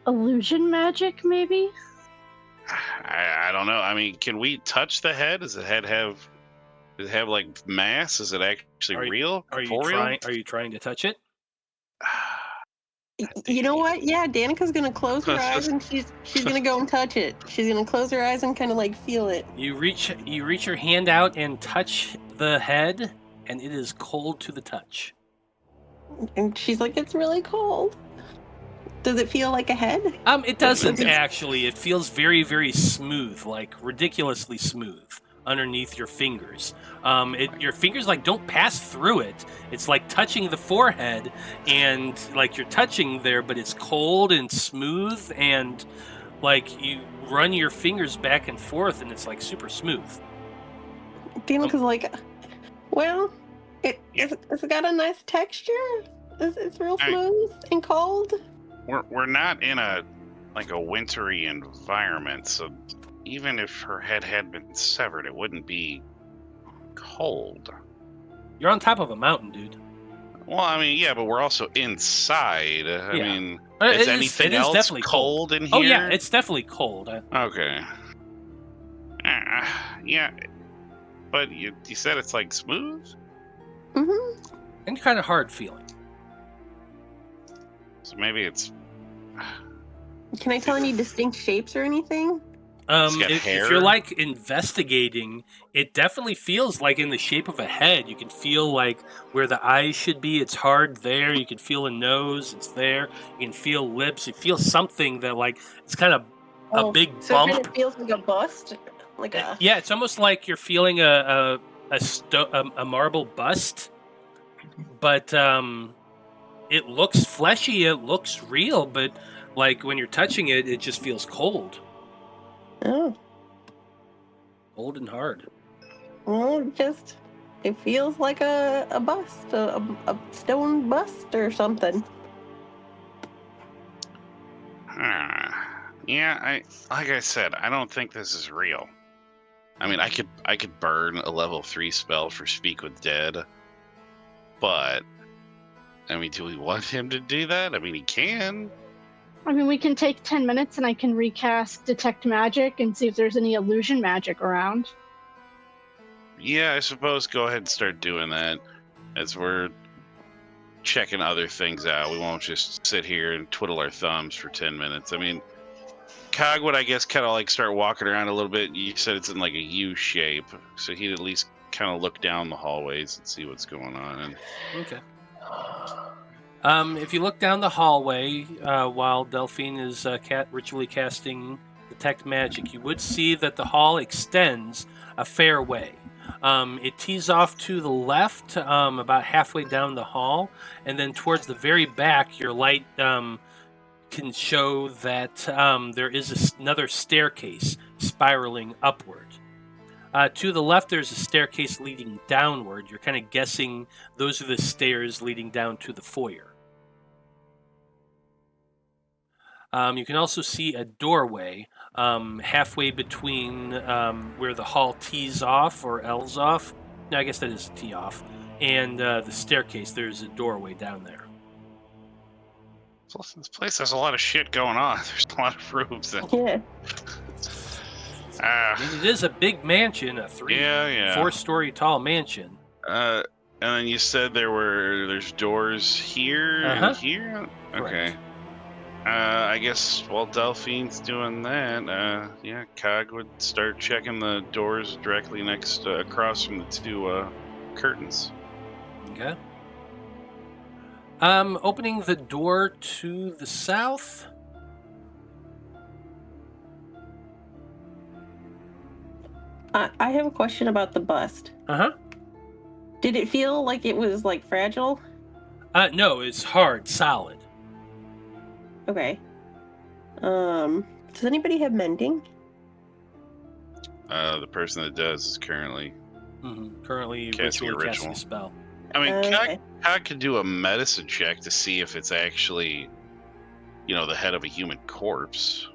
Illusion magic, maybe? I don't know. I mean, can we touch the head? Does it have like mass? Is it actually real? Are you trying to touch it? You know what? Yeah, Danica's gonna close her eyes and she's gonna go and touch it. She's gonna close her eyes and kind of like feel it. You reach your hand out and touch the head, and it is cold to the touch. And she's like, it's really cold. Does it feel like a head? It doesn't actually. It feels very, very smooth, like ridiculously smooth underneath your fingers. Your fingers don't pass through it. It's like touching the forehead, and like you're touching there, but it's cold and smooth, and like you run your fingers back and forth, and it's like super smooth. Danica's like, well, it's got a nice texture. It's real smooth and cold. We're not in a wintry environment, so even if her head had been severed, it wouldn't be cold. You're on top of a mountain, dude. Well, I mean, yeah, but we're also inside. I mean, is anything else definitely cold in here? Oh yeah, it's definitely cold. Okay. Yeah, but you said it's like smooth? Mm-hmm. And kind of hard feeling. So maybe it's... Can I tell any distinct shapes or anything? If you're investigating, it definitely feels like in the shape of a head. You can feel where the eyes should be. It's hard there. You can feel a nose. It's there. You can feel lips. You feel something that it's kind of a big bump. So it kind of feels like a bust, Yeah, it's almost like you're feeling a marble bust, but it looks fleshy. It looks real, but when you're touching it, it just feels cold. Oh. Cold and hard. Well, it feels like a bust, a stone bust or something. Yeah, like I said, I don't think this is real. I mean, I could burn a level 3 spell for Speak with Dead, but I mean, do we want him to do that? I mean, he can. I mean, we can take 10 minutes and I can recast Detect Magic and see if there's any illusion magic around. Yeah, I suppose go ahead and start doing that as we're checking other things out. We won't just sit here and twiddle our thumbs for 10 minutes. I mean, Cog would, I guess, kind of start walking around a little bit. You said it's in a U shape, so he'd at least kind of look down the hallways and see what's going on. Okay. If you look down the hallway while Delphine is ritually casting Detect Magic, you would see that the hall extends a fair way. It tees off to the left, about halfway down the hall, and then towards the very back, your light can show that there is another staircase spiraling upward. To the left, there's a staircase leading downward. You're kind of guessing those are the stairs leading down to the foyer. You can also see a doorway halfway between where the hall tees off or L's off. No, I guess that is a tee off. And the staircase, there's a doorway down there. This place has a lot of shit going on. There's a lot of rooms. Yeah. I mean, it is a big mansion, a 4-story tall mansion. And then you said there's doors here and here? Okay. I guess while Delphine's doing that, Cog would start checking the doors directly across from the two curtains. Okay. Opening the door to the south. I have a question about the bust. Did it feel like it was like fragile? No, it's hard, solid. Okay. Does anybody have mending? The person that does is currently Casting a ritual. casting a spell. I mean, Okay. Cog could do a medicine check to see if it's actually, the head of a human corpse.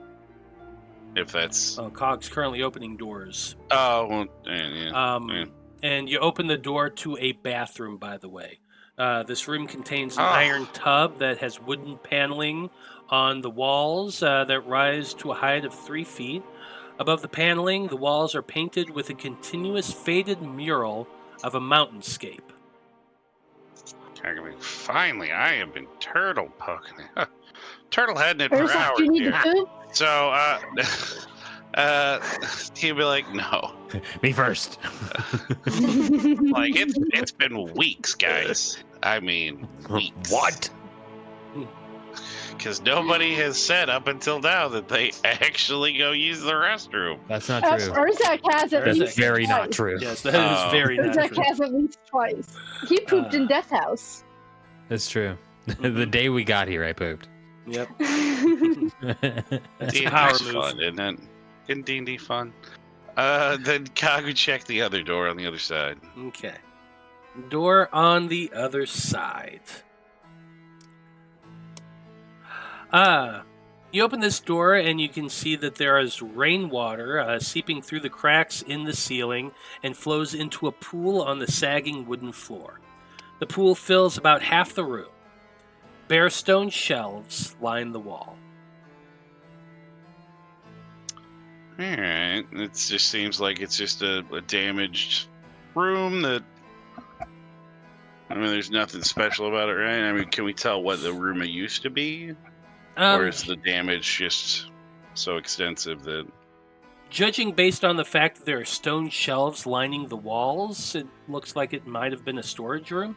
If that's... Oh, Cog's currently opening doors. Oh, well, yeah. And you open the door to a bathroom, by the way. This room contains an iron tub that has wooden paneling on the walls that rise to a height of 3 feet. Above the paneling, the walls are painted with a continuous faded mural of a mountainscape. Finally, I have been turtle poking it. Turtle heading it for Urzak, hours do you need here. to poop? So, he'd be like, no. Me first. Like, it's been weeks, guys. I mean, weeks. What? Because nobody has said up until now that they actually go use the restroom. That's not true. Urzak has at That's least very twice. not true. Yes, that is very not Urzak true. has at least twice. He pooped in Death House. That's true. The day we got here, I pooped. Yep. That's a power D&D's move. fun, isn't it? Isn't D&D fun? Then Cog would check the other door on the other side. Okay. Door on the other side. You open this door and you can see that there is rainwater seeping through the cracks in the ceiling and flows into a pool on the sagging wooden floor. The pool fills about half the room. Bare stone shelves line the wall. Alright, it just seems like it's just a damaged room that... I mean, there's nothing special about it, right? I mean, can we tell what the room it used to be? Or is the damage just so extensive that... Judging based on the fact that there are stone shelves lining the walls, it looks like it might have been a storage room.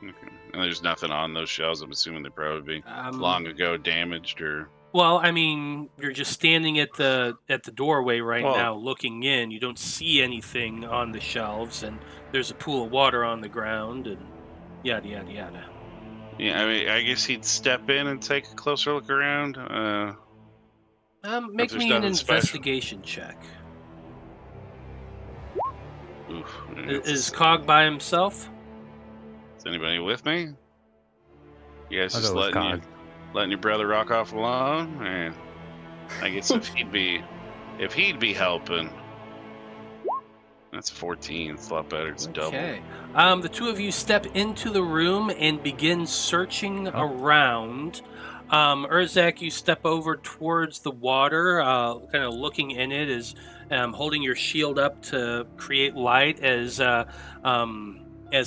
Okay. And there's nothing on those shelves. I'm assuming they're probably long ago damaged or... Well, I mean, you're just standing at the doorway right Well- now looking in. You don't see anything on the shelves, and there's a pool of water on the ground, and yada, yada, yada. Yeah, I mean, I guess he'd step in and take a closer look around. Make there's me an nothing special. investigation check. Oof. Is Cog by himself? Is anybody with me? You guys I'll just go with letting your brother rock off alone? And I guess if he'd be helping, that's 14. It's a lot better. It's double. Okay. The two of you step into the room and begin searching around. Urzak, you step over towards the water, kind of looking in it, as holding your shield up to create light as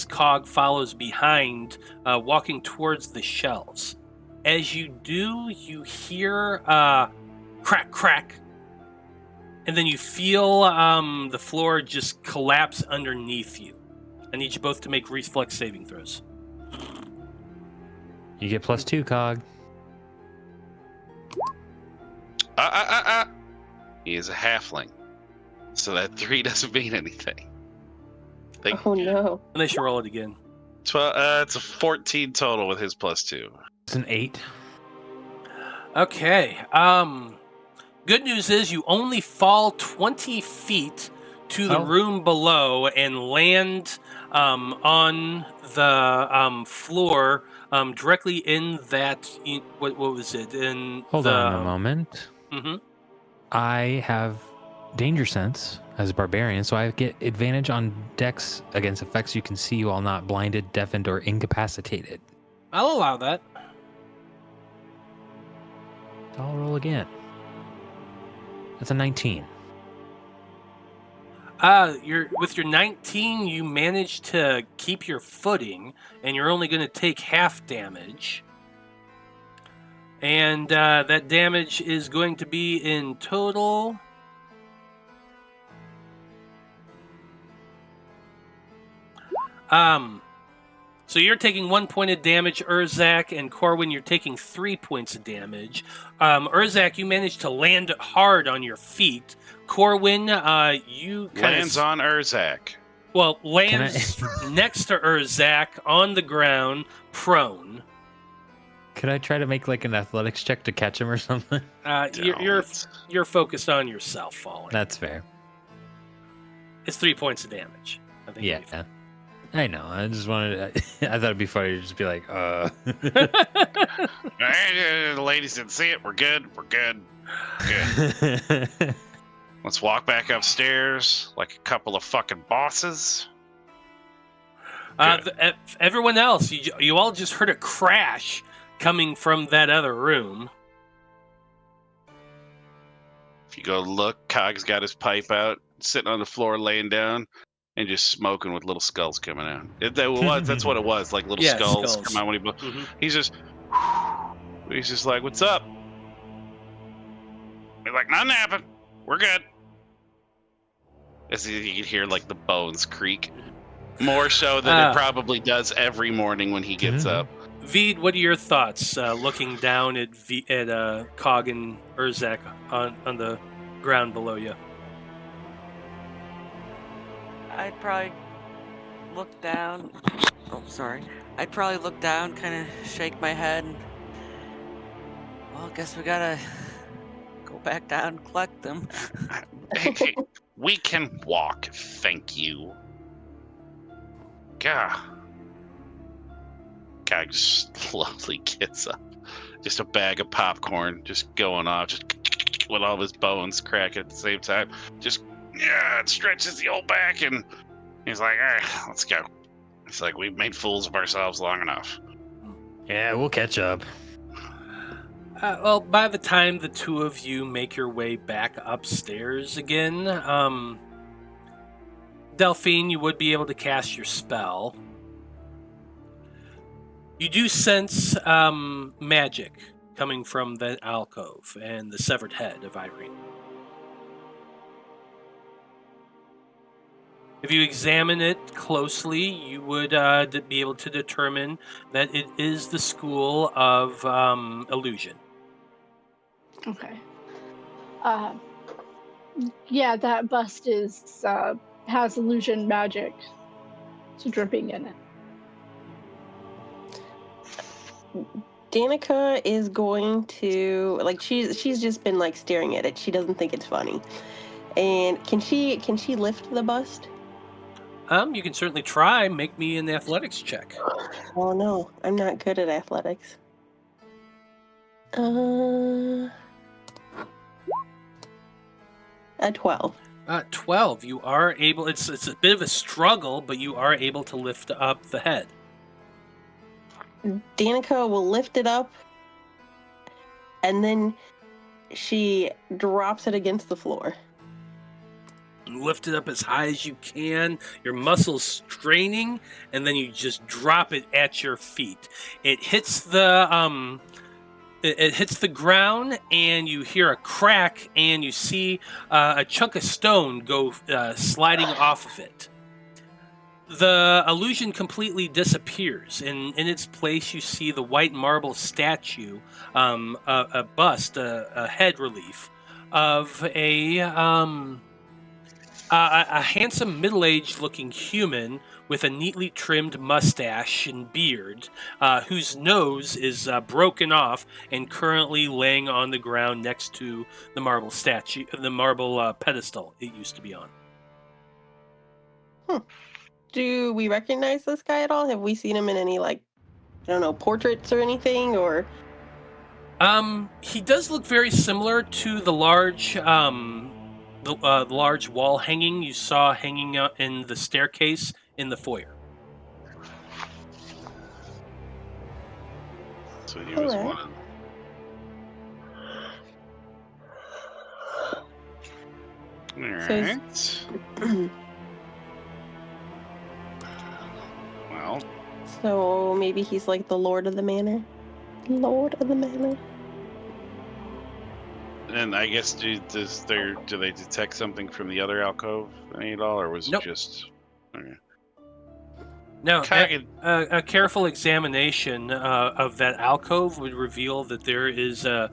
Cog follows behind, walking towards the shelves. As you do, you hear crack, crack, and then you feel the floor just collapse underneath you. I need you both to make reflex saving throws. You get +2, Cog. He is a halfling, so that 3 doesn't mean anything. Oh no. And they should roll it again. It's a 14 total with his +2. It's an 8. Okay. Good news is you only fall 20 feet to the room below and land on the floor directly in that. What was it? Hold on a moment. Mm-hmm. I have danger sense as a barbarian, so I get advantage on dex against effects you can see while not blinded, deafened, or incapacitated. I'll allow that. I'll roll again. That's a 19. With your 19, you manage to keep your footing, and you're only going to take half damage. And that damage is going to be in total. So you're taking 1 point of damage, Urzak, and Corwan, you're taking 3 points of damage. Urzak, you managed to land hard on your feet. Corwan, you lands on Urzak. Well, lands next to Urzak on the ground, prone. Could I try to make like an athletics check to catch him or something? You're focused on yourself falling. That's fair. It's 3 points of damage. I think. Yeah. I know. I just wanted. I thought it'd be funny to just be like, The ladies didn't see it. We're good. We're good. Good. Let's walk back upstairs like a couple of fucking bosses. Everyone else, you all just heard a crash coming from that other room. If you go look, Cog's got his pipe out, sitting on the floor, laying down, and just smoking with little skulls coming out. That's what it was, like little skulls come out when he. Mm-hmm. He's just like, "What's up?" He's like, "Nothing happened. We're good." As you can hear, like the bones creak, more so than it probably does every morning when he gets up. Vide, what are your thoughts looking down at Cog and Urzak on the ground below you? I'd probably look down. Oh, sorry. I'd probably look down, kind of shake my head. And, well, I guess we gotta go back down and collect them. Hey, we can walk, thank you. Gah. Guy just slowly gets up. Just a bag of popcorn just going off, just with all of his bones cracking at the same time. Just, it stretches the old back, and he's like, all right, let's go. It's like, we've made fools of ourselves long enough. Yeah, we'll catch up. Well, by the time the two of you make your way back upstairs again, Delphine, you would be able to cast your spell. You do sense magic coming from the alcove and the severed head of Irene. If you examine it closely, you would be able to determine that it is the school of illusion. Okay. Yeah, that bust has illusion magic dripping in it. Danika is going to she's just been staring at it. She doesn't think it's funny. And can she lift the bust? You can certainly try. Make me an athletics check. Oh no, I'm not good at athletics. A 12. 12. You are able. It's a bit of a struggle, but you are able to lift up the head. Danika will lift it up, and then she drops it against the floor. Lift it up as high as you can, your muscles straining, and then you just drop it at your feet. It hits the it hits the ground, and you hear a crack, and you see a chunk of stone go sliding off of it. The illusion completely disappears. In its place, you see the white marble statue, a bust, a head relief of a A handsome, middle-aged looking human with a neatly trimmed mustache and beard, whose nose is broken off and currently laying on the ground next to the marble statue, the marble pedestal it used to be on. Do we recognize this guy at all? Have we seen him in any, like, I don't know, portraits or anything? Or He does look very similar to the large, the large wall hanging you saw hanging out in the staircase in the foyer. So he was Alright. one of Alright. Well, So maybe he's like the Lord of the Manor. Lord of the Manor. and I guess do they detect something from the other alcove any at all, or was Nope. it just okay. No, Kagan, a careful examination of that alcove would reveal that there is a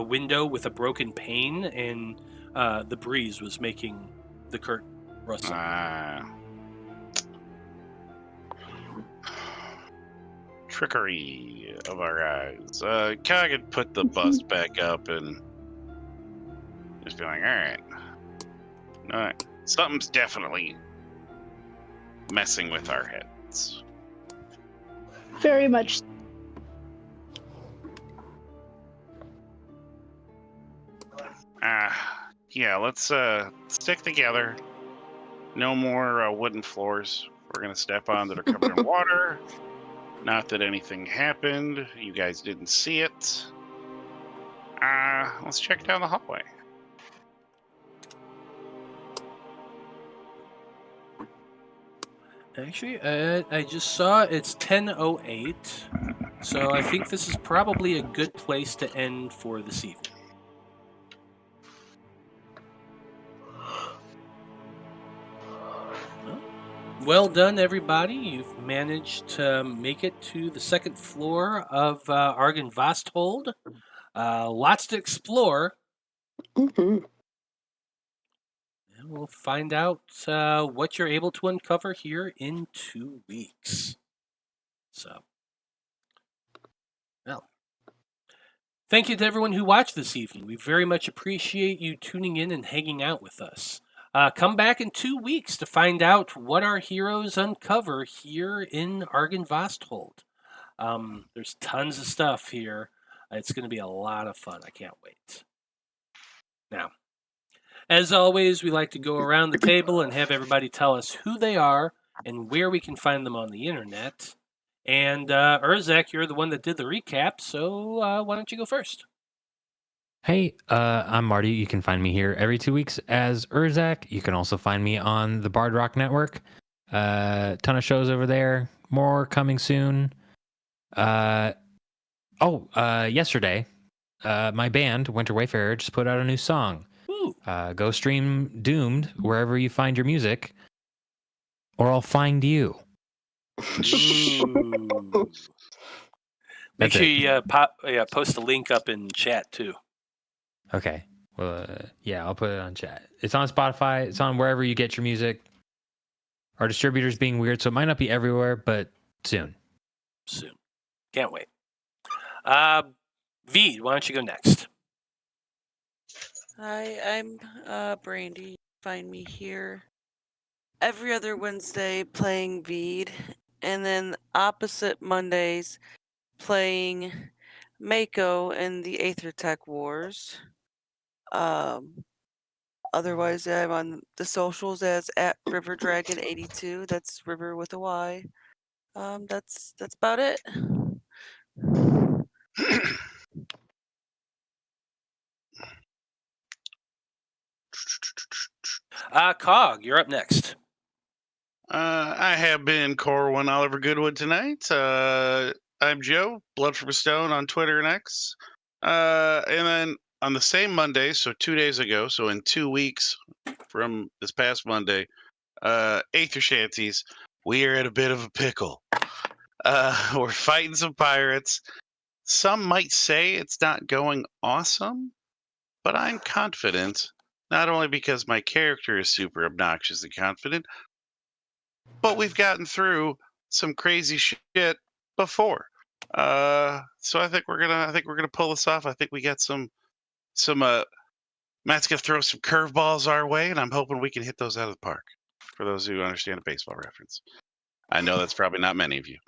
window with a broken pane, and the breeze was making the curtain rustle. Trickery of our eyes. Kagan put the bus back up and just be like, all right, something's definitely messing with our heads. Very much. Yeah, let's stick together. No more wooden floors we're gonna step on that are covered in water. Not that anything happened. You guys didn't see it. Let's check down the hallway. Actually, I just saw it's 10:08, so I think this is probably a good place to end for this evening. Well done, everybody. You've managed to make it to the second floor of Argynvostholt. Lots to explore. Mm-hmm. And we'll find out what you're able to uncover here in 2 weeks. So, well, thank you to everyone who watched this evening. We very much appreciate you tuning in and hanging out with us. Come back in 2 weeks to find out what our heroes uncover here in Argynvostholt. There's tons of stuff here. It's going to be a lot of fun. I can't wait. Now, as always, we like to go around the table and have everybody tell us who they are and where we can find them on the internet. And Urzak, you're the one that did the recap, so why don't you go first? Hey, I'm Marty. You can find me here every 2 weeks as Urzak. You can also find me on the Bard Rock Network. Ton of shows over there. More coming soon. Yesterday, my band, Winter Wayfarer, just put out a new song. Ooh. Go stream Doomed wherever you find your music, or I'll find you. Ooh. Make That's sure it. you post a link up in chat, too. Okay. Well, yeah, I'll put it on chat. It's on Spotify. It's on wherever you get your music. Our distributor's being weird, so it might not be everywhere, but soon. Soon. Can't wait. Vide, why don't you go next? Hi, I'm Brandie. Find me here every other Wednesday playing Vide, and then opposite Mondays playing Mako in the Aether Tech Wars. Otherwise, I'm on the socials as @RiverDragon82. That's River with a Y. That's about it. Cog, you're up next. I have been Corwan Oliver Goodwood tonight. I'm Joe, Blood from a Stone on Twitter and X. And then on the same Monday, so 2 days ago, so in 2 weeks from this past Monday, Aether Shanties, we are in a bit of a pickle. We're fighting some pirates. Some might say it's not going awesome, but I'm confident Not only because my character is super obnoxious and confident, but we've gotten through some crazy shit before. So I think we're gonna pull this off. I think we got some Matt's gonna throw some curveballs our way, and I'm hoping we can hit those out of the park. For those who understand a baseball reference, I know that's probably not many of you.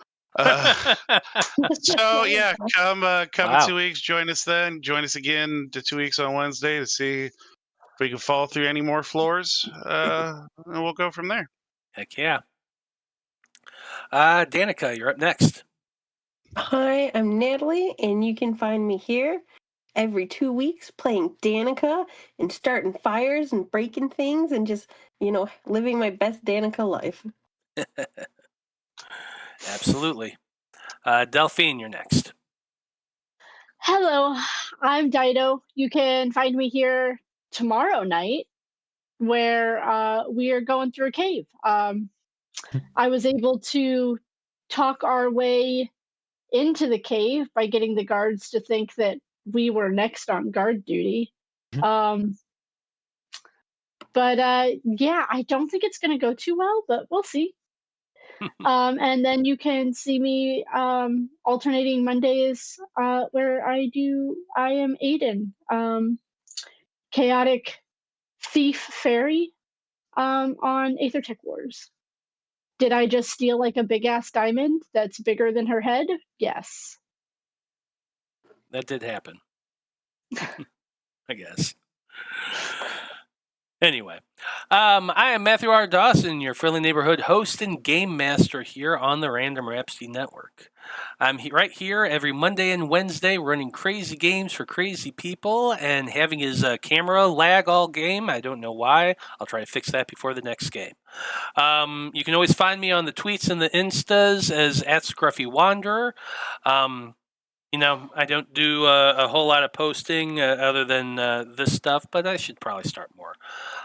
So yeah, come Wow. in 2 weeks. Join us then. Join us again to 2 weeks on Wednesday to see if we can fall through any more floors. And we'll go from there. Heck yeah. Danika, you're up next. Hi, I'm Natalie, and you can find me here every 2 weeks playing Danika and starting fires and breaking things and just, living my best Danika life. Absolutely. Delphine, you're next. Hello, I'm Dyto. You can find me here tomorrow night where we are going through a cave. I was able to talk our way into the cave by getting the guards to think that we were next on guard duty. But yeah, I don't think it's going to go too well, but we'll see. And then you can see me alternating Mondays where I am Aiden, chaotic thief fairy on Aethertech Wars. Did I just steal like a big ass diamond that's bigger than her head? Yes. That did happen. I guess. Anyway, I am Matthew R. Dawson, your friendly neighborhood host and game master here on the Random Rhapsody Network. I'm right here every Monday and Wednesday running crazy games for crazy people and having his camera lag all game. I don't know why. I'll try to fix that before the next game. You can always find me on the tweets and the Instas as @ScruffyWanderer. I don't do a whole lot of posting other than this stuff, but I should probably start more.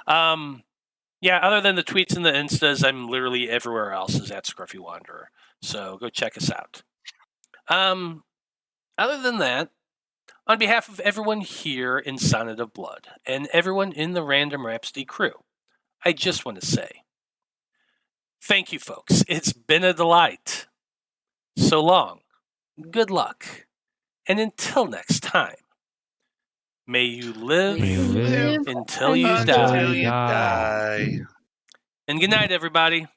Other than the tweets and the Instas, I'm literally everywhere else as @ScruffyWanderer. So go check us out. Other than that, on behalf of everyone here in Sonnet of Blood and everyone in the Random Rhapsody crew, I just want to say, thank you, folks. It's been a delight. So long. Good luck. And until next time, may you live, until you Until die. you die. And good night, everybody.